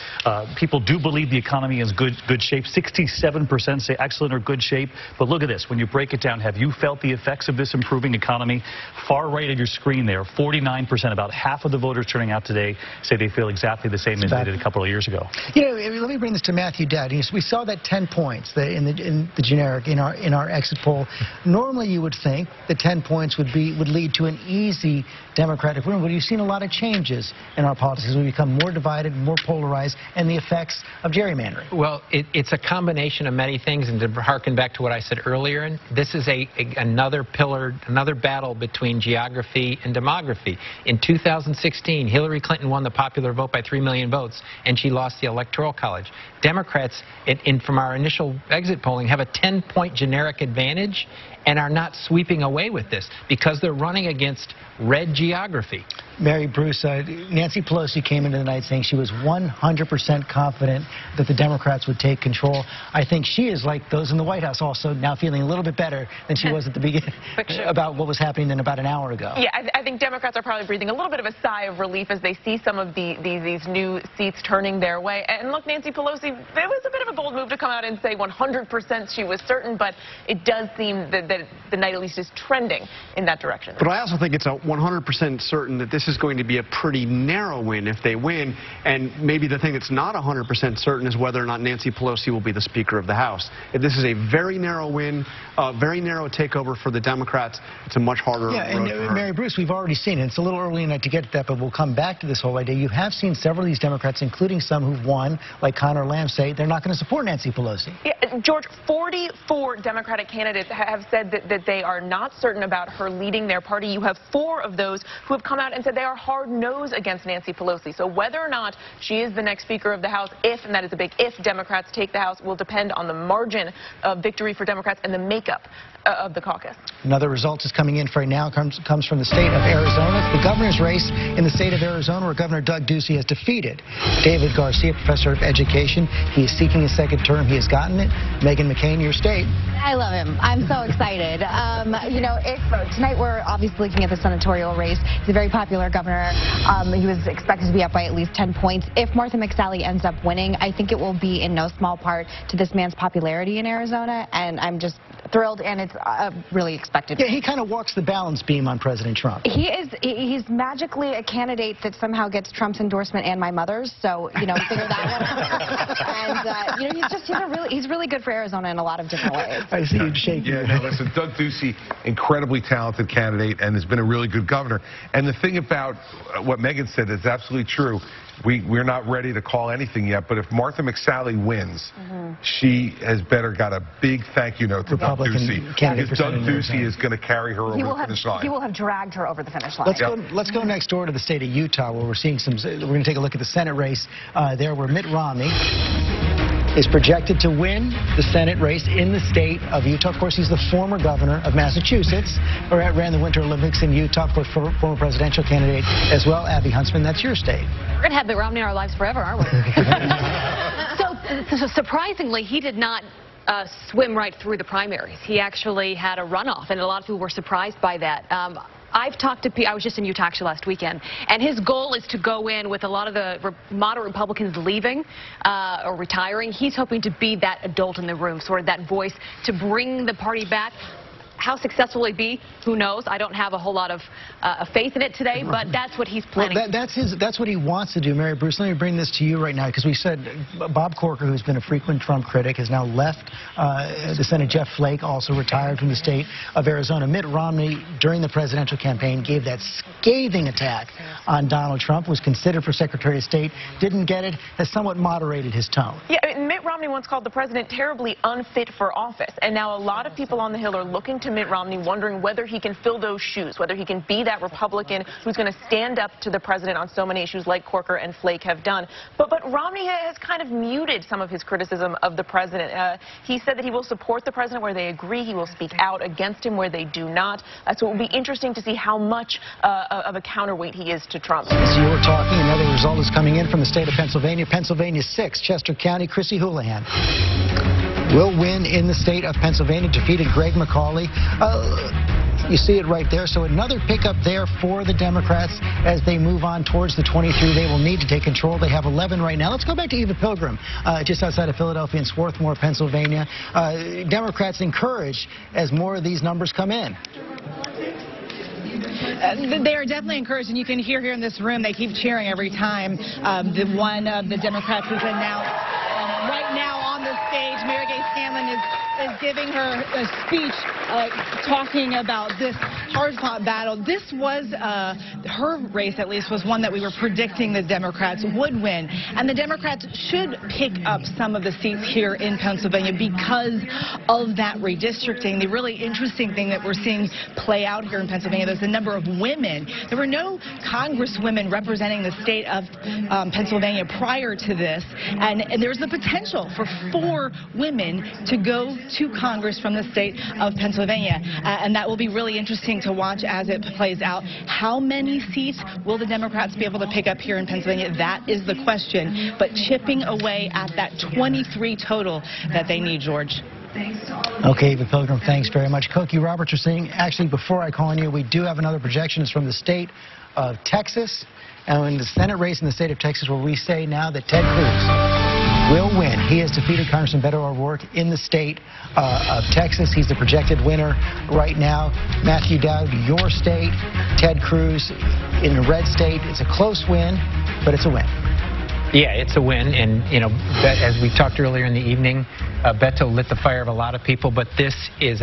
People do believe the economy is good shape. 67% say excellent or good shape. But look at this. When you break it down, have you felt the effects of this improving economy? Far right of your screen there, 49%, about half of the voters turning out today say they feel exactly the same as they did a couple of years ago. You know, let me bring this to Matthew Dowd. We saw that 10 points in the generic in our exit poll. Normally, you would think that 10 points would lead to an easy Democratic win, but you've seen a lot of changes in our politics. We become more divided, more polarized, and the effects of gerrymandering. Well, it's a combination of many things, and to harken back to what I said earlier, this is another battle between geography and demography. In 2016, Hillary Clinton won the popular vote by 3 million votes, and she lost the Electoral College. Democrats, from our initial exit polling, have a 10-point generic advantage and are not sweeping away with this because they're running against red geography. Mary Bruce, Nancy Pelosi came into the night saying she was 100% confident that the Democrats would take control. I think she is like those in the White House also now feeling a little bit better than she was at the beginning about what was happening than about an hour ago. Yeah, I think Democrats are probably breathing a little bit of a sigh of relief as they see some of these new seats turning their way. And look, Nancy Pelosi, it was a bit of a bold move to come out and say 100% she was certain, but it does seem that the night at least is trending in that direction. But I also think it's a 100% certain that this is going to be a pretty narrow win if they win, and maybe the thing that's not 100% certain is whether or not Nancy Pelosi will be the Speaker of the House. If this is a very narrow win, very narrow takeover for the Democrats, it's a much harder road for her. Mary Bruce, we've already seen it. It's a little early tonight to get to that, but we'll come back to this whole idea. You have seen several of these Democrats, including some who've won, like Connor Lamb, say they're not going to support Nancy Pelosi. Yeah, George, 44 Democratic candidates have said that they are not certain about her leading their party. You have 4 of those who have come out and said they are hard nose against Nancy Pelosi. So whether or not she is the next Speaker of the House, if, and that is a big if, Democrats take the House, will depend on the margin of victory for Democrats and the makeup of the caucus. Another result is coming in for right now, comes from the state of Arizona. The governor's race in the state of Arizona, where Governor Doug Ducey has defeated David Garcia, professor of education. He is seeking a second term. He has gotten it. Meghan McCain, your state. I love him. I'm so excited. You know, tonight we're obviously looking at the senatorial race. He's a very popular governor. He was expected to be up by at least 10 points. If Martha McSally ends up winning, I think it will be in no small part to this man's popularity in Arizona, and I'm just thrilled, and it's really expected. Yeah, he kind of walks the balance beam on President Trump. He's magically a candidate that somehow gets Trump's endorsement and my mother's, so, you know, figure that one out. And, you know, he's really good for Arizona in a lot of different ways. I see you shaking. Yeah, no, listen, Doug Ducey, incredibly talented candidate and has been a really good governor. And the thing about what Meghan said is absolutely true. we're not ready to call anything yet, but if Martha McSally wins, she has better got a big thank you note to Doug Ducey. Because Doug Ducey is going to carry her over the finish line. He will have dragged her over the finish line. Let's go next door to the state of Utah, where we're seeing some. We're going to take a look at the Senate race there, where Mitt Romney is projected to win the Senate race in the state of Utah. Of course, he's the former governor of Massachusetts, or ran the Winter Olympics in Utah. Of course, former presidential candidate as well. Abby Huntsman, that's your state. We're going to have Mitt Romney in our lives forever, aren't we? So surprisingly, he did not swim right through the primaries. He actually had a runoff, and a lot of people were surprised by that. I've talked to people. I was just in Utah actually last weekend, and his goal is to go in with a lot of the moderate Republicans leaving or retiring. He's hoping to be that adult in the room, sort of that voice to bring the party back. How successful will he be? Who knows? I don't have a whole lot of faith in it today, but that's what he's planning. Well, that's what he wants to do, Mary Bruce. Let me bring this to you right now, because we said Bob Corker, who's been a frequent Trump critic, has now left the Senate. Jeff Flake also retired from the state of Arizona. Mitt Romney, during the presidential campaign, gave that scathing attack on Donald Trump, was considered for Secretary of State, didn't get it, has somewhat moderated his tone. Yeah, I mean, Mitt Romney once called the president terribly unfit for office, and now a lot of people on the Hill are looking to Mitt Romney, wondering whether he can fill those shoes, whether he can be that Republican who's going to stand up to the president on so many issues like Corker and Flake have done. But Romney has kind of muted some of his criticism of the president. He said that he will support the president where they agree. He will speak out against him where they do not. So it will be interesting to see how much of a counterweight he is to Trump. As you were talking, another result is coming in from the state of Pennsylvania. Pennsylvania 6, Chester County, Chrissy Houlihan will win in the state of Pennsylvania, defeated Greg McCauley. You see it right there. So another pickup there for the Democrats as they move on towards the 23 they will need to take control. They have 11 right now. Let's go back to Eva Pilgrim, just outside of Philadelphia in Swarthmore, Pennsylvania. Democrats encouraged as more of these numbers come in. They are definitely encouraged, and you can hear here in this room, they keep cheering every time the one of the Democrats is announced. Right now on the stage, Mary Gay Scanlon is giving her a speech talking about this hard-fought battle. This was, her race at least, was one that we were predicting the Democrats would win. And the Democrats should pick up some of the seats here in Pennsylvania because of that redistricting. The really interesting thing that we're seeing play out here in Pennsylvania is the number of women. There were no congresswomen representing the state of Pennsylvania prior to this, and there's the potential for 4 women to go to Congress from the state of Pennsylvania, and that will be really interesting to watch as it plays out. How many seats will the Democrats be able to pick up here in Pennsylvania? That is the question, but chipping away at that 23 total that they need, George. Okay, Eva Pilgrim, thanks very much. Cokie Roberts are saying, actually, before I call on you, we do have another projection. It's from the state of Texas, and in the Senate race in the state of Texas, where we say now that Ted Cruz will win. He has defeated Congressman Beto O'Rourke in the state of Texas. He's the projected winner right now. Matthew Dowd, your state, Ted Cruz in the red state. It's a close win, but it's a win. Yeah, it's a win, and you know, as we talked earlier in the evening, Beto lit the fire of a lot of people, but this is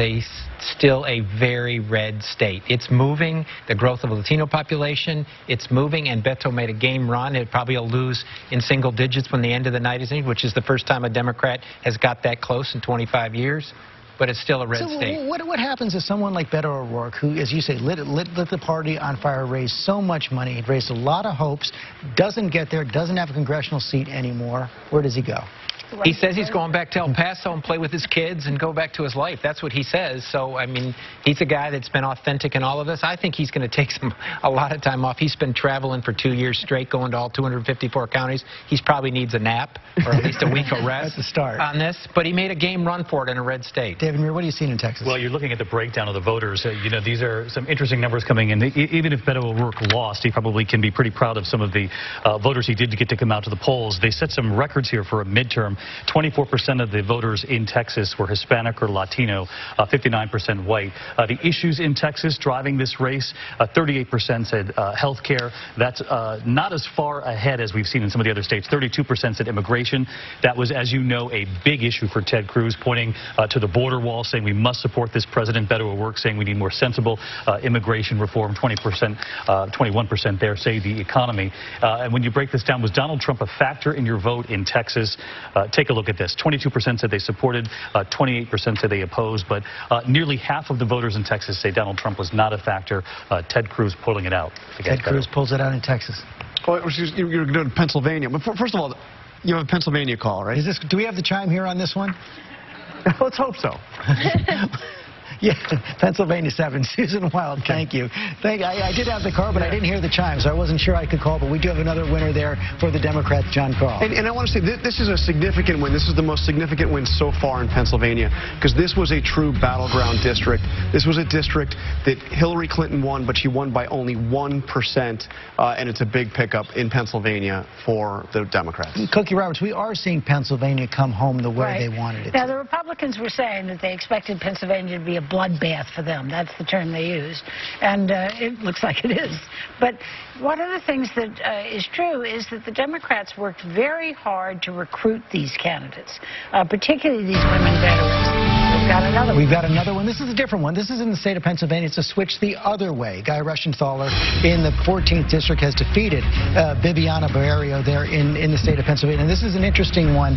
still a very red state. It's moving, the growth of the Latino population, it's moving, and Beto made a game run. It probably will lose in single digits when the end of the night is in, which is the first time a Democrat has got that close in 25 years. But it's still a red state. What happens to someone like Beto O'Rourke, who, as you say, lit the party on fire, raised so much money, raised a lot of hopes, doesn't get there, doesn't have a congressional seat anymore? Where does he go? He says he's going back to El Paso and play with his kids and go back to his life. That's what he says. So, I mean, he's a guy that's been authentic in all of this. I think he's going to take a lot of time off. He's been traveling for 2 years straight, going to all 254 counties. He probably needs a nap or at least a week of rest. That's a start on this. But he made a game run for it in a red state. David Muir, what are you seeing in Texas? Well, you're looking at the breakdown of the voters. You know, these are some interesting numbers coming in. Even if Beto O'Rourke lost, he probably can be pretty proud of some of the voters he did get to come out to the polls. They set some records here for a midterm. 24% of the voters in Texas were Hispanic or Latino, 59% white. The issues in Texas driving this race, 38% said health care. That's not as far ahead as we've seen in some of the other states. 32% said immigration. That was, as you know, a big issue for Ted Cruz, pointing to the border wall, saying we must support this president. Beto O'Rourke saying we need more sensible immigration reform. 21% there say the economy. And when you break this down, was Donald Trump a factor in your vote in Texas? Take a look at this. 22% said they supported, 28% said they opposed, but nearly half of the voters in Texas say Donald Trump was not a factor. Ted Cruz pulling it out. Ted Cruz pulls it out in Texas. Oh, you're going to Pennsylvania. But first of all, you have a Pennsylvania call, right? Do we have the chime here on this one? Let's hope so. Yeah, Pennsylvania 7. Susan Wild, thank you. I did have the call, but I didn't hear the chime, so I wasn't sure I could call. But we do have another winner there for the Democrat, John Carl. And I want to say this is a significant win. This is the most significant win so far in Pennsylvania, because this was a true battleground district. This was a district that Hillary Clinton won, but she won by only 1%, and it's a big pickup in Pennsylvania for the Democrats. Cookie Roberts, we are seeing Pennsylvania come home the way they wanted it. Now, the Republicans were saying that they expected Pennsylvania to be a bloodbath for them. That's the term they used. And it looks like it is. But one of the things that is true is that the Democrats worked very hard to recruit these candidates, particularly these women veterans. We've got another one. This is a different one. This is in the state of Pennsylvania. It's a switch the other way. Guy Reschenthaler in the 14th district has defeated Bibiana Barrio there in the state of Pennsylvania. And this is an interesting one.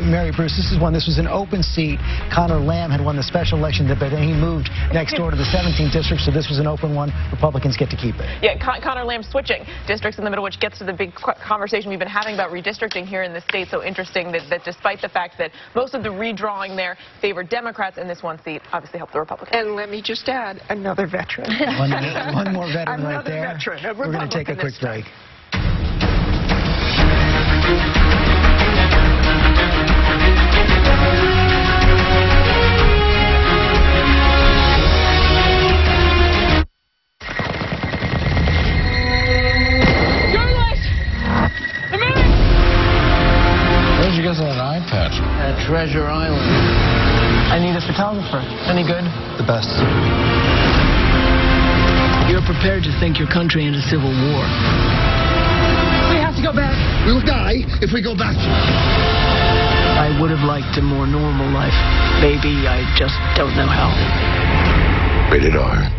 Mary Bruce, this was an open seat. Connor Lamb had won the special election, but then he moved next door to the 17th district, so this was an open one. Republicans get to keep it. Yeah, Connor Lamb switching districts in the middle, which gets to the big conversation we've been having about redistricting here in the state. So interesting that despite the fact that most of the redrawing there favored Democrats, in this one seat obviously helped the Republicans. And let me just add, another veteran. one more veteran right there. Veteran, we're going to take a quick break. Where'd you get that eye patch? At Treasure Island. I need a photographer. Any good? The best. You're prepared to sink your country into civil war. We have to go back. We'll die if we go back. I would have liked a more normal life. Maybe I just don't know how. Rated R.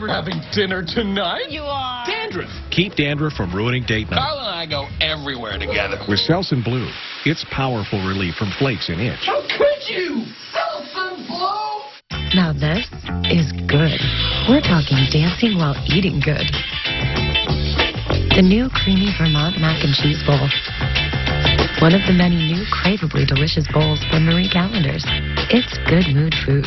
Having dinner tonight? You are. Dandruff. Keep dandruff from ruining date night. Carl and I go everywhere together. With Selsun Blue, it's powerful relief from flakes and itch. How could you? Selsun Blue! Now this is good. We're talking dancing while eating good. The new creamy Vermont mac and cheese bowl. One of the many new craveably delicious bowls from Marie Callender's. It's good mood food.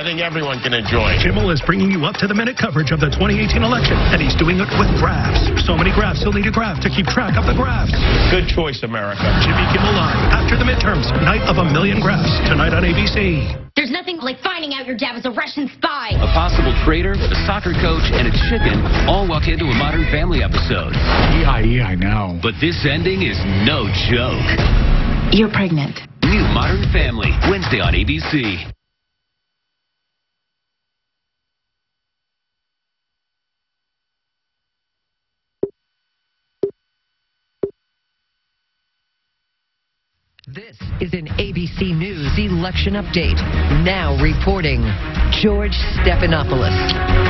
I think everyone can enjoy. Kimmel is bringing you up-to-the-minute coverage of the 2018 election, and he's doing it with graphs. So many graphs, he'll need a graph to keep track of the graphs. Good choice, America. Jimmy Kimmel Live, after the midterms, night of 1 million graphs, tonight on ABC. There's nothing like finding out your dad was a Russian spy. A possible traitor, a soccer coach, and a chicken all walk into a Modern Family episode. Yeah, I know. But this ending is no joke. You're pregnant. New Modern Family, Wednesday on ABC. This is an ABC News election update. Now reporting, George Stephanopoulos.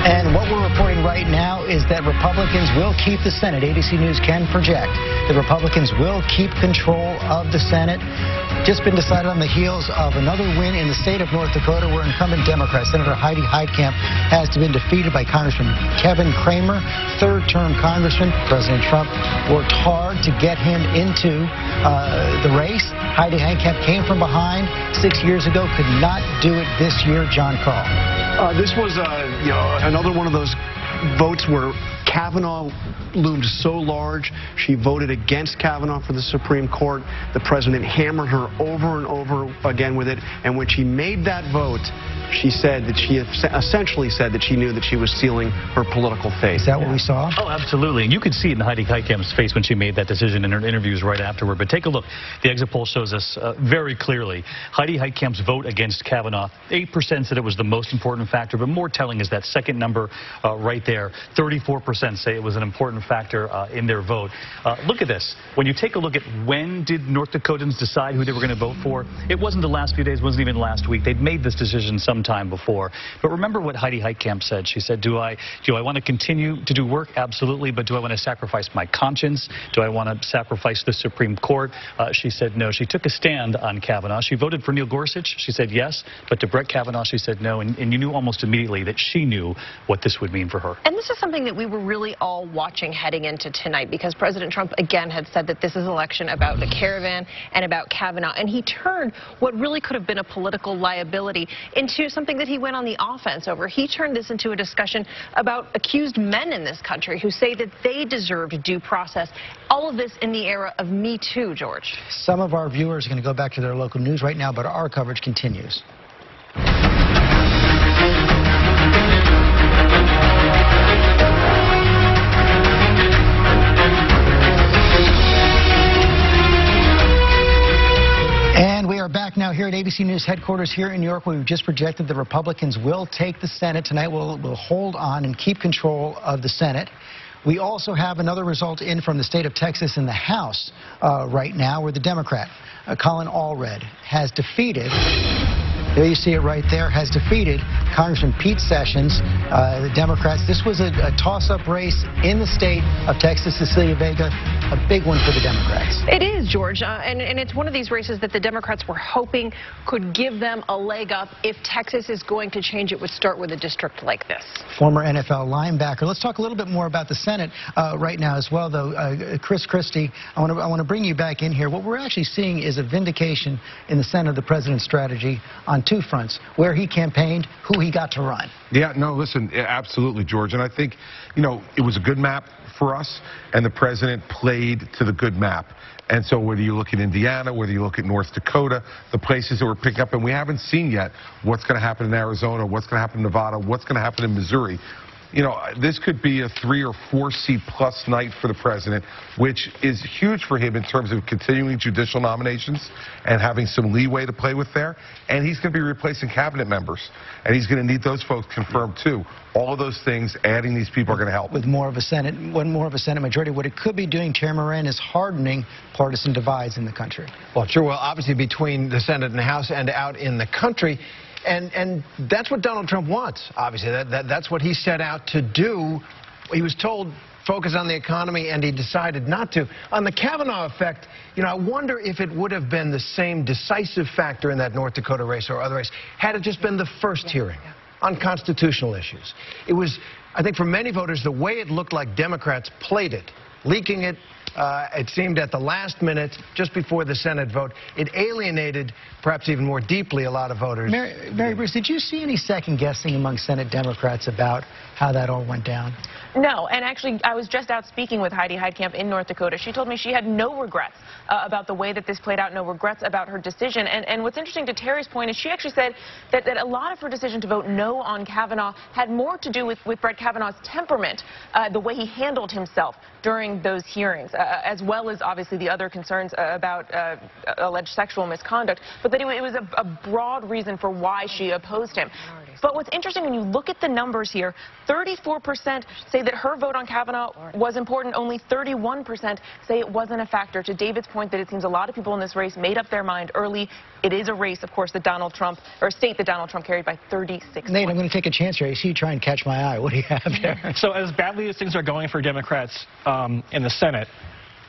And what we're reporting right now is that Republicans will keep the Senate. ABC News can project that Republicans will keep control of the Senate. Just been decided on the heels of another win in the state of North Dakota, where incumbent Democrat Senator Heidi Heitkamp has been defeated by Congressman Kevin Cramer, third-term congressman. President Trump worked hard to get him into the race. Heidi Heitkamp came from behind 6 years ago, could not do it this year. John Carl. This was another one of those votes where Kavanaugh loomed so large. She voted against Kavanaugh for the Supreme Court. The president hammered her over and over again with it. And when she made that vote, she said that she essentially said that she knew that she was sealing her political fate. Is that what we saw? Oh, absolutely. And you could see it in Heidi Heitkamp's face when she made that decision in her interviews right afterward. But take a look. The exit poll shows us very clearly Heidi Heitkamp's vote against Kavanaugh. 8% said it was the most important factor, but more telling is that second number right there. 34% say it was an important factor in their vote. Look at this. When you take a look at when did North Dakotans decide who they were going to vote for, it wasn't the last few days, wasn't even last week. They'd made this decision some time before. But remember what Heidi Heitkamp said. She said, do I want to continue to do work? Absolutely. But do I want to sacrifice my conscience? Do I want to sacrifice the Supreme Court? She said no. She took a stand on Kavanaugh. She voted for Neil Gorsuch. She said yes. But to Brett Kavanaugh, she said no. And you knew almost immediately that she knew what this would mean for her. And this is something that we were really all watching heading into tonight, because President Trump again had said that this is an election about the caravan and about Kavanaugh. And he turned what really could have been a political liability into something that he went on the offense over. He turned this into a discussion about accused men in this country who say that they deserved due process. All of this in the era of Me Too, George. Some of our viewers are going to go back to their local news right now, but our coverage continues. Back now here at ABC News headquarters here in New York, where we've just projected the Republicans will take the Senate. Tonight we'll hold on and keep control of the Senate. We also have another result in from the state of Texas in the House right now, where the Democrat, Colin Allred, has defeated, there you see it right there, has defeated Congressman Pete Sessions, the Democrats. This was a toss-up race in the state of Texas. Cecilia Vega, a big one for the Democrats. It is, George, and it's one of these races that the Democrats were hoping could give them a leg up. If Texas is going to change, it would start with a district like this. Former NFL linebacker. Let's talk a little bit more about the Senate right now as well, though. Chris Christie, I want to bring you back in here. What we're actually seeing is a vindication in the Senate of the president's strategy on two fronts: where he campaigned, who he got to run. Yeah, no, listen, absolutely, George. And I think, it was a good map for us, and the president played to the good map. And so whether you look at Indiana, whether you look at North Dakota, the places that were picking up, and we haven't seen yet what's going to happen in Arizona, what's going to happen in Nevada, what's going to happen in Missouri. This could be a 3 or 4 seat plus night for the president, which is huge for him in terms of continuing judicial nominations and having some leeway to play with there. And he's going to be replacing cabinet members, and he's going to need those folks confirmed too. All of those things, adding these people are going to help. With more of a Senate majority, what it could be doing, Chair Moran, is hardening partisan divides in the country. Well, sure. Well, obviously between the Senate and the House and out in the country. And that's what Donald Trump wants, obviously. That's what he set out to do. He was told, focus on the economy, and he decided not to. On the Kavanaugh effect, I wonder if it would have been the same decisive factor in that North Dakota race or other race had it just been the first hearing on constitutional issues. It was, I think for many voters, the way it looked like Democrats played it, leaking it, it seemed at the last minute, just before the Senate vote, it alienated, perhaps even more deeply, a lot of voters. Mary Bruce, did you see any second-guessing among Senate Democrats about how that all went down? No, and actually, I was just out speaking with Heidi Heitkamp in North Dakota. She told me she had no regrets about the way that this played out, no regrets about her decision. And what's interesting to Terry's point is she actually said that a lot of her decision to vote no on Kavanaugh had more to do with Brett Kavanaugh's temperament, the way he handled himself during those hearings, as well as obviously the other concerns about alleged sexual misconduct, but that it was a broad reason for why she opposed him. But what's interesting, when you look at the numbers here, 34% say that her vote on Kavanaugh was important. Only 31% say it wasn't a factor. To David's point that it seems a lot of people in this race made up their mind early. It is a race, of course, that Donald Trump, or a state that Donald Trump carried by 36 Nate, I'm going to take a chance here. I see you try and catch my eye. What do you have there? So as badly as things are going for Democrats in the Senate,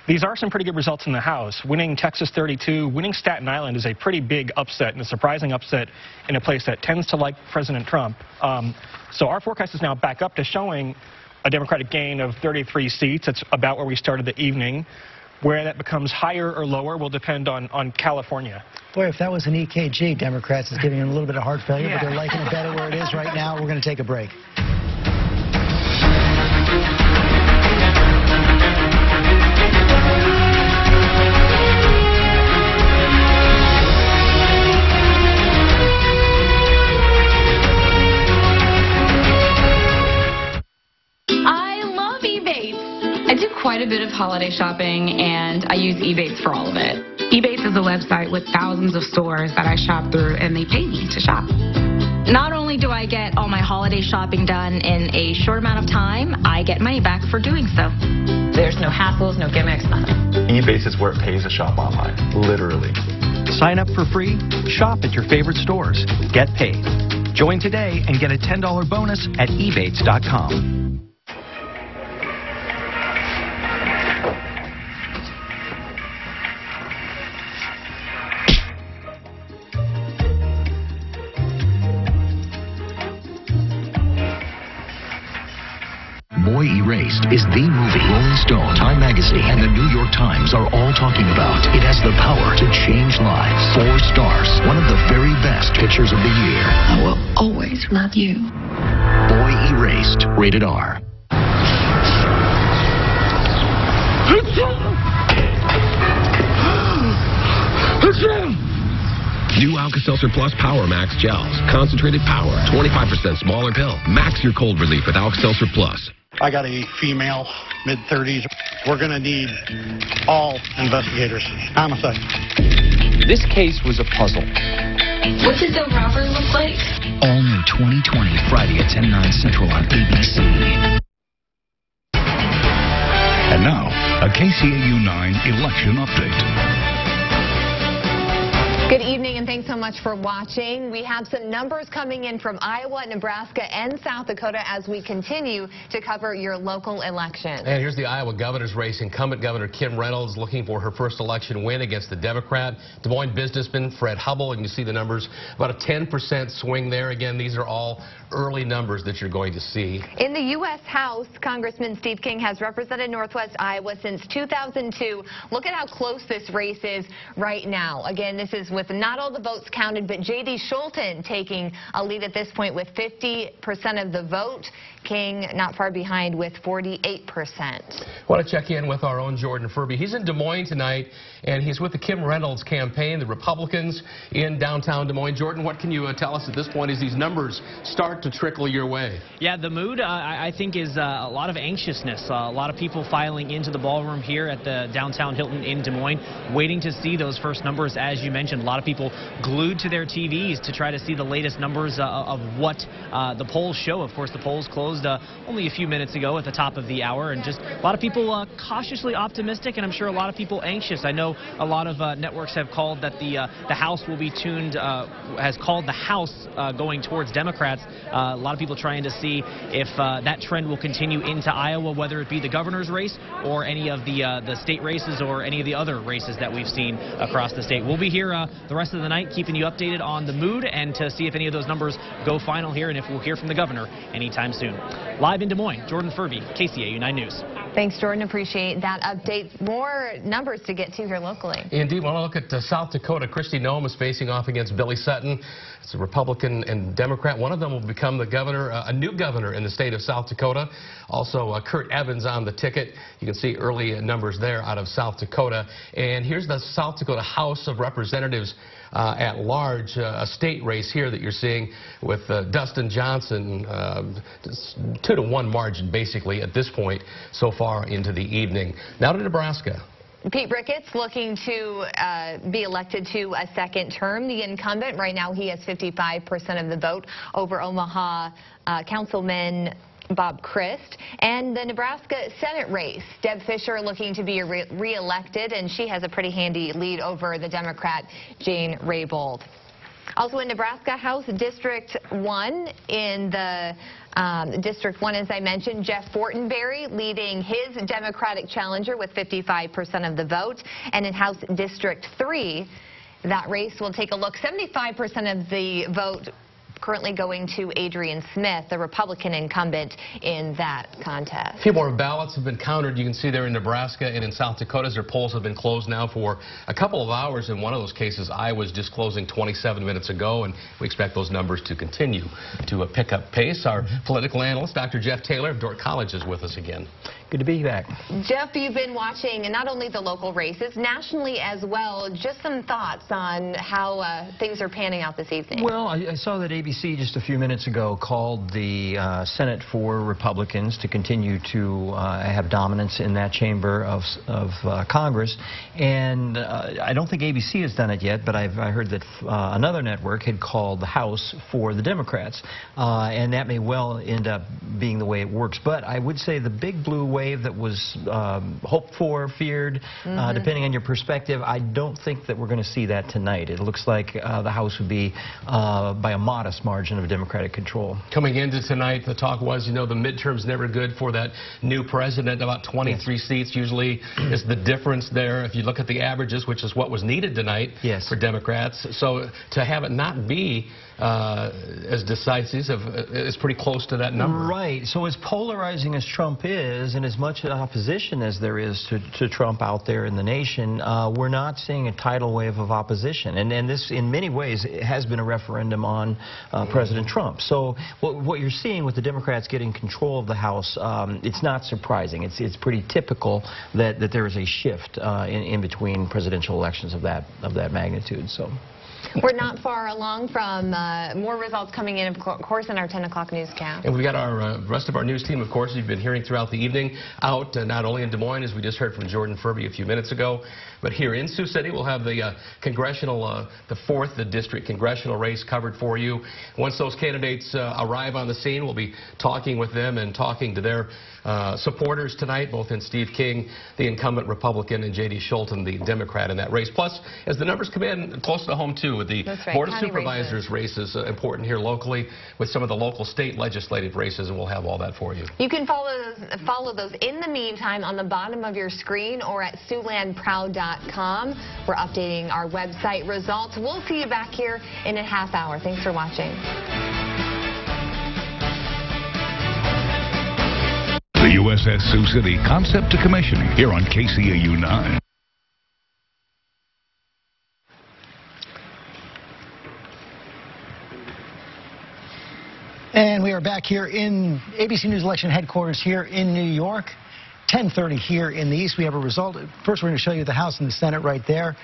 these are some pretty good results in the House. Winning Texas 32, winning Staten Island is a pretty big upset and a surprising upset in a place that tends to like President Trump. So our forecast is now back up to showing a Democratic gain of 33 seats. That's about where we started the evening. Where that becomes higher or lower will depend on California. Boy, if that was an EKG, Democrats is giving them a little bit of heart failure, but they're liking it better where it is right now. We're going to take a break. Quite a bit of holiday shopping, and I use Ebates for all of it. Ebates is a website with thousands of stores that I shop through, and they pay me to shop. Not only do I get all my holiday shopping done in a short amount of time, I get money back for doing so. There's no hassles, no gimmicks, nothing. Ebates is where it pays to shop online, literally. Sign up for free, shop at your favorite stores, get paid. Join today and get a $10 bonus at ebates.com. Boy Erased is the movie Rolling Stone, Time Magazine, and the New York Times are all talking about. It has the power to change lives. 4 stars, one of the very best pictures of the year. I will always love you. Boy Erased, rated R. New Alka-Seltzer Plus Power Max Gels. Concentrated power. 25% smaller pill. Max your cold relief with Alka-Seltzer Plus. I got a female, mid-30s. We're going to need all investigators. Homicide. This case was a puzzle. What did the robber look like? All new 2020, Friday at 10/9 Central on ABC. And now, a KCAU-9 election update. Good evening, and thanks so much for watching. We have some numbers coming in from Iowa, Nebraska, and South Dakota as we continue to cover your local election. And here's the Iowa governor's race. Incumbent Governor Kim Reynolds looking for her first election win against the Democrat, Des Moines businessman Fred Hubbell. And you see the numbers, about a 10% swing there. Again, these are all early numbers that you're going to see. In the U.S. House, Congressman Steve King has represented Northwest Iowa since 2002. Look at how close this race is right now. Again, this is with not all the votes counted, but J.D. Schulten taking a lead at this point with 50% of the vote. King not far behind with 48%. I want to check in with our own Jordan Furby. He's in Des Moines tonight, and he's with the Kim Reynolds campaign, the Republicans in downtown Des Moines. Jordan, what can you tell us at this point as these numbers start to trickle your way? Yeah, the mood, I think, is a lot of anxiousness. A lot of people filing into the ballroom here at the downtown Hilton in Des Moines, waiting to see those first numbers, as you mentioned. A lot of people glued to their TVs to try to see the latest numbers of what the polls show. Of course, the polls closed only a few minutes ago at the top of the hour, and just a lot of people cautiously optimistic, and I'm sure a lot of people anxious. I know a lot of networks have called that the House will be tuned, has called the House going towards Democrats A lot of people trying to see if that trend will continue into Iowa, whether it be the governor's race or any of the state races or any of the other races that we've seen across the state. We'll be here the rest of the night, keeping you updated on the mood and to see if any of those numbers go final here and if we'll hear from the governor anytime soon. Live in Des Moines, Jordan Furby, KCAU-9 News. Thanks, Jordan. Appreciate that update. More numbers to get to here locally. Indeed. Want to look at South Dakota. Kristi Noem is facing off against Billy Sutton. It's a Republican and Democrat. One of them will become the governor, a new governor in the state of South Dakota. Also, Kurt Evans on the ticket. You can see early numbers there out of South Dakota. And here's the South Dakota House of Representatives at large, a state race here that you're seeing with Dustin Johnson, 2-to-1 margin basically at this point so far into the evening. Now to Nebraska. Pete Ricketts looking to be elected to a second term. The incumbent, right now he has 55% of the vote over Omaha Councilman Bob Christ. And the Nebraska Senate race, Deb Fischer looking to be re-elected, and she has a pretty handy lead over the Democrat Jane Raybould. Also in Nebraska, House District 1 in the District 1, as I mentioned, Jeff Fortenberry leading his Democratic challenger with 55% of the vote. And in House District 3, that race will take a look. 75% of the vote currently going to Adrian Smith, the Republican incumbent in that contest. A few more ballots have been counted. You can see there in Nebraska and in South Dakota. Their polls have been closed now for a couple of hours. In one of those cases, Iowa's just closing 27 minutes ago, and we expect those numbers to continue to pick up pace. Our political analyst, Dr. Jeff Taylor of Dordt College, is with us again. Good to be back. Jeff, you've been watching not only the local races, nationally as well. Just some thoughts on how things are panning out this evening. Well, I saw that ABC just a few minutes ago called the Senate for Republicans to continue to have dominance in that chamber of Congress. And I don't think ABC has done it yet, but I heard that another network had called the House for the Democrats. And that may well end up being the way it works. But I would say the big blue wave that was hoped for, feared, depending on your perspective, I don't think that we're going to see that tonight. It looks like the House would be by a modest margin of Democratic control. Coming into tonight, the talk was, you know, the midterm's never good for that new president. About 23 seats usually is the difference there. If you look at the averages, which is what was needed tonight for Democrats. So to have it not be as decisive is pretty close to that number. Right. So as polarizing as Trump is, and as much opposition as there is to Trump out there in the nation, we're not seeing a tidal wave of opposition. And this, in many ways, has been a referendum on President Trump. So what you're seeing with the Democrats getting control of the House, it's not surprising. It's pretty typical that there is a shift in between presidential elections of that magnitude. So. We're not far along from more results coming in, of course, in our 10 o'clock newscast. And we've got our rest of our news team, of course, you've been hearing throughout the evening, out not only in Des Moines, as we just heard from Jordan Furby a few minutes ago, but here in Sioux City, we'll have the congressional, the district congressional race covered for you. Once those candidates arrive on the scene, we'll be talking with them and talking to their supporters tonight, both in Steve King, the incumbent Republican, and J.D. Schulten, the Democrat in that race. Plus, as the numbers come in close to home, too, with the Board of Supervisors races important here locally, with some of the local state legislative races, and we'll have all that for you. You can follow those in the meantime on the bottom of your screen or at SiouxlandProud.com. We're updating our website results. We'll see you back here in a half hour. Thanks for watching. The USS Sioux City Concept to Commissioning here on KCAU-9. And we are back here in ABC News Election Headquarters here in New York. 10:30 here in the East. We have a result. First, we're going to show you the House and the Senate right there.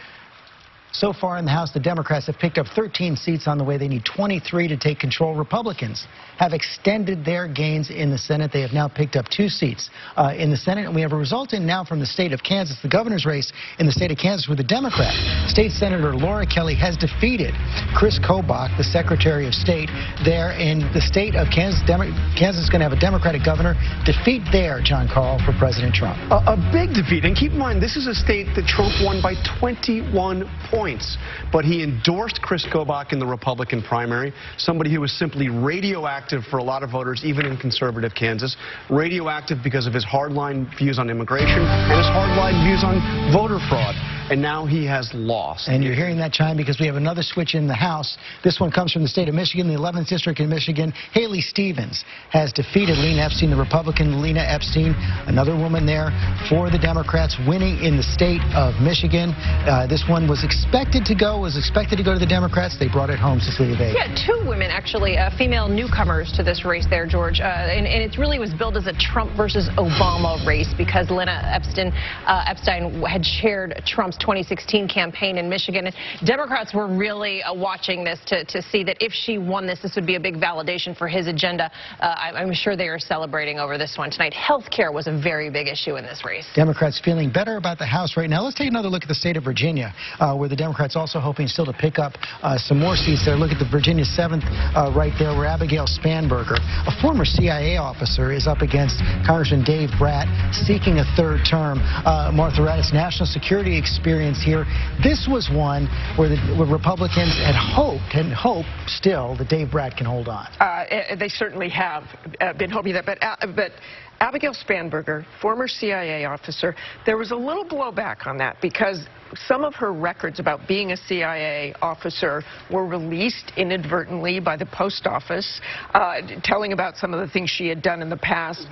So far in the House, the Democrats have picked up 13 seats on the way. They need 23 to take control. Republicans have extended their gains in the Senate. They have now picked up 2 seats in the Senate. And we have a result in now from the state of Kansas, the governor's race in the state of Kansas with a Democrat. State Senator Laura Kelly has defeated Chris Kobach, the Secretary of State there in the state of Kansas. Kansas is going to have a Democratic governor. Defeat there, John Carl, for President Trump. A big defeat. And keep in mind, this is a state that Trump won by 21 points. points. But he endorsed Chris Kobach in the Republican primary, somebody who was simply radioactive for a lot of voters, even in conservative Kansas. Radioactive because of his hardline views on immigration and his hardline views on voter fraud. And now he has lost. And you're hearing that chime because we have another switch in the House. This one comes from the state of Michigan, the 11th District in Michigan. Haley Stevens has defeated Lena Epstein, the Republican Lena Epstein, another woman there for the Democrats, winning in the state of Michigan. This one was expected to go to the Democrats. They brought it home, Cecilia Bay. Yeah, two women, actually, female newcomers to this race there, George. And it really was billed as a Trump versus Obama race because Lena Epstein had chaired Trump's 2016 campaign in Michigan. And Democrats were really watching this to see that if she won this would be a big validation for his agenda. I'm sure they are celebrating over this one tonight. Health care was a very big issue in this race. Democrats feeling better about the House right now. Let's take another look at the state of Virginia, where the Democrats also hoping still to pick up some more seats there. Look at the Virginia 7th right there, where Abigail Spanberger, a former CIA officer, is up against Congressman Dave Brat, seeking a third term. Martha Raddatt's national security experience here. This was one where the Republicans had hoped and hope still that Dave Brat can hold on. They certainly have been hoping that, but Abigail Spanberger, former CIA officer, there was a little blowback on that because some of her records about being a CIA officer were released inadvertently by the post office, telling about some of the things she had done in the past.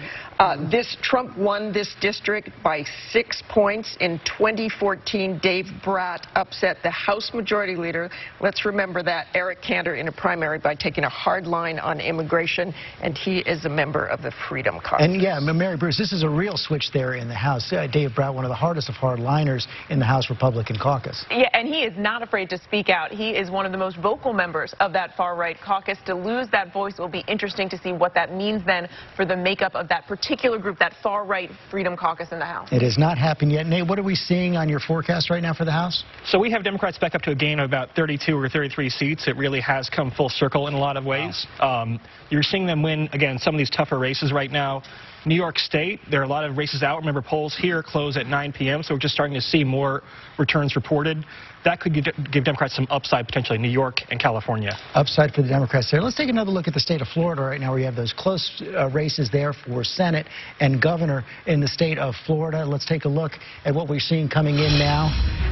Trump won this district by 6 points. In 2014, Dave Brat upset the House Majority Leader, let's remember that, Eric Cantor, in a primary by taking a hard line on immigration, and he is a member of the Freedom Caucus. And yeah, Mary Bruce, this is a real switch there in the House. Dave Brat, one of the hardest of hardliners in the House Republican caucus. Yeah, and he is not afraid to speak out. He is one of the most vocal members of that far-right caucus. To lose that voice will be interesting to see what that means then for the makeup of that particular group, that far-right Freedom Caucus in the House. It has not happened yet. Nate, what are we seeing on your forecast right now for the House? So we have Democrats back up to a gain of about 32 or 33 seats. It really has come full circle in a lot of ways. Wow. You're seeing them win, again, some of these tougher races right now. New York State, there are a lot of races out. Remember, polls here close at 9 p.m., so we're just starting to see more returns reported. That could give Democrats some upside, potentially, New York and California. Upside for the Democrats there. Let's take another look at the state of Florida right now, where you have those close races there for Senate and governor in the state of Florida. Let's take a look at what we're seeing coming in now.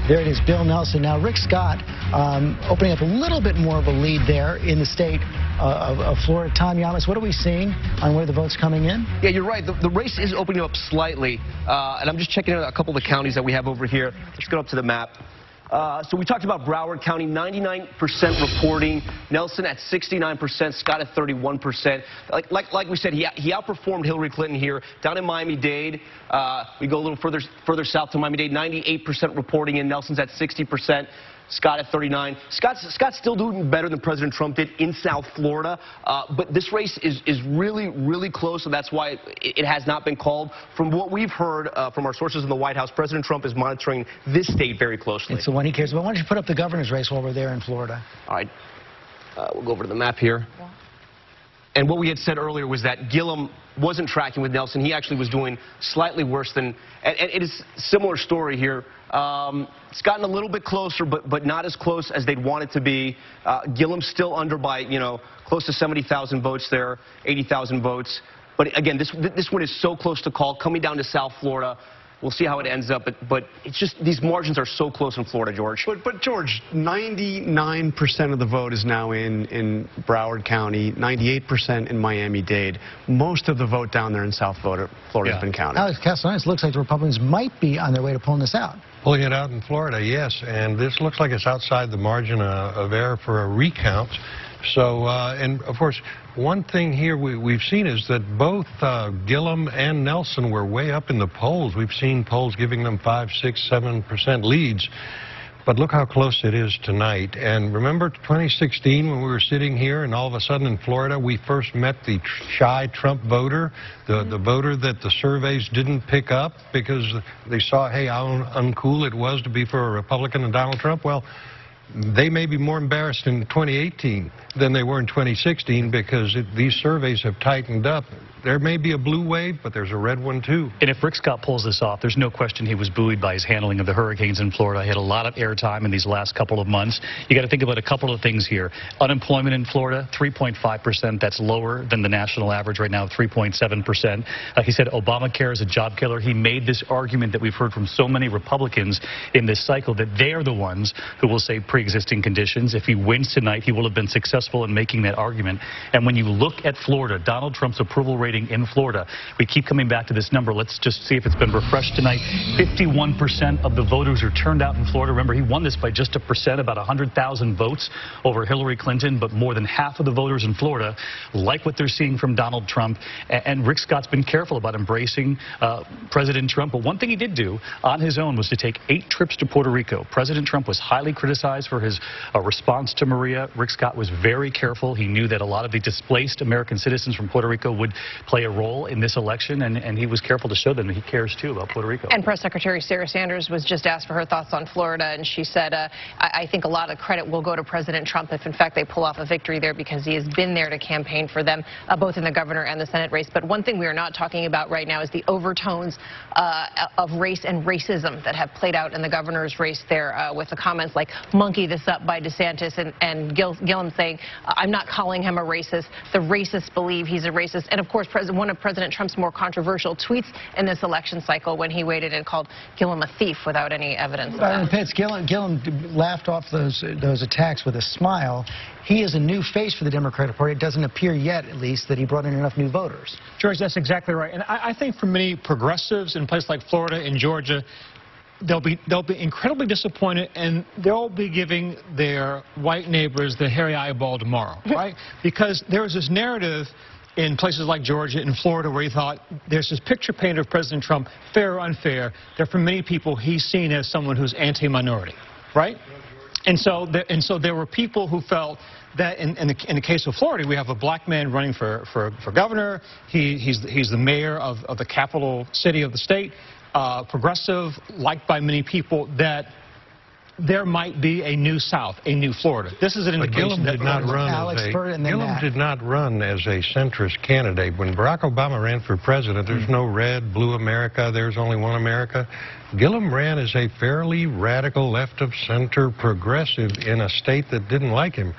There it is, Bill Nelson. Now, Rick Scott opening up a little bit more of a lead there in the state of Florida. Tom Yamas, what are we seeing on where the vote's coming in? Yeah, you're right. The race is opening up slightly, and I'm just checking out a couple of the counties that we have over here. Let's go up to the map. So we talked about Broward County, 99% reporting. Nelson at 69%, Scott at 31%. Like we said, he outperformed Hillary Clinton here. Down in Miami-Dade, we go a little further south to Miami-Dade, 98% reporting in. Nelson's at 60%. Scott at 39. Scott's still doing better than President Trump did in South Florida, but this race is really, really close, so that's why it has not been called. From what we've heard from our sources in the White House, President Trump is monitoring this state very closely. It's the one he cares about. Why don't you put up the governor's race while we're there in Florida? All right. We'll go over to the map here. Yeah. And what we had said earlier was that Gillum wasn't tracking with Nelson. He actually was doing slightly worse than, and it is a similar story here. It's gotten a little bit closer, but not as close as they'd want it to be. Gillum's still under by, close to 70,000 votes there, 80,000 votes. But again, this one is so close to call, coming down to South Florida. We'll see how it ends up, but it's just these margins are so close in Florida, George. But George, 99% of the vote is now in Broward County, 98% in Miami-Dade. Most of the vote down there in South Florida has been counted. Alex Castellanos, looks like the Republicans might be on their way to pulling this out. Pulling it out in Florida, yes, and this looks like it's outside the margin of error for a recount. So, and of course, one thing here we've seen is that both Gillum and Nelson were way up in the polls. We've seen polls giving them 5, 6, 7% leads. But look how close it is tonight. And remember 2016 when we were sitting here and all of a sudden in Florida we first met the shy Trump voter, the voter that the surveys didn't pick up because they saw, hey, how uncool it was to be for a Republican and Donald Trump. Well, they may be more embarrassed in 2018 than they were in 2016 because these surveys have tightened up. there may be a blue wave, but there's a red one too. And if Rick Scott pulls this off, there's no question he was buoyed by his handling of the hurricanes in Florida. He had a lot of airtime in these last couple of months. You got to think about a couple of things here. Unemployment in Florida, 3.5%. That's lower than the national average right now, 3.7%. He said Obamacare is a job killer. He made this argument that we've heard from so many Republicans in this cycle that they are the ones who will say pre-existing conditions. If he wins tonight, he will have been successful in making that argument. And when you look at Florida, Donald Trump's approval rating in Florida, we keep coming back to this number. Let's just see if it's been refreshed tonight. 51% of the voters are turned out in Florida. Remember, he won this by just a percent, about 100,000 votes over Hillary Clinton, but more than half of the voters in Florida like what they're seeing from Donald Trump. And Rick Scott's been careful about embracing President Trump. But one thing he did do on his own was to take 8 trips to Puerto Rico. President Trump was highly criticized for his response to Maria. Rick Scott was very careful. He knew that a lot of the displaced American citizens from Puerto Rico would play a role in this election, and he was careful to show them that he cares too about Puerto Rico. And Press Secretary Sarah Sanders was just asked for her thoughts on Florida, and she said, I think a lot of credit will go to President Trump if in fact they pull off a victory there, because he has been there to campaign for them, both in the governor and the Senate race. But one thing we are not talking about right now is the overtones of race and racism that have played out in the governor's race there, with the comments like monkey this up by DeSantis, and Gillum saying, I'm not calling him a racist. The racists believe he's a racist. And of course, one of President Trump's more controversial tweets in this election cycle, when he waited and called Gillum a thief without any evidence of that. Pitts, Gillum laughed off those attacks with a smile. He is a new face for the Democratic Party. It doesn't appear yet, at least, that he brought in enough new voters. George, that's exactly right. And I think for many progressives in places like Florida and Georgia, they'll be incredibly disappointed, and they'll be giving their white neighbors the hairy eyeball tomorrow, right? Because there was this narrative in places like Georgia and Florida where he thought there's this picture painted of President Trump, fair or unfair, that for many people he's seen as someone who's anti-minority, right? And so there were people who felt that in the case of Florida, we have a black man running for governor. He's the mayor of the capital city of the state, progressive, liked by many people, that there might be a new South, a new Florida. This is an indication that Gillum did not run as a centrist candidate. When Barack Obama ran for president, there's no red, blue America, there's only one America. Gillum ran as a fairly radical, left-of-center progressive in a state that didn't like him.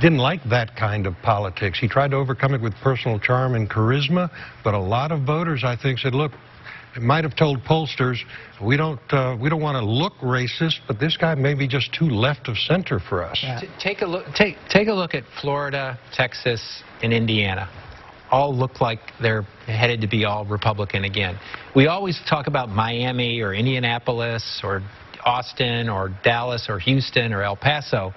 Didn't like that kind of politics. He tried to overcome it with personal charm and charisma, but a lot of voters, I think, said, look, it might have told pollsters, we don't want to look racist, but this guy may be just too left of center for us. Yeah. Take a look at Florida, Texas, and Indiana. All look like they're headed to be all Republican again. We always talk about Miami or Indianapolis or Austin or Dallas or Houston or El Paso.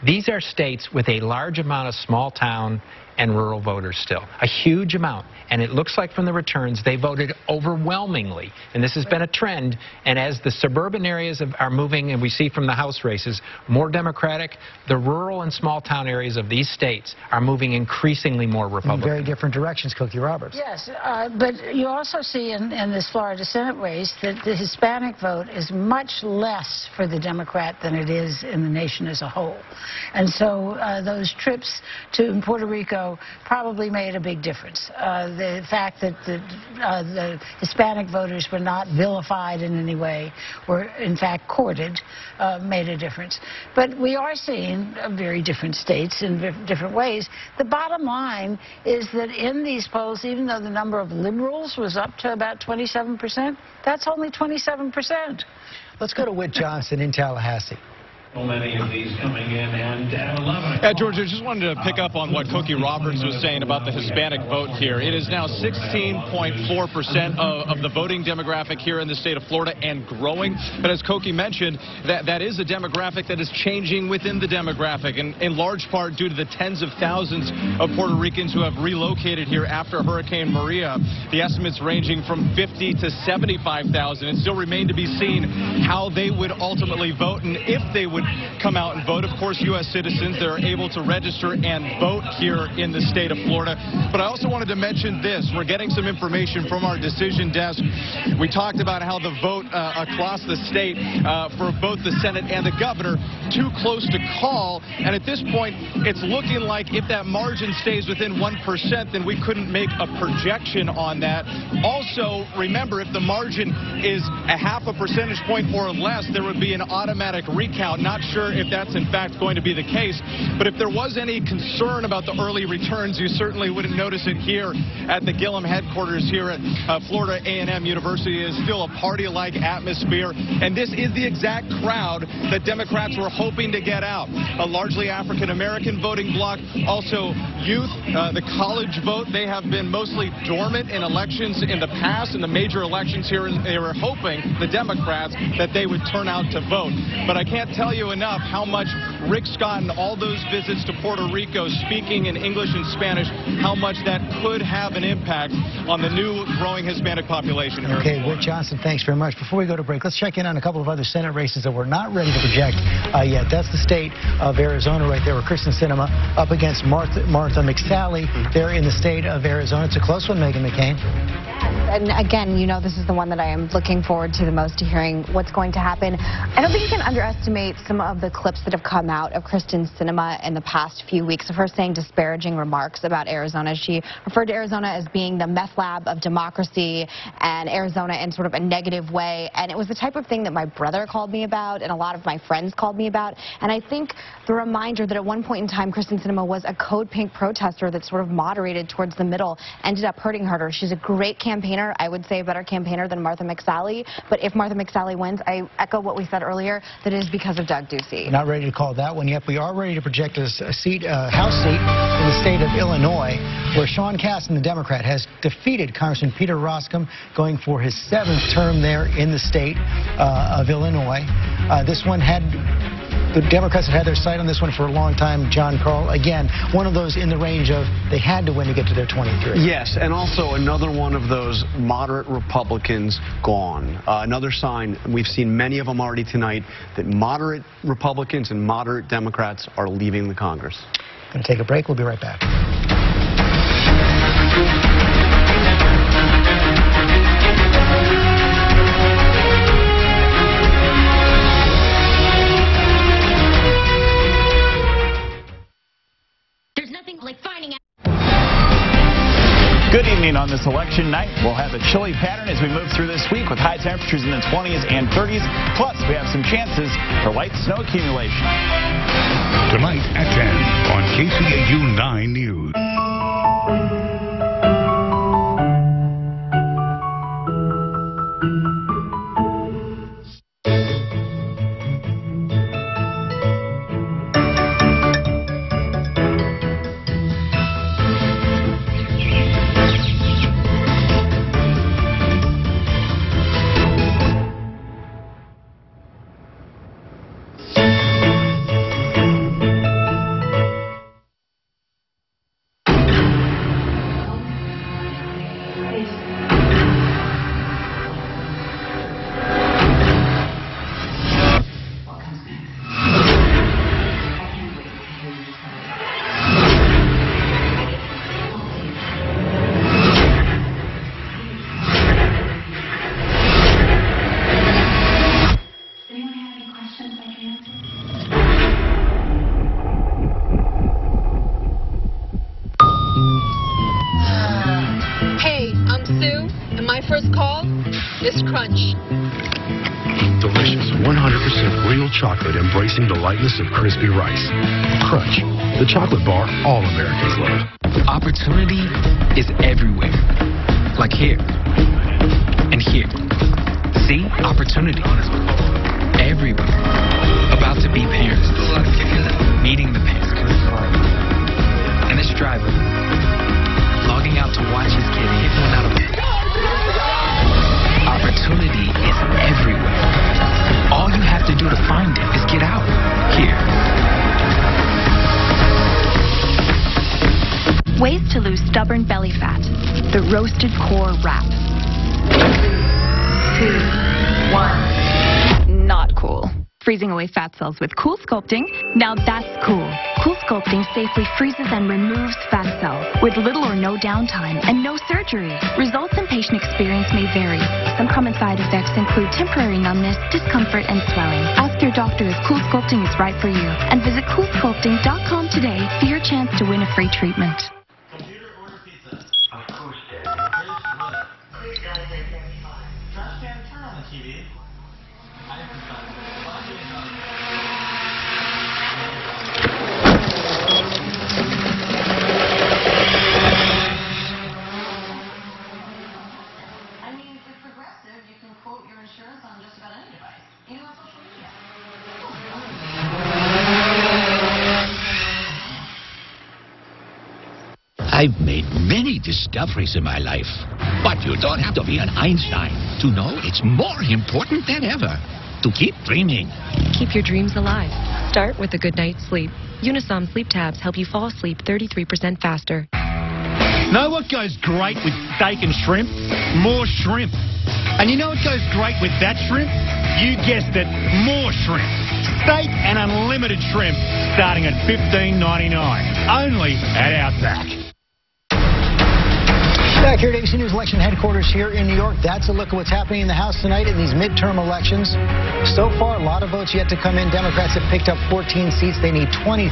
These are states with a large amount of small town and rural voters still, a huge amount. And it looks like from the returns they voted overwhelmingly, and this has been a trend. And as the suburban areas are moving, and we see from the House races, more Democratic, the rural and small town areas of these states are moving increasingly more Republican. In very different directions, Cookie Roberts. Yes, but you also see in this Florida Senate race that the Hispanic vote is much less for the Democrat than it is in the nation as a whole. And so those trips to Puerto Rico probably made a big difference. The fact that the Hispanic voters were not vilified in any way, were in fact courted, made a difference. But we are seeing very different states in different ways. The bottom line is that in these polls, even though the number of liberals was up to about 27%, that's only 27%. Let's go to Whit Johnson in Tallahassee. So many of these coming in, and at 11 Yeah, George, I just wanted to pick up on what Cookie Roberts was saying about the Hispanic vote here. It is now 16.4% of the voting demographic here in the state of Florida and growing. But as Cookie mentioned, that is a demographic that is changing within the demographic, and in large part due to the tens of thousands of Puerto Ricans who have relocated here after Hurricane Maria. The estimates ranging from 50 to 75,000. It still remained to be seen how they would ultimately vote and if they would could come out and vote. Of course, U.S. citizens, they're able to register and vote here in the state of Florida. But I also wanted to mention this. We're getting some information from our decision desk. We talked about how the vote across the state for both the Senate and the governor, too close to call. And at this point, it's looking like if that margin stays within 1%, then we couldn't make a projection on that. Also, remember, if the margin is a half a percentage point or less, there would be an automatic recount. Not sure if that's in fact going to be the case, but if there was any concern about the early returns, you certainly wouldn't notice it here at the Gillum headquarters here at Florida A&M University. It is still a party-like atmosphere, and this is the exact crowd that Democrats were hoping to get out. A largely African-American voting bloc, also youth, the college vote. They have been mostly dormant in elections in the past, in the major elections here, and they were hoping, the Democrats, that they would turn out to vote. But I can't tell you enough how much Rick Scott and all those visits to Puerto Rico, speaking in English and Spanish, how much that could have an impact on the new growing Hispanic population here. Okay, Rick Johnson, thanks very much. Before we go to break, let's check in on a couple of other Senate races that we're not ready to project yet. That's the state of Arizona right there, where Kristen Sinema up against Martha McSally there in the state of Arizona. It's a close one, Meghan McCain. And again, you know, this is the one that I am looking forward to the most, to hearing what's going to happen. I don't think you can underestimate some of the clips that have come out of Kristen Sinema in the past few weeks of her saying disparaging remarks about Arizona. She referred to Arizona as being the meth lab of democracy, and Arizona in sort of a negative way. And it was the type of thing that my brother called me about and a lot of my friends called me about. And I think the reminder that at one point in time, Kristen Sinema was a Code Pink protester that sort of moderated towards the middle ended up hurting her. She's a great campaigner. I would say a better campaigner than Martha McSally. But if Martha McSally wins, I echo what we said earlier, that it is because of Doug Ducey. Not ready to call that one yet. We are ready to project a seat, House seat in the state of Illinois, where Sean Casten, the Democrat, has defeated Congressman Peter Roskam, going for his 7th term there in the state of Illinois. This one had... The Democrats have had their sight on this one for a long time. John Carl, again, one of those in the range of they had to win to get to their 23. Yes, and also another one of those moderate Republicans gone. Another sign, we've seen many of them already tonight, that moderate Republicans and moderate Democrats are leaving the Congress. Going to take a break. We'll be right back. Good evening on this election night. We'll have a chilly pattern as we move through this week with high temperatures in the 20s and 30s. Plus, we have some chances for light snow accumulation. Tonight at 10 on KCAU 9 News. Crunch. Delicious, 100% real chocolate embracing the lightness of crispy rice. Crunch, the chocolate bar all Americans love. Opportunity is everywhere. Like here. And here. See? Opportunity. Everywhere. About to be parents. Meeting the parents. And this driver. Logging out to watch his kid hit one out of opportunity is everywhere. All you have to do to find it is get out. Here. Ways to lose stubborn belly fat. The Roasted Core Wrap. 2, 1. Not cool. Freezing away fat cells with Cool Sculpting? Now that's cool. Cool Sculpting safely freezes and removes fat cells with little or no downtime and no surgery. Results and patient experience may vary. Some common side effects include temporary numbness, discomfort, and swelling. Ask your doctor if Cool Sculpting is right for you and visit CoolSculpting.com today for your chance to win a free treatment. I've made many discoveries in my life, but you don't have to be an Einstein to know it's more important than ever to keep dreaming. Keep your dreams alive. Start with a good night's sleep. Unisom sleep tabs help you fall asleep 33% faster. Know what goes great with steak and shrimp? More shrimp. And you know what goes great with that shrimp? You guessed it, more shrimp. Steak and unlimited shrimp starting at $15.99. Only at Outback. Back here at ABC News Election Headquarters here in New York. That's a look at what's happening in the House tonight in these midterm elections. So far, a lot of votes yet to come in. Democrats have picked up 14 seats. They need 23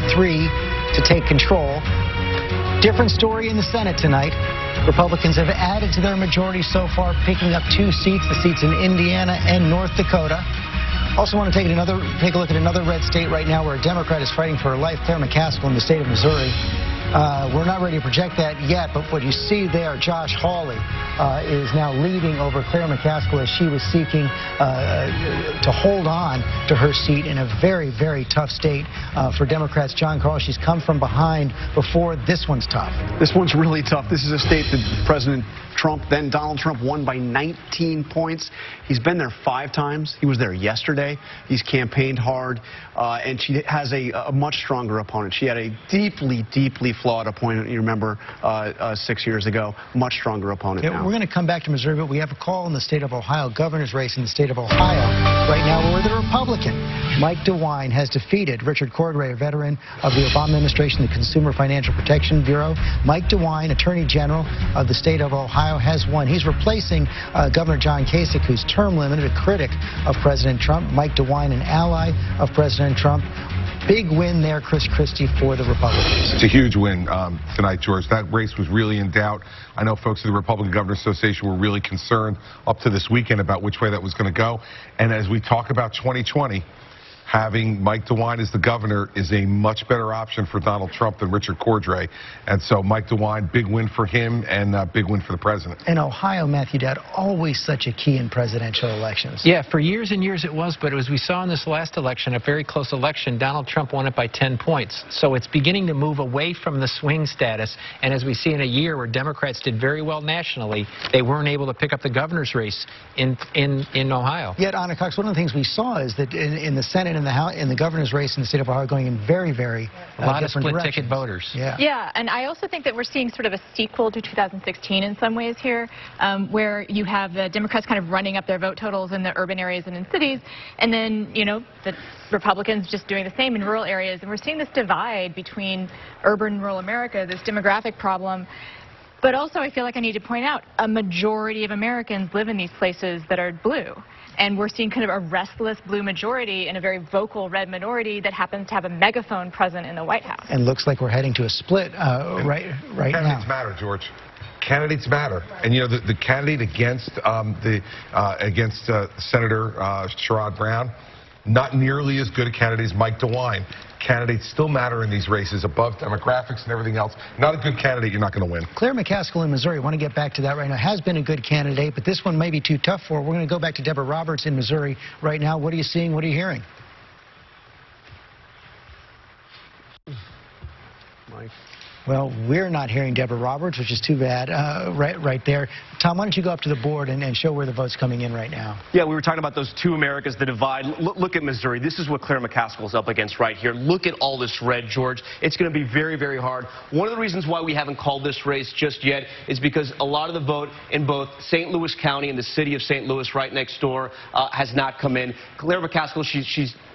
to take control. Different story in the Senate tonight. Republicans have added to their majority so far, picking up 2 seats, the seats in Indiana and North Dakota. Also want to take a look at another red state right now where a Democrat is fighting for her life, Claire McCaskill in the state of Missouri. We're not ready to project that yet, but what you see there, Josh Hawley is now leading over Claire McCaskill as she was seeking to hold on to her seat in a very, very tough state for Democrats. John Carl, she's come from behind before. This one's tough. This one's really tough. This is a state that President Trump, then Donald Trump, won by 19 points. He's been there 5 times. He was there yesterday. He's campaigned hard, and she has a much stronger opponent. She had a deeply, deeply flawed opponent, you remember, 6 years ago. Much stronger opponent now. We're going to come back to Missouri, but we have a call in the state of Ohio, governor's race in the state of Ohio right now, where the Republican, Mike DeWine, has defeated Richard Cordray, a veteran of the Obama administration, the Consumer Financial Protection Bureau. Mike DeWine, Attorney General of the state of Ohio, has won. He's replacing Governor John Kasich, who's term limited, a critic of President Trump. Mike DeWine, an ally of President Trump. Big win there, Chris Christie, for the Republicans. It's a huge win tonight, George. That race was really in doubt. I know folks at the Republican Governors Association were really concerned up to this weekend about which way that was going to go. And as we talk about 2020, having Mike DeWine as the governor is a much better option for Donald Trump than Richard Cordray. And so Mike DeWine, big win for him and big win for the president. And Ohio, Matthew Dad, always such a key in presidential elections. Yeah, for years and years it was, but as we saw in this last election, a very close election, Donald Trump won it by 10 points. So it's beginning to move away from the swing status. And as we see in a year where Democrats did very well nationally, they weren't able to pick up the governor's race in Ohio. Yet, Anna Cox, one of the things we saw is that in the Senate and the House, in the governor's race in the state of Ohio, going in very, very a lot of split ticket voters. Yeah, and I also think that we're seeing sort of a sequel to 2016 in some ways here, where you have the Democrats kind of running up their vote totals in the urban areas and in cities, and then, you know, the Republicans just doing the same in rural areas. And we're seeing this divide between urban and rural America, this demographic problem. But also, I feel like I need to point out, a majority of Americans live in these places that are blue. And we're seeing kind of a restless blue majority and a very vocal red minority that happens to have a megaphone present in the White House. And looks like we're heading to a split right now. Candidates matter, George. Candidates matter. And, you know, the candidate against Senator Sherrod Brown, not nearly as good a candidate as Mike DeWine. Candidates still matter in these races above demographics and everything else. Not a good candidate, you're not going to win. Claire McCaskill in Missouri, I want to get back to that right now, has been a good candidate, but this one may be too tough for her. We're going to go back to Deborah Roberts in Missouri right now. What are you seeing? What are you hearing? Mike. Well, we're not hearing Deborah Roberts, which is too bad, right there. Tom, why don't you go up to the board and show where the vote's coming in right now? Yeah, we were talking about those two Americas, the divide. Look at Missouri. This is what Claire McCaskill's up against right here. Look at all this red, George. It's going to be very, very hard. One of the reasons why we haven't called this race just yet is because a lot of the vote in both St. Louis County and the city of St. Louis right next door has not come in. Claire McCaskill,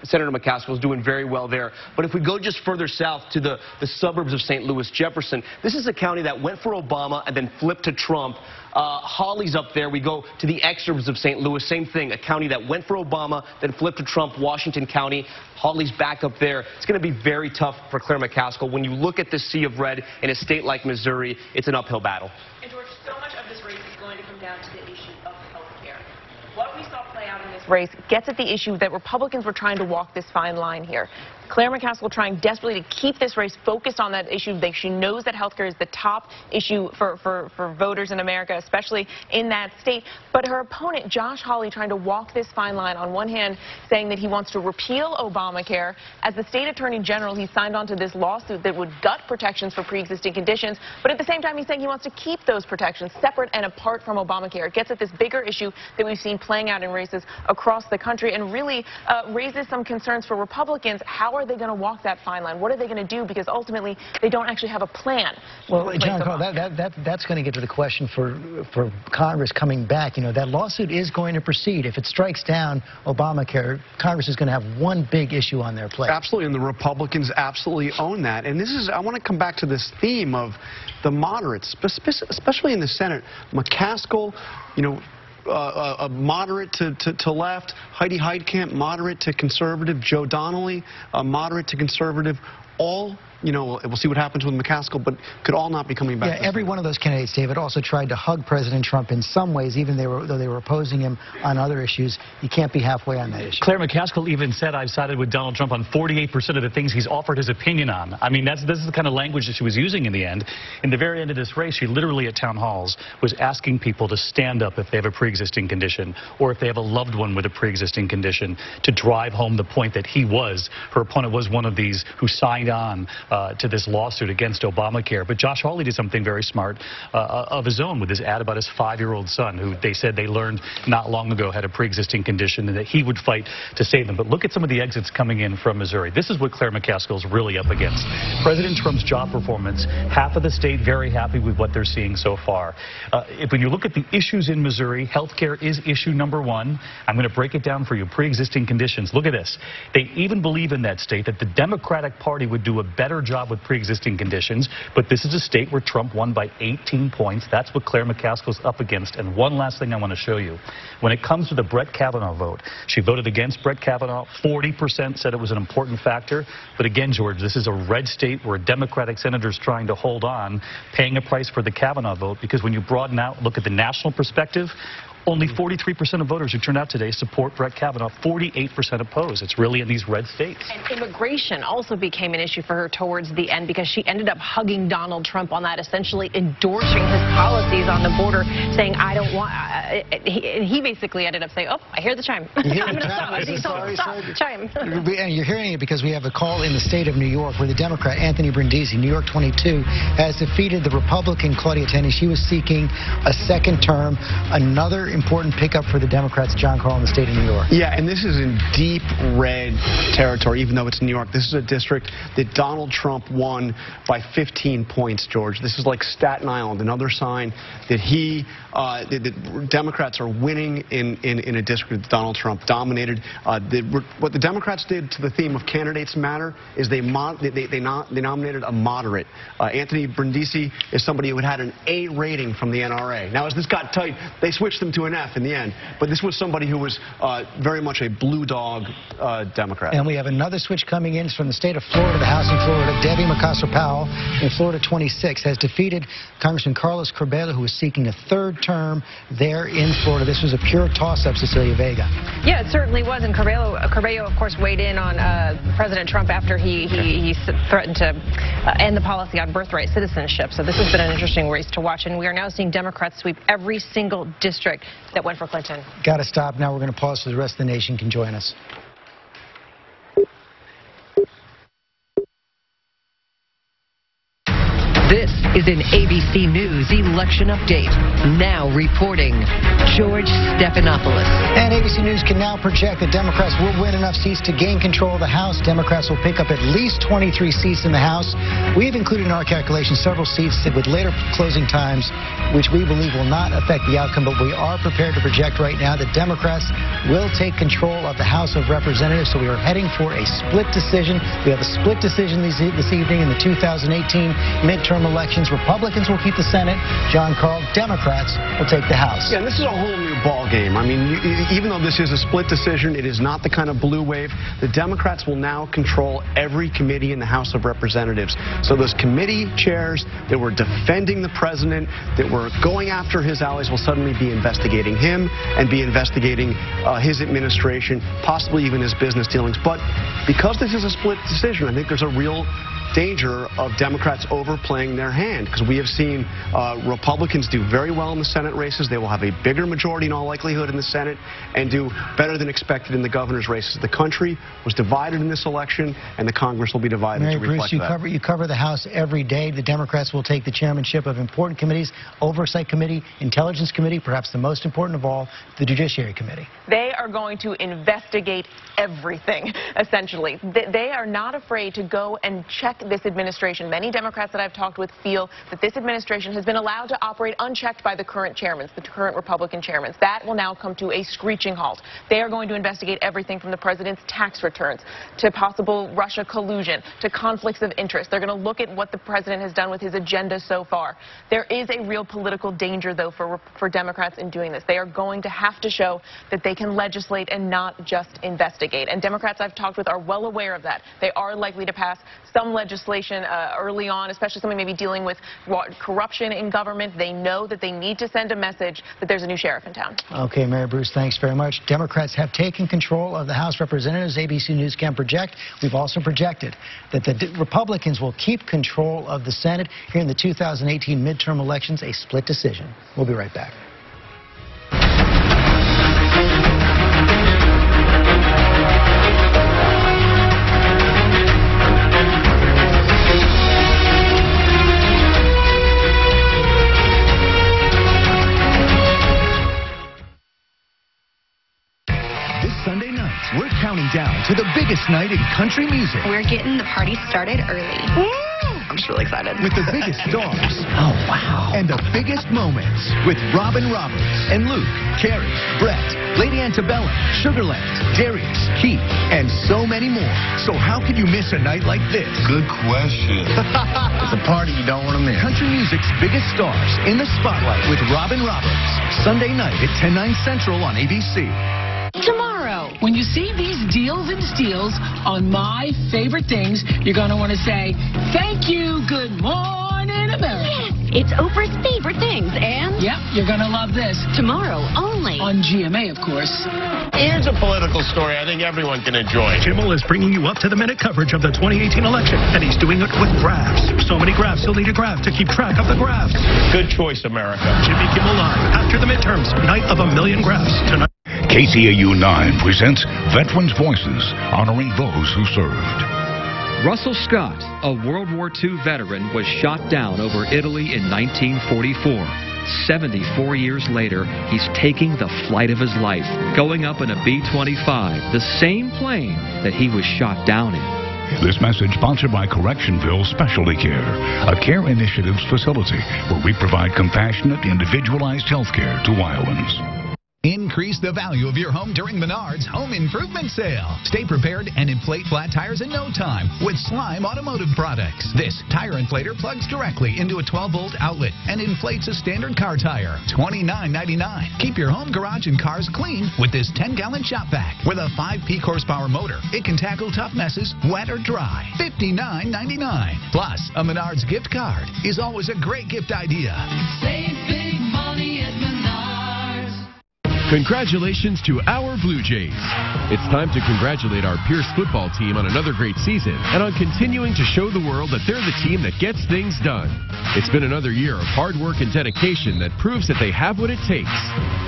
Senator McCaskill is doing very well there. But if we go just further south to the suburbs of St. Louis, Jefferson, this is a county that went for Obama and then flipped to Trump. Hawley's up there. We go to the exurbs of St. Louis, same thing, a county that went for Obama, then flipped to Trump, Washington County. Hawley's back up there. It's going to be very tough for Claire McCaskill. When you look at this sea of red in a state like Missouri, it's an uphill battle. And George, so much of this race is going to come down to the issue of health care. What we saw play out in this race gets at the issue that Republicans were trying to walk this fine line here. Claire McCaskill trying desperately to keep this race focused on that issue. She knows that health care is the top issue for voters in America, especially in that state. But her opponent, Josh Hawley, trying to walk this fine line. On one hand, saying that he wants to repeal Obamacare. As the state attorney general, he signed on to this lawsuit that would gut protections for pre-existing conditions. But at the same time, he's saying he wants to keep those protections separate and apart from Obamacare. It gets at this bigger issue that we've seen playing out in races across the country and really raises some concerns for Republicans. How are they going to walk that fine line? What are they going to do? Because ultimately, they don't actually have a plan. Well, John Carl, that's going to get to the question for Congress coming back. You know, that lawsuit is going to proceed. If it strikes down Obamacare, Congress is going to have one big issue on their plate. Absolutely, and the Republicans absolutely own that. And this is, I want to come back to this theme of the moderates, especially in the Senate. McCaskill, you know, a moderate to left, Heidi Heitkamp, moderate to conservative, Joe Donnelly, moderate to conservative, all, you know, we'll see what happens with McCaskill, but could all not be coming back. Yeah, every one of those candidates, David, also tried to hug President Trump in some ways, even though they were opposing him on other issues. You can't be halfway on that issue. Claire McCaskill even said, I've sided with Donald Trump on 48% of the things he's offered his opinion on. I mean, this is the kind of language that she was using in the end. In the very end of this race, she literally at town halls was asking people to stand up if they have a pre-existing condition or if they have a loved one with a pre-existing condition, to drive home the point that her opponent was one of these who signed on to this lawsuit against Obamacare. But Josh Hawley did something very smart of his own with his ad about his 5-year-old son, who they said they learned not long ago had a pre-existing condition and that he would fight to save them. But look at some of the exits coming in from Missouri. This is what Claire McCaskill's really up against. President Trump's job performance, half of the state very happy with what they're seeing so far. When you look at the issues in Missouri, health care is issue number one. I'm going to break it down for you. Pre-existing conditions. Look at this. They even believe in that state that the Democratic Party would do a better job with pre-existing conditions, but this is a state where Trump won by 18 points. That's what Claire McCaskill's up against. And one last thing I want to show you. When it comes to the Brett Kavanaugh vote, she voted against Brett Kavanaugh. 40% said it was an important factor. But again, George, this is a red state where a Democratic senator is trying to hold on, paying a price for the Kavanaugh vote, because when you broaden out, look at the national perspective, only 43% of voters who turned out today support Brett Kavanaugh, 48% oppose. It's really in these red states. And immigration also became an issue for her towards the end because she ended up hugging Donald Trump on that, essentially endorsing his policies on the border, saying, I don't want, he basically ended up saying, oh, I hear the chime. You hear the chime? Stop, chime. And you're hearing it because we have a call in the state of New York where the Democrat, Anthony Brindisi, New York 22, has defeated the Republican Claudia Tenney. She was seeking a second term, another important pickup for the Democrats, John Carl, in the state of New York. Yeah, and this is in deep red territory, even though it's New York. This is a district that Donald Trump won by 15 points, George. This is like Staten Island, another sign that that Democrats are winning in a district that Donald Trump dominated. What the Democrats did to the theme of candidates matter is they nominated a moderate. Anthony Brindisi is somebody who had an A rating from the NRA. Now, as this got tight, they switched them to an F in the end. But this was somebody who was very much a blue dog Democrat. And we have another switch coming in from the state of Florida, the House in Florida. Debbie McCosser-Powell in Florida 26 has defeated Congressman Carlos Curbelo, who is seeking a third term there in Florida. This was a pure toss-up, Cecilia Vega. Yeah, it certainly was. And Curbelo, of course, weighed in on President Trump after he threatened to end the policy on birthright citizenship. So this has been an interesting race to watch. And we are now seeing Democrats sweep every single district that went for Clinton. Got to stop now. We're going to pause so the rest of the nation can join us. is an ABC News election update. Now reporting, George Stephanopoulos. And ABC News can now project that Democrats will win enough seats to gain control of the House. Democrats will pick up at least 23 seats in the House. We've included in our calculations several seats with later closing times, which we believe will not affect the outcome, but we are prepared to project right now that Democrats will take control of the House of Representatives. So we are heading for a split decision. We have a split decision this evening in the 2018 midterm elections. Republicans will keep the Senate. John Carl, Democrats will take the House. Yeah, this is a whole new ball game. I mean, even though this is a split decision, it is not the kind of blue wave. The Democrats will now control every committee in the House of Representatives. So those committee chairs that were defending the president, that were going after his allies, will suddenly be investigating him and be investigating his administration, possibly even his business dealings. But because this is a split decision, I think there's a real danger of Democrats overplaying their hand, because we have seen Republicans do very well in the Senate races. They will have a bigger majority in all likelihood in the Senate and do better than expected in the governor's races. The country was divided in this election, and the Congress will be divided Mary to reflect Bruce, that. you cover the House every day. The Democrats will take the chairmanship of important committees, Oversight Committee, Intelligence Committee, perhaps the most important of all, the Judiciary Committee. They are going to investigate everything, essentially. They are not afraid to go and check this administration. Many Democrats that I've talked with feel that this administration has been allowed to operate unchecked by the current chairmen, the current Republican chairmen. That will now come to a screeching halt. They are going to investigate everything from the president's tax returns to possible Russia collusion to conflicts of interest. They're going to look at what the president has done with his agenda so far. There is a real political danger, though, for Democrats in doing this. They are going to have to show that they can legislate and not just investigate. And Democrats I've talked with are well aware of that. They are likely to pass some legislation early on, especially something maybe dealing with corruption in government. They know that they need to send a message that there's a new sheriff in town. Okay, Mary Bruce, thanks very much. Democrats have taken control of the House of Representatives. ABC News can project. We've also projected that the Republicans will keep control of the Senate here in the 2018 midterm elections, a split decision. We'll be right back. Sunday night, we're counting down to the biggest night in country music. We're getting the party started early. I'm just really excited. With the biggest stars. Oh, wow. And the biggest moments with Robin Roberts and Luke, Carrie, Brett, Lady Antebellum, Sugarland, Darius, Keith, and so many more. So how could you miss a night like this? Good question. It's a party you don't want to miss. Country music's biggest stars in the spotlight with Robin Roberts. Sunday night at 10, 9 Central on ABC. Tomorrow, when you see these deals and steals on my favorite things, you're going to want to say, thank you, good morning, America. Yes, it's Oprah's favorite things, and... Yep, you're going to love this. Tomorrow only. On GMA, of course. Here's a political story I think everyone can enjoy. Kimmel is bringing you up-to-the-minute coverage of the 2018 election, and he's doing it with graphs. So many graphs, he'll need a graph to keep track of the graphs. Good choice, America. Jimmy Kimmel Live, after the midterms, night of a million graphs, tonight. KCAU-9 presents Veterans' Voices, honoring those who served. Russell Scott, a World War II veteran, was shot down over Italy in 1944. 74 years later, he's taking the flight of his life, going up in a B-25, the same plane that he was shot down in. This message sponsored by Correctionville Specialty Care, a care initiatives facility where we provide compassionate, individualized health care to Iowans. Increase the value of your home during Menard's Home Improvement Sale. Stay prepared and inflate flat tires in no time with Slime Automotive products. This tire inflator plugs directly into a 12-volt outlet and inflates a standard car tire. $29.99. Keep your home, garage, and cars clean with this 10-gallon shop vac. With a 5 peak horsepower motor, it can tackle tough messes, wet or dry. $59.99. Plus, a Menard's gift card is always a great gift idea. Save big money at Menards. Congratulations to our Blue Jays. It's time to congratulate our Pierce football team on another great season and on continuing to show the world that they're the team that gets things done. It's been another year of hard work and dedication that proves that they have what it takes.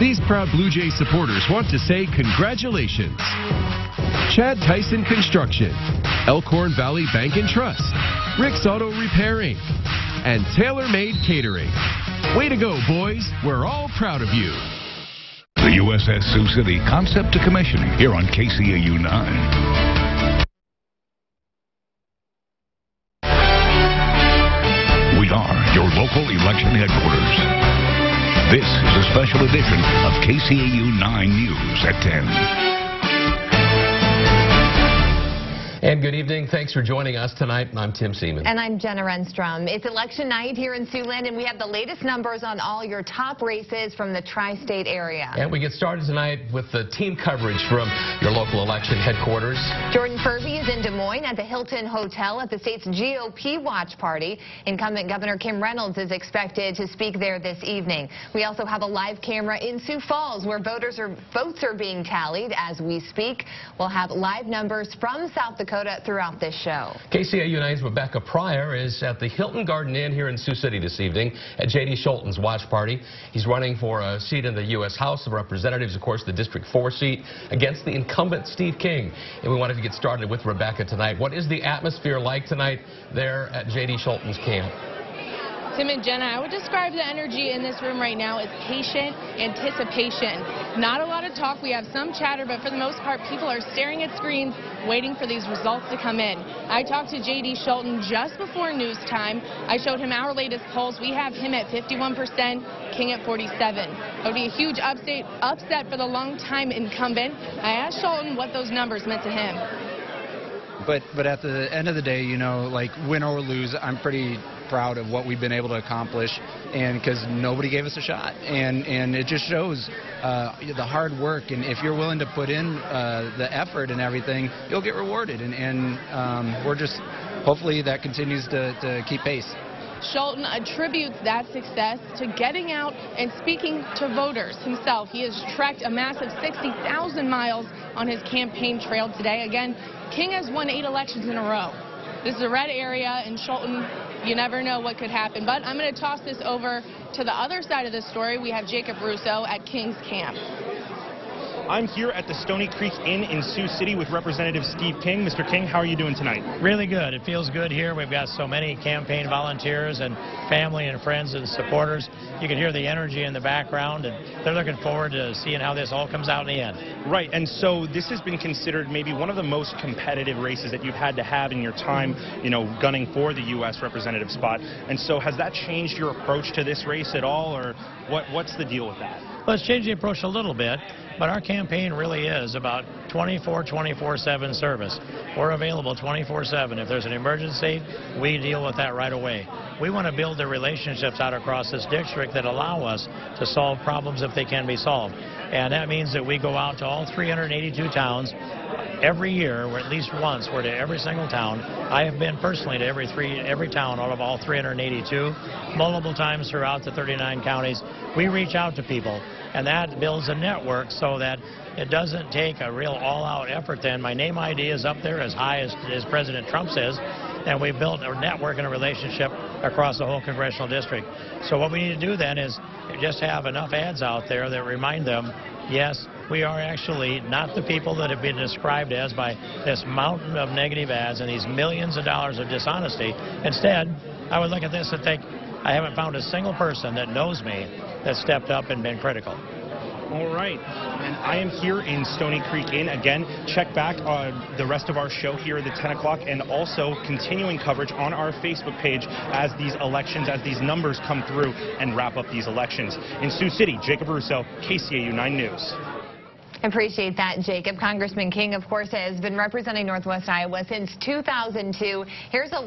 These proud Blue Jays supporters want to say congratulations. Chad Tyson Construction, Elkhorn Valley Bank and Trust, Rick's Auto Repairing, and tailor-made catering. Way to go, boys. We're all proud of you. The USS Sioux City Concept to Commissioning here on KCAU-9. We are your local election headquarters. This is a special edition of KCAU-9 News at 10. And good evening. Thanks for joining us tonight. I'm Tim Seaman. And I'm Jenna Renstrom. It's election night here in Siouxland, and we have the latest numbers on all your top races from the tri-state area. And we get started tonight with the team coverage from your local election headquarters. Jordan Furby is in Des Moines at the Hilton Hotel at the state's GOP watch party. Incumbent Governor Kim Reynolds is expected to speak there this evening. We also have a live camera in Sioux Falls where votes are being tallied as we speak. We'll have live numbers from South Dakota throughout this show. KCAU-9's Rebecca Pryor is at the Hilton Garden Inn here in Sioux City this evening at J.D. Scholten's watch party. He's running for a seat in the U.S. House of Representatives, of course, the District 4 seat, against the incumbent Steve King. And we wanted to get started with Rebecca tonight. What is the atmosphere like tonight there at J.D. Scholten's camp? Tim and Jenna, I would describe the energy in this room right now as patient anticipation. Not a lot of talk. We have some chatter, but for the most part, people are staring at screens waiting for these results to come in. I talked to J.D. Scholten just before news time. I showed him our latest polls. We have him at 51%, King at 47%. That would be a huge upset for the longtime incumbent. I asked Scholten what those numbers meant to him. But at the end of the day, you know, like win or lose, I'm pretty proud of what we've been able to accomplish, and because nobody gave us a shot, and it just shows the hard work, and if you're willing to put in the effort and everything, you'll get rewarded, and we're just hopefully that continues to keep pace. Scholten attributes that success to getting out and speaking to voters himself. He has trekked a massive 60,000 miles on his campaign trail today. Again, King has won 8 elections in a row. This is a red area, and Scholten, you never know what could happen. But I'm going to toss this over to the other side of the story. We have Jacob Russo at King's camp. I'm here at the Stony Creek Inn in Sioux City with Representative Steve King. Mr. King, how are you doing tonight? Really good. It feels good here. We've got so many campaign volunteers and family and friends and supporters. You can hear the energy in the background, and they're looking forward to seeing how this all comes out in the end. Right, and so this has been considered maybe one of the most competitive races that you've had to have in your time, you know, gunning for the U.S. representative spot. And so has that changed your approach to this race at all, or what's the deal with that? Well, it's changed the approach a little bit, but our campaign really is about 24/7 service. We're available 24/7. If there's an emergency, we deal with that right away. We want to build the relationships out across this district that allow us to solve problems if they can be solved. And that means that we go out to all 382 towns every year, or at least once. We're to every single town. I have been personally to every town out of all 382, multiple times throughout the 39 counties. We reach out to people, and that builds a network so that it doesn't take a real all-out effort then. My name ID is up there as high as President Trump's is, and we built a network and a relationship across the whole congressional district. So what we need to do then is just have enough ads out there that remind them, yes, we are actually not the people that have been described as by this mountain of negative ads and these millions of dollars of dishonesty. Instead, I would look at this and think, I haven't found a single person that knows me that stepped up and been critical. All right, and I am here in Stony Creek Inn. Again, check back on the rest of our show here at the 10 o'clock, and also continuing coverage on our Facebook page as these elections, as these numbers come through and wrap up these elections. In Sioux City, Jacob Russo, KCAU-9 News. Appreciate that, Jacob. Congressman King, of course, has been representing Northwest Iowa since 2002. Here's a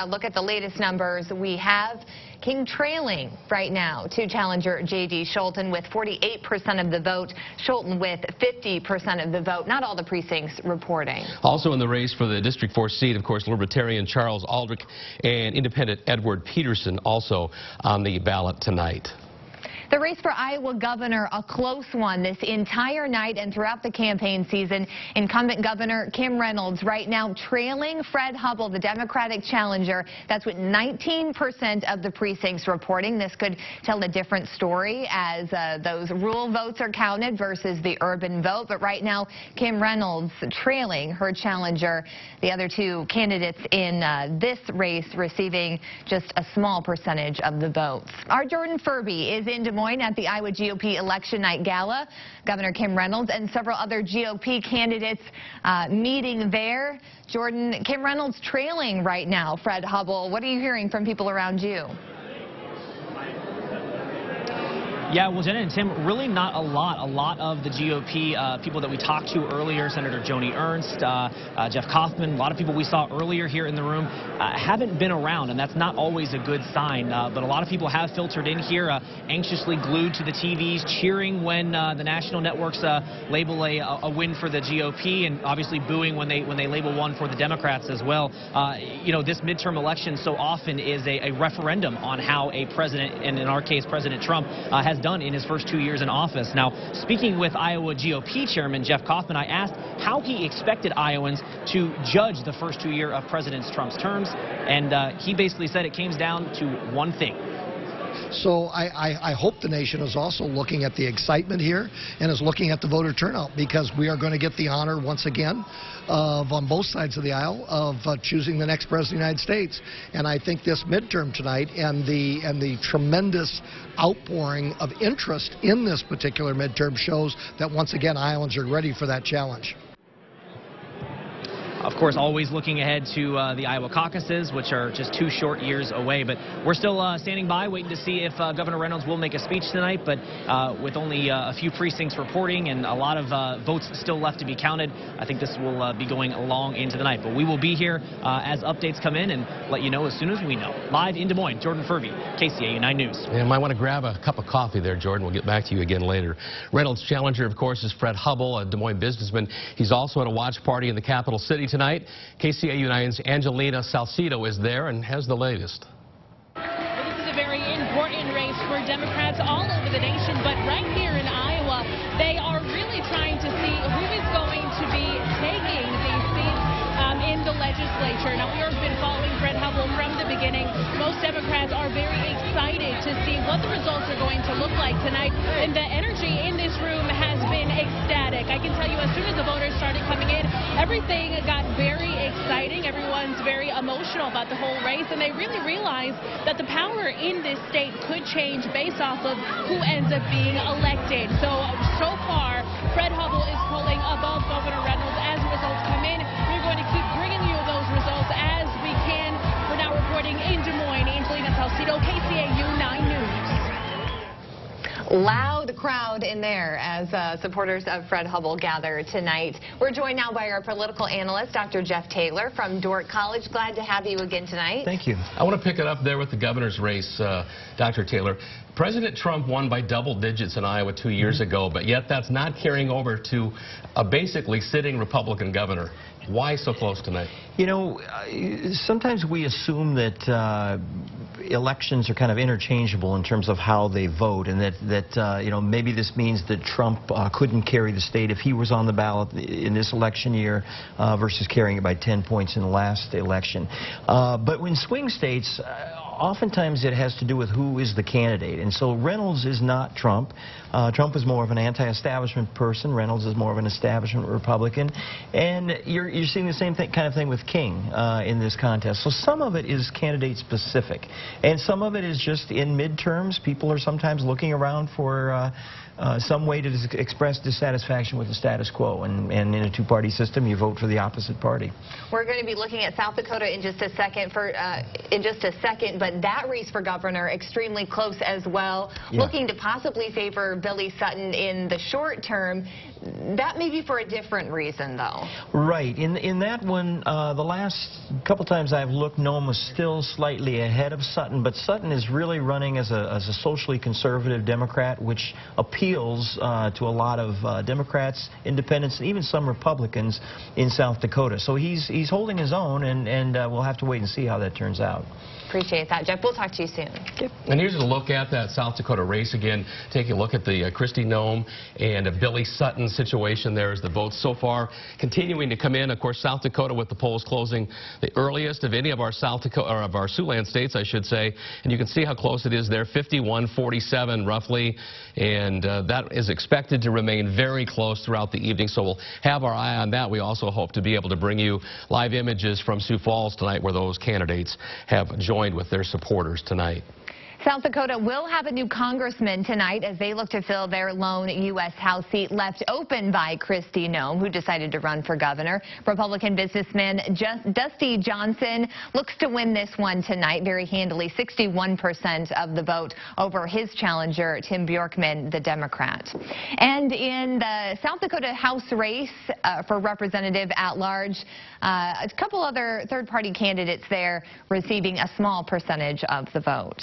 look at the latest numbers. We have King trailing right now to challenger J.D. Scholten with 48% of the vote, Scholten with 50% of the vote. Not all the precincts reporting. Also in the race for the District 4 seat, of course, Libertarian Charles Aldrich and Independent Edward Peterson also on the ballot tonight. The race for Iowa governor, a close one this entire night and throughout the campaign season. Incumbent Governor Kim Reynolds right now trailing Fred Hubbell, the Democratic challenger. That's what 19% of the precincts reporting. This could tell a different story as those rural votes are counted versus the urban vote. But right now, Kim Reynolds trailing her challenger. The other two candidates in this race receiving just a small percentage of the votes. Our Jordan Furby is in Des Moines at the Iowa GOP Election Night Gala. Governor Kim Reynolds and several other GOP candidates meeting there. Jordan, Kim Reynolds trailing right now Fred Hubbell. What are you hearing from people around you? Yeah, well, Jenna and Tim, really not a lot. A lot of the GOP people that we talked to earlier, Senator Joni Ernst, Jeff Kaufman, a lot of people we saw earlier here in the room haven't been around, and that's not always a good sign. But a lot of people have filtered in here, anxiously glued to the TVs, cheering when the national networks label a win for the GOP, and obviously booing when they label one for the Democrats as well. You know, this midterm election so often is a referendum on how a president, and in our case, President Trump, has done in his first 2 years in office. Now, speaking with Iowa GOP Chairman Jeff Kaufman, I asked how he expected Iowans to judge the first 2 years of President Trump's terms, and he basically said it came down to one thing. So I hope the nation is also looking at the excitement here and is looking at the voter turnout, because we are going to get the honor once again of, on both sides of the aisle, of choosing the next president of the United States. And I think this midterm tonight and the tremendous outpouring of interest in this particular midterm shows that once again Iowans are ready for that challenge. Of course, always looking ahead to the Iowa caucuses, which are just 2 short years away. But we're still standing by, waiting to see if Governor Reynolds will make a speech tonight. But with only a few precincts reporting and a lot of votes still left to be counted, I think this will be going long into the night. But we will be here as updates come in and let you know as soon as we know. Live in Des Moines, Jordan Furby, KCAU 9 News. You might want to grab a cup of coffee there, Jordan. We'll get back to you again later. Reynolds' challenger, of course, is Fred Hubbell, a Des Moines businessman. He's also at a watch party in the capital city tonight. KCAU 9's Angelina Salcido is there and has the latest. Well, this is a very important race for Democrats all over the nation, but right here in Iowa, they are really trying to see who is going to be taking these seats in the legislature. Now, we have been following Fred Hubbell from the beginning. Most Democrats are very excited to see what the results are going to look like tonight, and the energy in this room has been ecstatic. I can tell you, as soon as the voters started coming in, everything got very exciting. Everyone's very emotional about the whole race, and they really realize that the power in this state could change based off of who ends up being elected. So far, Fred Hubbell is pulling above Governor Reynolds. As results come in, we're going to keep bringing you those results as we can. We're now reporting in Des Moines, Angelina Salcido, KCAU 9 News. Loud crowd in there as supporters of Fred Hubbell gather tonight. We're joined now by our political analyst, Dr. Jeff Taylor from Dordt College. Glad to have you again tonight. Thank you. I want to pick it up there with the governor's race, Dr. Taylor. President Trump won by double digits in Iowa 2 years ago, but yet that's not carrying over to a basically sitting Republican governor. Why so close tonight? You know, sometimes we assume that elections are kind of interchangeable in terms of how they vote, and that you know, maybe this means that Trump couldn't carry the state if he was on the ballot in this election year versus carrying it by 10 points in the last election. But in swing states, oftentimes it has to do with who is the candidate. And so Reynolds is not Trump. Trump is more of an anti-establishment person. Reynolds is more of an establishment Republican. And you're seeing the same kind of thing with King in this contest. So some of it is candidate specific. And some of it is just in midterms. People are sometimes looking around for some way to express dissatisfaction with the status quo. And in a two-party system, you vote for the opposite party. We're going to be looking at South Dakota in just a second. But that race for governor extremely close as well. Yeah. Looking to possibly favor Billy Sutton in the short term. That may be for a different reason, though. Right. In that one, the last couple times I've looked, Noem was still slightly ahead of Sutton, but Sutton is really running as a socially conservative Democrat, which appeals to a lot of Democrats, independents, and even some Republicans in South Dakota. So he's holding his own, and we'll have to wait and see how that turns out. Appreciate that, Jeff. We'll talk to you soon. And here's a look at that South Dakota race again. Taking a look at the Kristi Noem and Billy Sutton situation there as the votes so far continuing to come in. Of course, South Dakota with the polls closing the earliest of any of our South Dakota, or of our Siouxland states, I should say. And you can see how close it is there, 51-47 roughly. And that is expected to remain very close throughout the evening. So we'll have our eye on that. We also hope to be able to bring you live images from Sioux Falls tonight where those candidates have joined with their supporters tonight. South Dakota will have a new congressman tonight as they look to fill their lone U.S. House seat left open by Kristi Noem, who decided to run for governor. Republican businessman Dusty Johnson looks to win this one tonight very handily, 61% of the vote over his challenger, Tim Bjorkman, the Democrat. And in the South Dakota House race for representative at large, a couple other third-party candidates there receiving a small percentage of the vote.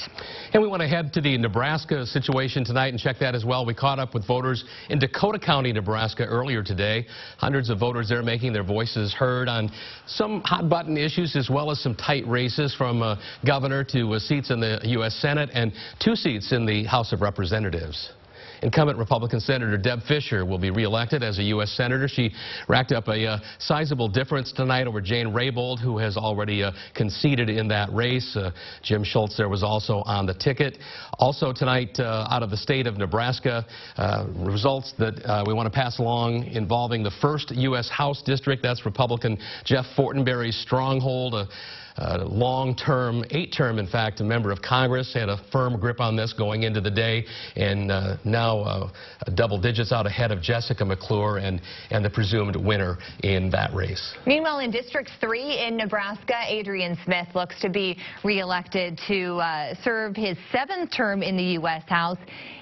And we want to head to the Nebraska situation tonight and check that as well. We caught up with voters in Dakota County, Nebraska earlier today. Hundreds of voters there making their voices heard on some hot-button issues as well as some tight races from governor to seats in the U.S. Senate and 2 seats in the House of Representatives. Incumbent Republican Senator Deb Fischer will be reelected as a U.S. Senator. She racked up a sizable difference tonight over Jane Raybould, who has already conceded in that race. Jim Schultz there was also on the ticket. Also tonight out of the state of Nebraska, results that we want to pass along involving the 1st U.S. House District. That's Republican Jeff Fortenberry's stronghold. Long-term, 8-term, in fact, a member of Congress, had a firm grip on this going into the day, and now double digits out ahead of Jessica McClure and the presumed winner in that race. Meanwhile, in District 3 in Nebraska, Adrian Smith looks to be reelected to serve his 7th term in the U.S. House.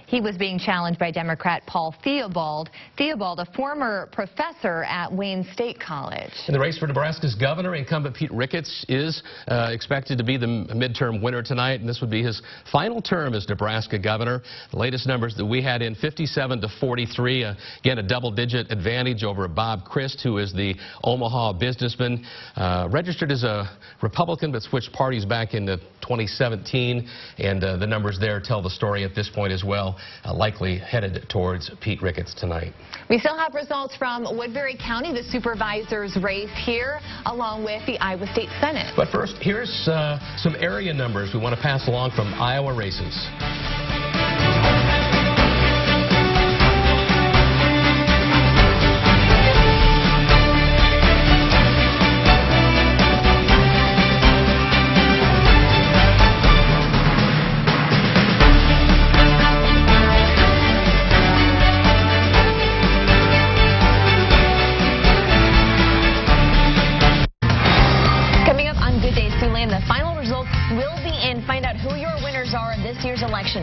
He was being challenged by Democrat Paul Theobald. Theobald, a former professor at Wayne State College. In the race for Nebraska's governor, incumbent Pete Ricketts is expected to be the midterm winner tonight, and this would be his final term as Nebraska governor. The latest numbers that we had in, 57-43. Again, a double-digit advantage over Bob Christ, who is the Omaha businessman. Registered as a Republican, but switched parties back in 2017, and the numbers there tell the story at this point as well. Likely headed towards Pete Ricketts tonight. We still have results from Woodbury County, the supervisor's race here, along with the Iowa State Senate. But first, here's some area numbers we want to pass along from Iowa races.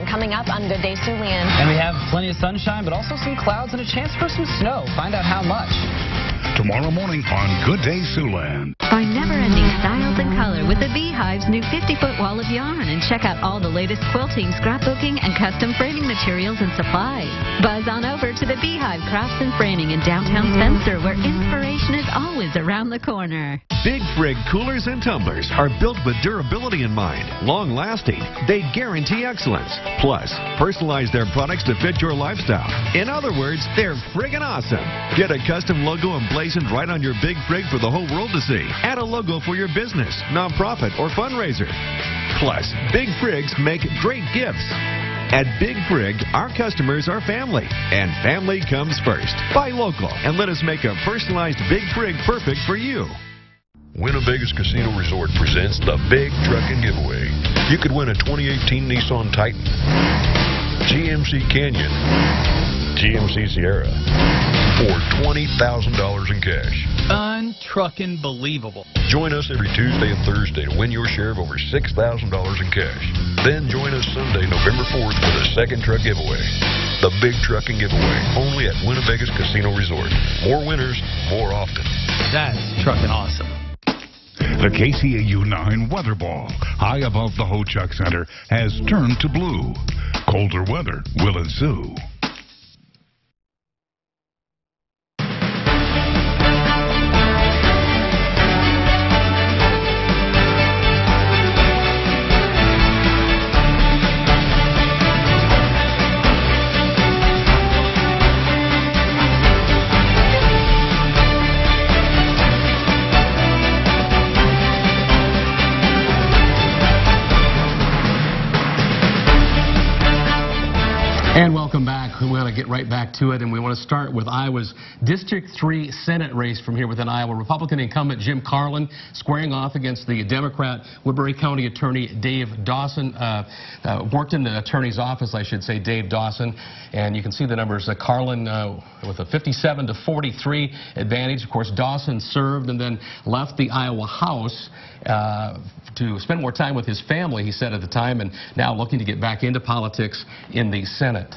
Coming up on Good Day Siouxland. And we have plenty of sunshine, but also some clouds and a chance for some snow. Find out how much tomorrow morning on Good Day Siouxland. Find never-ending styles and color with the Beehive's new 50-foot wall of yarn, and check out all the latest quilting, scrapbooking, and custom framing materials and supplies. Buzz on over to the Beehive Crafts and Framing in downtown Spencer, where inspiration is always around the corner. Big Frig coolers and tumblers are built with durability in mind, long-lasting. They guarantee excellence. Plus, personalize their products to fit your lifestyle. In other words, they're friggin' awesome. Get a custom logo emblazoned right on your Big Frig for the whole world to see. Add a logo for your business, nonprofit, or fundraiser. Plus, Big Frigs make great gifts. At Big Frig, our customers are family, and family comes first. Buy local and let us make a personalized Big Frig perfect for you. Winnebago's Casino Resort presents the Big Truckin' Giveaway. You could win a 2018 Nissan Titan, GMC Canyon, GMC Sierra, or $20,000 in cash. Untruckin' believable. Join us every Tuesday and Thursday to win your share of over $6,000 in cash. Then join us Sunday, November 4th for the second truck giveaway. The big trucking giveaway, only at Winnebago's Casino Resort. More winners, more often. That's trucking awesome. The KCAU-9 weather ball, high above the Ho-Chuk Center, has turned to blue. Colder weather will ensue. And welcome back. We want to get right back to it, and we want to start with Iowa's District 3 Senate race from here within Iowa. Republican incumbent Jim Carlin squaring off against the Democrat Woodbury County Attorney Dave Dawson. Worked in the attorney's office, I should say, Dave Dawson. And you can see the numbers. Carlin with a 57 to 43 advantage. Of course, Dawson served and then left the Iowa House to spend more time with his family, he said at the time, and now looking to get back into politics in the Senate.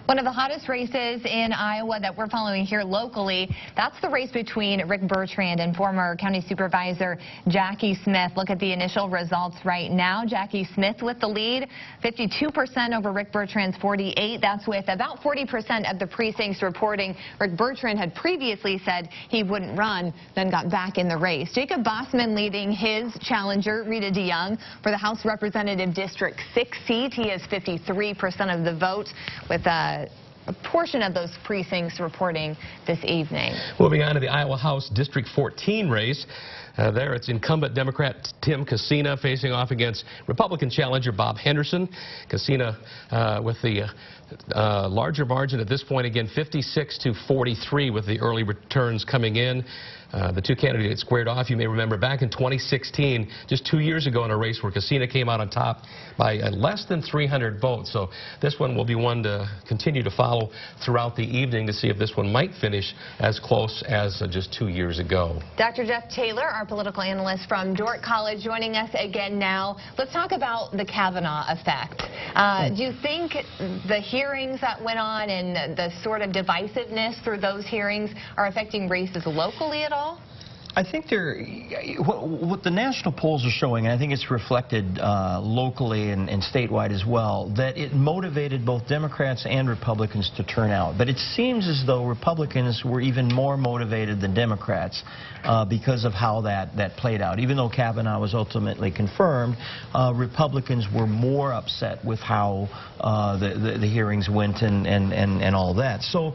One of the hottest races in Iowa that we're following here locally, that's the race between Rick Bertrand and former County Supervisor Jackie Smith. Look at the initial results right now. Jackie Smith with the lead, 52% over Rick Bertrand's 48%. That's with about 40% of the precincts reporting Rick Bertrand had previously said he wouldn't run, then got back in the race. Jacob Bossman leading his challenger, Rita DeYoung, for the House Representative District 6 seat. He has 53% of the vote, with a portion of those precincts reporting this evening. Moving on to the Iowa House District 14 race. There it's incumbent Democrat Tim Cassina facing off against Republican challenger Bob Henderson. Cassina with the larger margin at this point, again 56 to 43 with the early returns coming in. The two candidates squared off. You may remember back in 2016, just 2 years ago, in a race where Cassina came out on top by less than 300 votes. So this one will be one to continue to follow throughout the evening to see if this one might finish as close as just 2 years ago. Dr. Jeff Taylor, our political analyst from Dordt College, joining us again now. Let's talk about the Kavanaugh effect. Do you think the hearings that went on and the sort of divisiveness through those hearings are affecting races locally at all? I think what the national polls are showing, and I think it's reflected locally and statewide as well, that it motivated both Democrats and Republicans to turn out. But it seems as though Republicans were even more motivated than Democrats because of how that played out. Even though Kavanaugh was ultimately confirmed, Republicans were more upset with how the hearings went and all that. So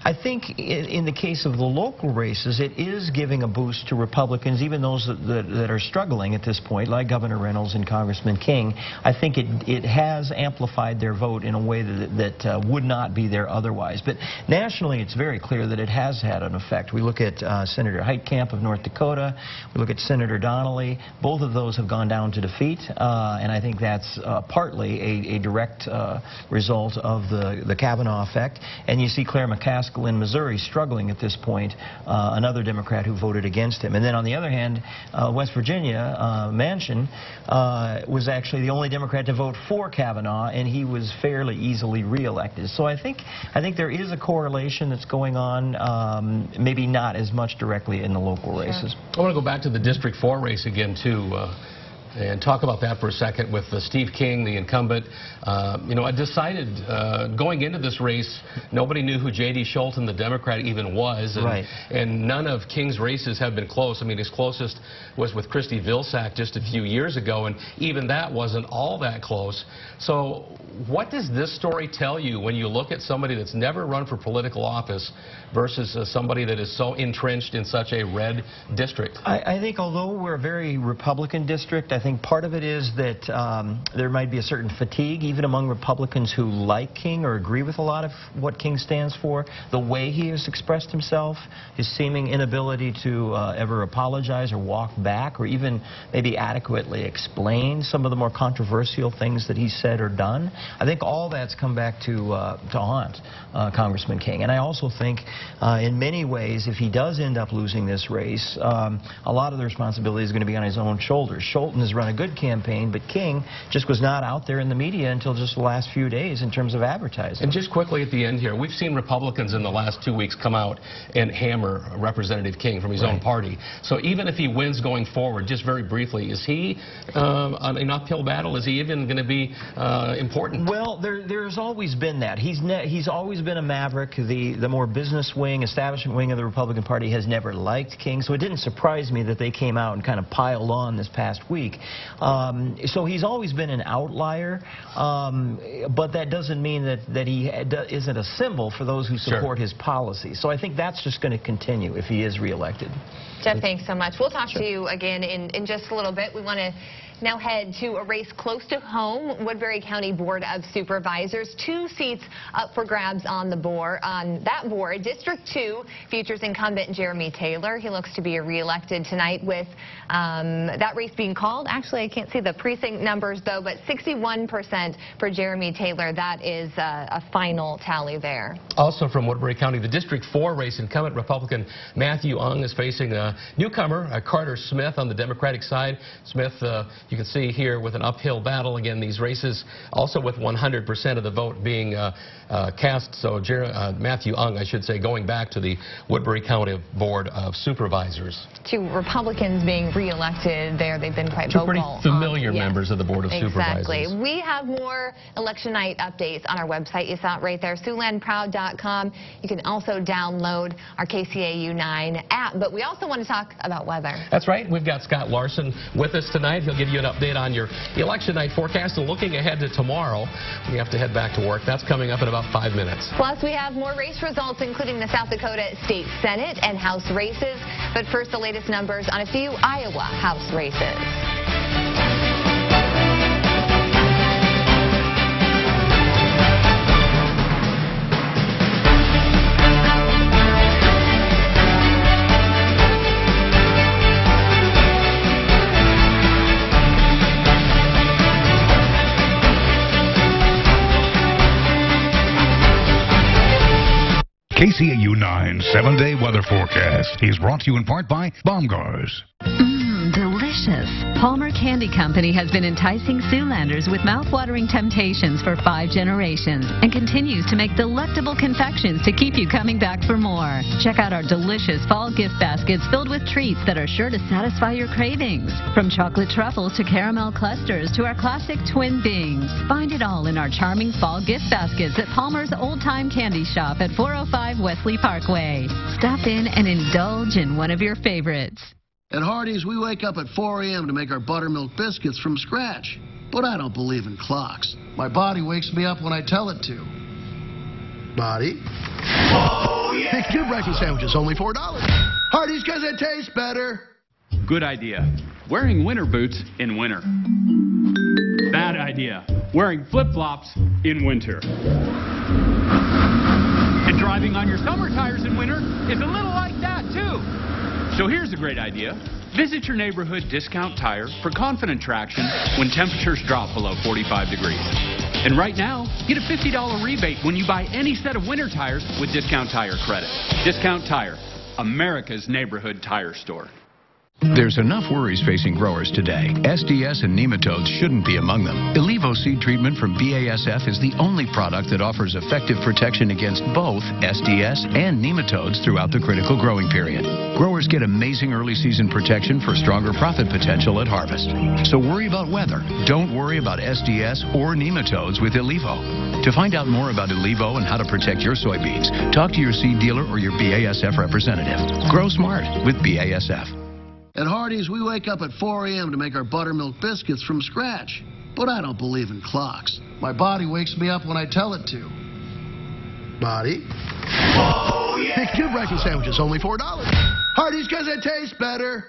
I think in the case of the local races, it is giving a boost to Republicans, even those that are struggling at this point, like Governor Reynolds and Congressman King. I think it has amplified their vote in a way that would not be there otherwise. But nationally, it's very clear that it has had an effect. We look at Senator Heitkamp of North Dakota. We look at Senator Donnelly. Both of those have gone down to defeat, and I think that's partly a direct result of the Kavanaugh effect. And you see Claire McCaskill in Missouri struggling at this point, another Democrat who voted against him. And then on the other hand, West Virginia, Manchin was actually the only Democrat to vote for Kavanaugh, and he was fairly easily reelected. So I think there is a correlation that's going on, maybe not as much directly in the local races. I want to go back to the District 4 race again, too. And talk about that for a second with Steve King, the incumbent. You know, I decided going into this race, nobody knew who J.D. Scholten, the Democrat, even was. And, right. And none of King's races have been close. I mean, his closest was with Christy Vilsack just a few years ago, and even that wasn't all that close. So what does this story tell you when you look at somebody that's never run for political office versus somebody that is so entrenched in such a red district? I think although we're a very Republican district, I think part of it is that there might be a certain fatigue even among Republicans who like King or agree with a lot of what King stands for, the way he has expressed himself, his seeming inability to ever apologize or walk back or even maybe adequately explain some of the more controversial things that he said or done. I think all that's come back to haunt Congressman King. And I also think in many ways, if he does end up losing this race, a lot of the responsibility is going to be on his own shoulders. Scholten has has run a good campaign, but King just was not out there in the media until just the last few days in terms of advertising. And just quickly at the end here, we've seen Republicans in the last 2 weeks come out and hammer Representative King from his own party. So even if he wins going forward, just very briefly, is he on an uphill battle? Is he even going to be important? Well, there's always been that. He's always been a maverick. The more business wing, establishment wing of the Republican Party has never liked King, so it didn't surprise me that they came out and kind of piled on this past week. So he's always been an outlier, but that doesn't mean that he isn't a symbol for those who support his policy. So I think that's just going to continue if he is reelected. Jeff, thanks so much. We'll talk to you again in just a little bit. We want to now head to a race close to home. Woodbury County Board of Supervisors, 2 seats up for grabs on the board. On that board, District 2 features incumbent Jeremy Taylor. He looks to be reelected tonight with that race being called. Actually, I can't see the precinct numbers though, but 61% for Jeremy Taylor. That is a final tally there. Also from Woodbury County, the District 4 race, incumbent Republican Matthew Ung is facing a newcomer, Carter Smith, on the Democratic side. Smith, you can see here with an uphill battle. Again, these races also with 100% of the vote being cast. So Matthew Ung, I should say, going back to the Woodbury County Board of Supervisors. 2 Republicans being re-elected there. They've been quite vocal. 2 pretty familiar members of the Board of Supervisors. Exactly. We have more election night updates on our website. You saw it right there, SiouxlandProud.com. You can also download our KCAU-9 app. But we also want to talk about weather. That's right. We've got Scott Larson with us tonight. He'll give you an update on your election night forecast and looking ahead to tomorrow. We have to head back to work. That's coming up in about 5 minutes. Plus, we have more race results, including the South Dakota State Senate and House races. But first, the latest numbers on a few Iowa House races. KCAU-9 7-day weather forecast is brought to you in part by Baumgars. Delicious. Palmer Candy Company has been enticing Siouxlanders with mouth-watering temptations for 5 generations and continues to make delectable confections to keep you coming back for more. Check out our delicious fall gift baskets filled with treats that are sure to satisfy your cravings. From chocolate truffles to caramel clusters to our classic twin bings. Find it all in our charming fall gift baskets at Palmer's Old Time Candy Shop at 405 Wesley Parkway. Stop in and indulge in one of your favorites. At Hardee's, we wake up at 4 a.m. to make our buttermilk biscuits from scratch. But I don't believe in clocks. My body wakes me up when I tell it to. Body? Oh, yeah! Pick 2 breakfast sandwiches, only $4. Hardee's, because it tastes better. Good idea. Wearing winter boots in winter. Bad idea. Wearing flip-flops in winter. And driving on your summer tires in winter is a little like that, too. So here's a great idea. Visit your neighborhood Discount Tire for confident traction when temperatures drop below 45 degrees. And right now, get a $50 rebate when you buy any set of winter tires with Discount Tire credit. Discount Tire, America's neighborhood tire store. There's enough worries facing growers today. SDS and nematodes shouldn't be among them. Elivo seed treatment from BASF is the only product that offers effective protection against both SDS and nematodes throughout the critical growing period. Growers get amazing early season protection for stronger profit potential at harvest. So worry about weather. Don't worry about SDS or nematodes with Elivo. To find out more about Elivo and how to protect your soybeans, talk to your seed dealer or your BASF representative. Grow smart with BASF. At Hardee's, we wake up at 4 a.m. to make our buttermilk biscuits from scratch. But I don't believe in clocks. My body wakes me up when I tell it to. Body? Oh, yeah! Pick 2 breakfast sandwiches, only $4. Hardee's, because it tastes better.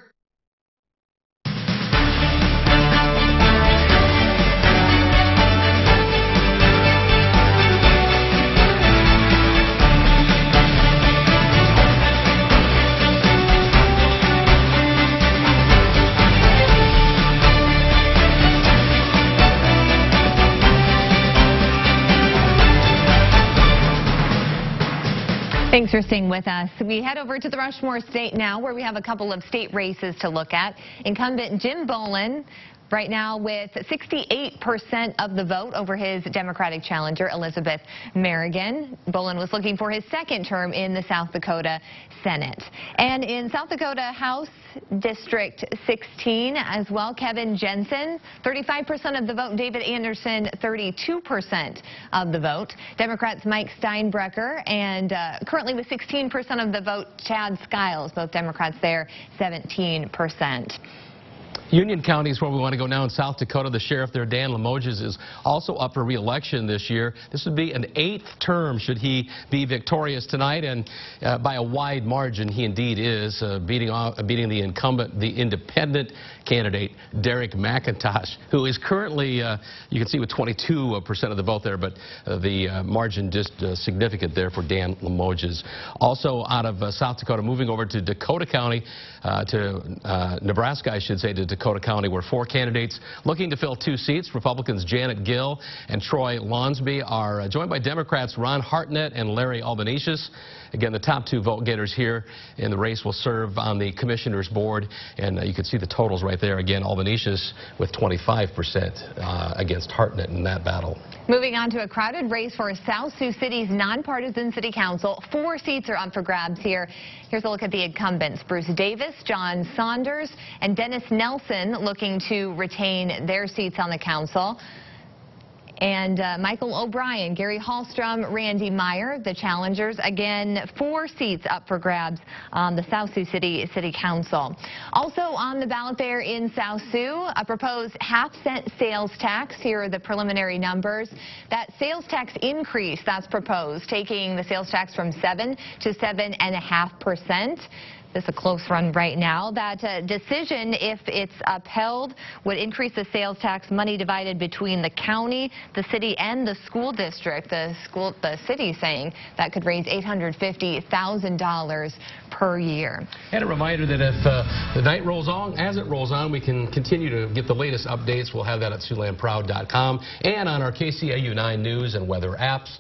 Thanks for staying with us. We head over to the Rushmore State now, where we have a couple of state races to look at. Incumbent Jim Bolin right now with 68% of the vote over his Democratic challenger, Elizabeth Merrigan. Bolin was looking for his second term in the South Dakota Senate. And in South Dakota House District 16 as well, Kevin Jensen, 35% of the vote. David Anderson, 32% of the vote. Democrats Mike Steinbrecher and currently with 16% of the vote, Chad Skiles, both Democrats there, 17%. Union County is where we want to go now in South Dakota. The sheriff there, Dan Limoges, is also up for re-election this year. This would be an 8th term should he be victorious tonight, and by a wide margin he indeed is, beating the incumbent, the independent candidate, Derek McIntosh, who is currently, you can see with 22% of the vote there, but the margin just significant there for Dan Limoges. Also out of South Dakota, moving over to Dakota County, to Nebraska, I should say, to Dakota County, where 4 candidates looking to fill 2 seats. Republicans Janet Gill and Troy Lonsby are joined by Democrats Ron Hartnett and Larry Albanesius. Again, the top 2 vote getters here in the race will serve on the commissioner's board, and you can see the totals right there. Again, Albanesius with 25% against Hartnett in that battle. Moving on to a crowded race for South Sioux City's nonpartisan city council. 4 seats are up for grabs here. Here's a look at the incumbents. Bruce Davis, John Saunders, and Dennis Nelson looking to retain their seats on the council. And Michael O'Brien, Gary Hallstrom, Randy Meyer, the challengers. Again, 4 seats up for grabs on the South Sioux City Council. Also on the ballot there in South Sioux, a proposed half-cent sales tax. Here are the preliminary numbers. That sales tax increase that's proposed, taking the sales tax from 7 to 7.5%. This is a close run right now. That decision, if it's upheld, would increase the sales tax money divided between the county, the city, and the school district. The city saying that could raise $850,000 per year. And a reminder that if the night rolls on, as it rolls on, we can continue to get the latest updates. We'll have that at SiouxlandProud.com and on our KCAU-9 news and weather apps.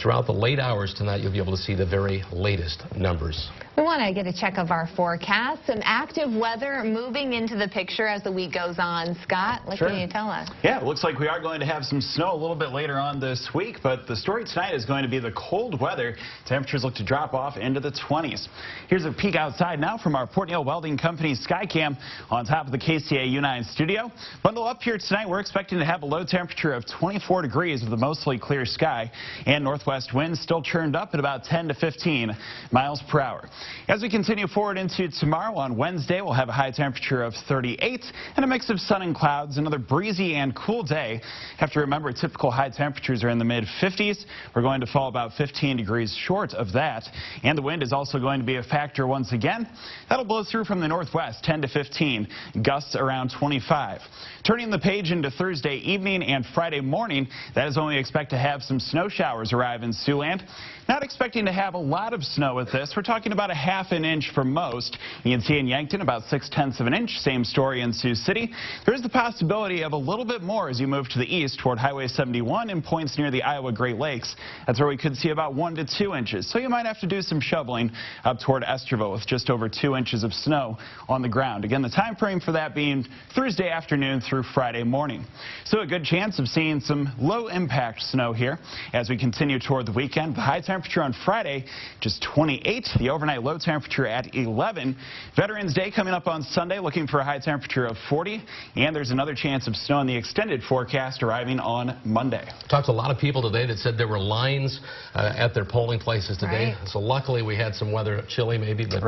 Throughout the late hours tonight, you'll be able to see the very latest numbers. We want to get a check of our forecast. Some active weather moving into the picture as the week goes on. Scott, what can you tell us? Yeah, it looks like we are going to have some snow a little bit later on this week, but the story tonight is going to be the cold weather. Temperatures look to drop off into the 20s. Here's a peek outside now from our Port Neal Welding Company Skycam on top of the KCAU-9 studio. Bundle up here tonight. We're expecting to have a low temperature of 24 degrees with a mostly clear sky, and northwest winds still churned up at about 10 to 15 miles per hour. As we continue forward into tomorrow, on Wednesday, we'll have a high temperature of 38 and a mix of sun and clouds. Another breezy and cool day. Have to remember, typical high temperatures are in the mid-50s. We're going to fall about 15 degrees short of that. And the wind is also going to be a factor once again. That'll blow through from the northwest, 10 to 15, gusts around 25. Turning the page into Thursday evening and Friday morning, that is when we expect to have some snow showers arrive in Siouxland. Not expecting to have a lot of snow with this. We're talking about a ½ an inch for most. You can see in Yankton about 6/10 of an inch. Same story in Sioux City. There is the possibility of a little bit more as you move to the east toward Highway 71 and points near the Iowa Great Lakes. That's where we could see about 1 to 2 inches. So you might have to do some shoveling up toward Esterville with just over 2 inches of snow on the ground. Again, the time frame for that being Thursday afternoon through Friday morning. So a good chance of seeing some low impact snow here as we continue toward the weekend. The high temperature on Friday just 28. The overnight low temperature at 11. Veterans Day coming up on Sunday, looking for a high temperature of 40. And there's another chance of snow in the extended forecast arriving on Monday. Talked to a lot of people today that said there were lines at their polling places today. Right. So luckily we had some weather, chilly maybe, but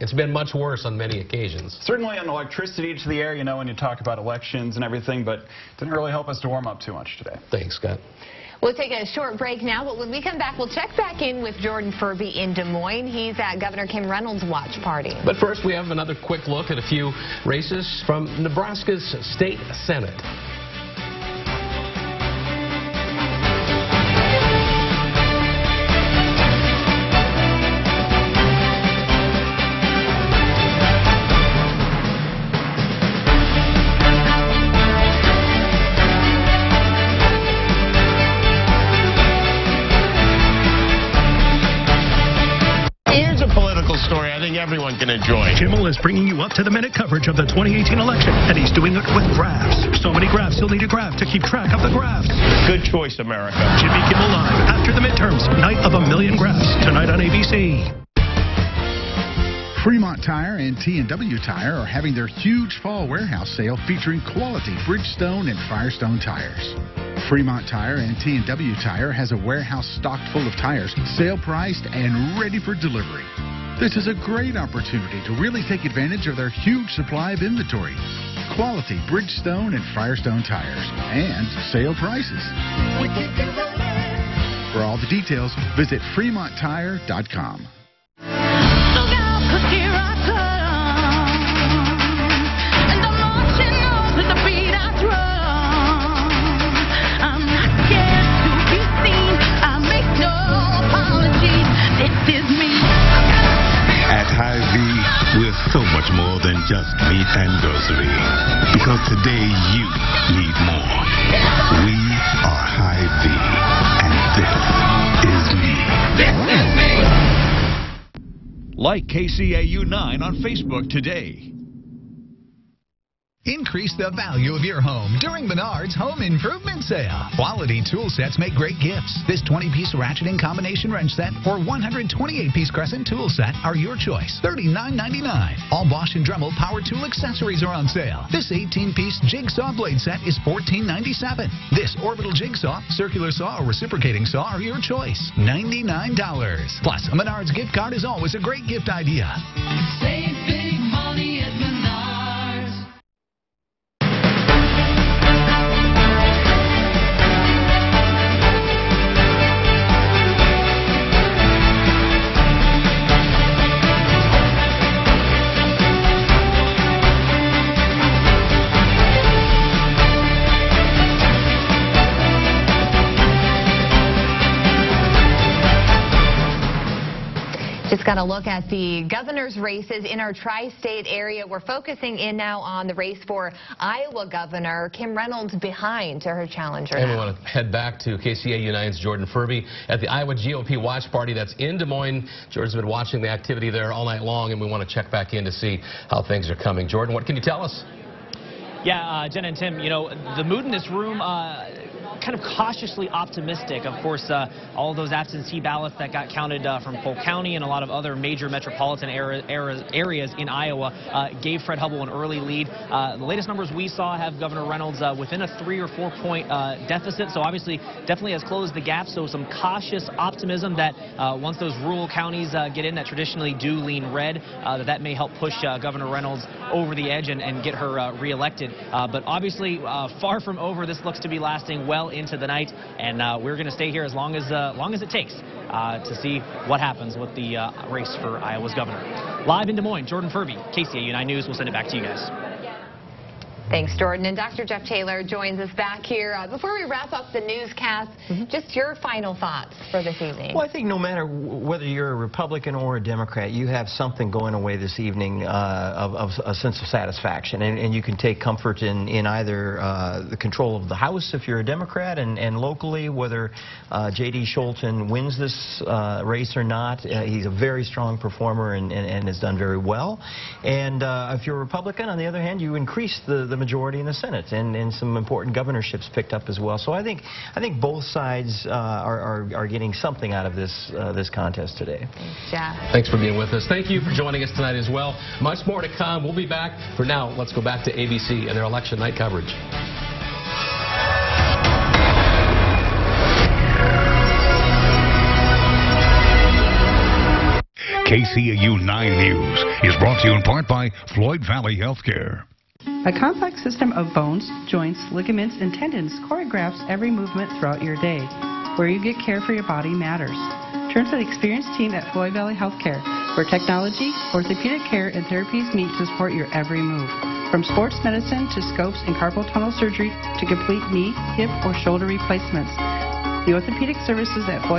it's been much worse on many occasions. Certainly on electricity to the air, you know, when you talk about elections and everything, but didn't really help us to warm up too much today. Thanks, Scott. We'll take a short break now, but when we come back, we'll check back in with Jordan Furby in Des Moines. He's at Governor Kim Reynolds' watch party. But first, we have another quick look at a few races from Nebraska's state Senate. story I think everyone can enjoy. Kimmel is bringing you up-to-the-minute coverage of the 2018 election, and he's doing it with graphs. So many graphs, you'll need a graph to keep track of the graphs. Good choice, America. Jimmy Kimmel Live, after the midterms, night of 1,000,000 graphs, tonight on ABC. Fremont Tire and T&W Tire are having their huge fall warehouse sale featuring quality Bridgestone and Firestone tires. Fremont Tire and T&W Tire has a warehouse stocked full of tires, sale priced and ready for delivery. This is a great opportunity to really take advantage of their huge supply of inventory. Quality Bridgestone and Firestone tires and sale prices. For all the details, visit FremontTire.com. At Hy-Vee, we're so much more than just meat and grocery. Because today you need more. We are Hy-Vee, and this is me. This is me! Like KCAU-9 on Facebook today. Increase the value of your home during Menards Home Improvement Sale. Quality tool sets make great gifts. This 20-piece ratcheting combination wrench set or 128-piece crescent tool set are your choice. $39.99. All Bosch and Dremel power tool accessories are on sale. This 18-piece jigsaw blade set is $14.97. This orbital jigsaw, circular saw, or reciprocating saw are your choice. $99. Plus, a Menards gift card is always a great gift idea. Save big money at Menards. Just got a look at the governor's races in our tri-state area. We're focusing in now on the race for Iowa governor. Kim Reynolds behind to her challenger. And we want to head back to KCAU-9's Jordan Furby at the Iowa GOP watch party that's in Des Moines. Jordan's been watching the activity there all night long, and we want to check back in to see how things are coming. Jordan, what can you tell us? Yeah, Jen and Tim, you know, the mood in this room, kind of cautiously optimistic. Of course, all of those absentee ballots that got counted from Polk County and a lot of other major metropolitan areas in Iowa gave Fred Hubbell an early lead. The latest numbers we saw have Governor Reynolds within a 3 or 4 point deficit, so obviously definitely has closed the gap. So some cautious optimism that once those rural counties get in that traditionally do lean red, that may help push Governor Reynolds over the edge and get her reelected. But obviously far from over. This looks to be lasting well into the night, and we're going to stay here as long as it takes to see what happens with the race for Iowa's governor. Live in Des Moines, Jordan Furby, KCAU-9 News. We'll send it back to you guys. Thanks, Jordan. And Dr. Jeff Taylor joins us back here. Before we wrap up the newscast, just your final thoughts for this evening. Well, I think no matter whether you're a Republican or a Democrat, you have something going away this evening of a sense of satisfaction. And you can take comfort in either the control of the House if you're a Democrat, and locally, whether J.D. Scholten wins this race or not. He's a very strong performer and has done very well. And if you're a Republican, on the other hand, you increase the majority in the Senate, and some important governorships picked up as well. So I think both sides are getting something out of this contest today. Thanks, Jeff. Thanks for being with us. Thank you for joining us tonight as well. Much more to come. We'll be back. For now, let's go back to ABC and their election night coverage. KCAU-9 News is brought to you in part by Floyd Valley Healthcare. A complex system of bones, joints, ligaments, and tendons choreographs every movement throughout your day. Where you get care for your body matters. Turn to the experienced team at Floyd Valley Healthcare, where technology, orthopedic care, and therapies meet to support your every move. From sports medicine to scopes and carpal tunnel surgery to complete knee, hip, or shoulder replacements. The orthopedic services at Floyd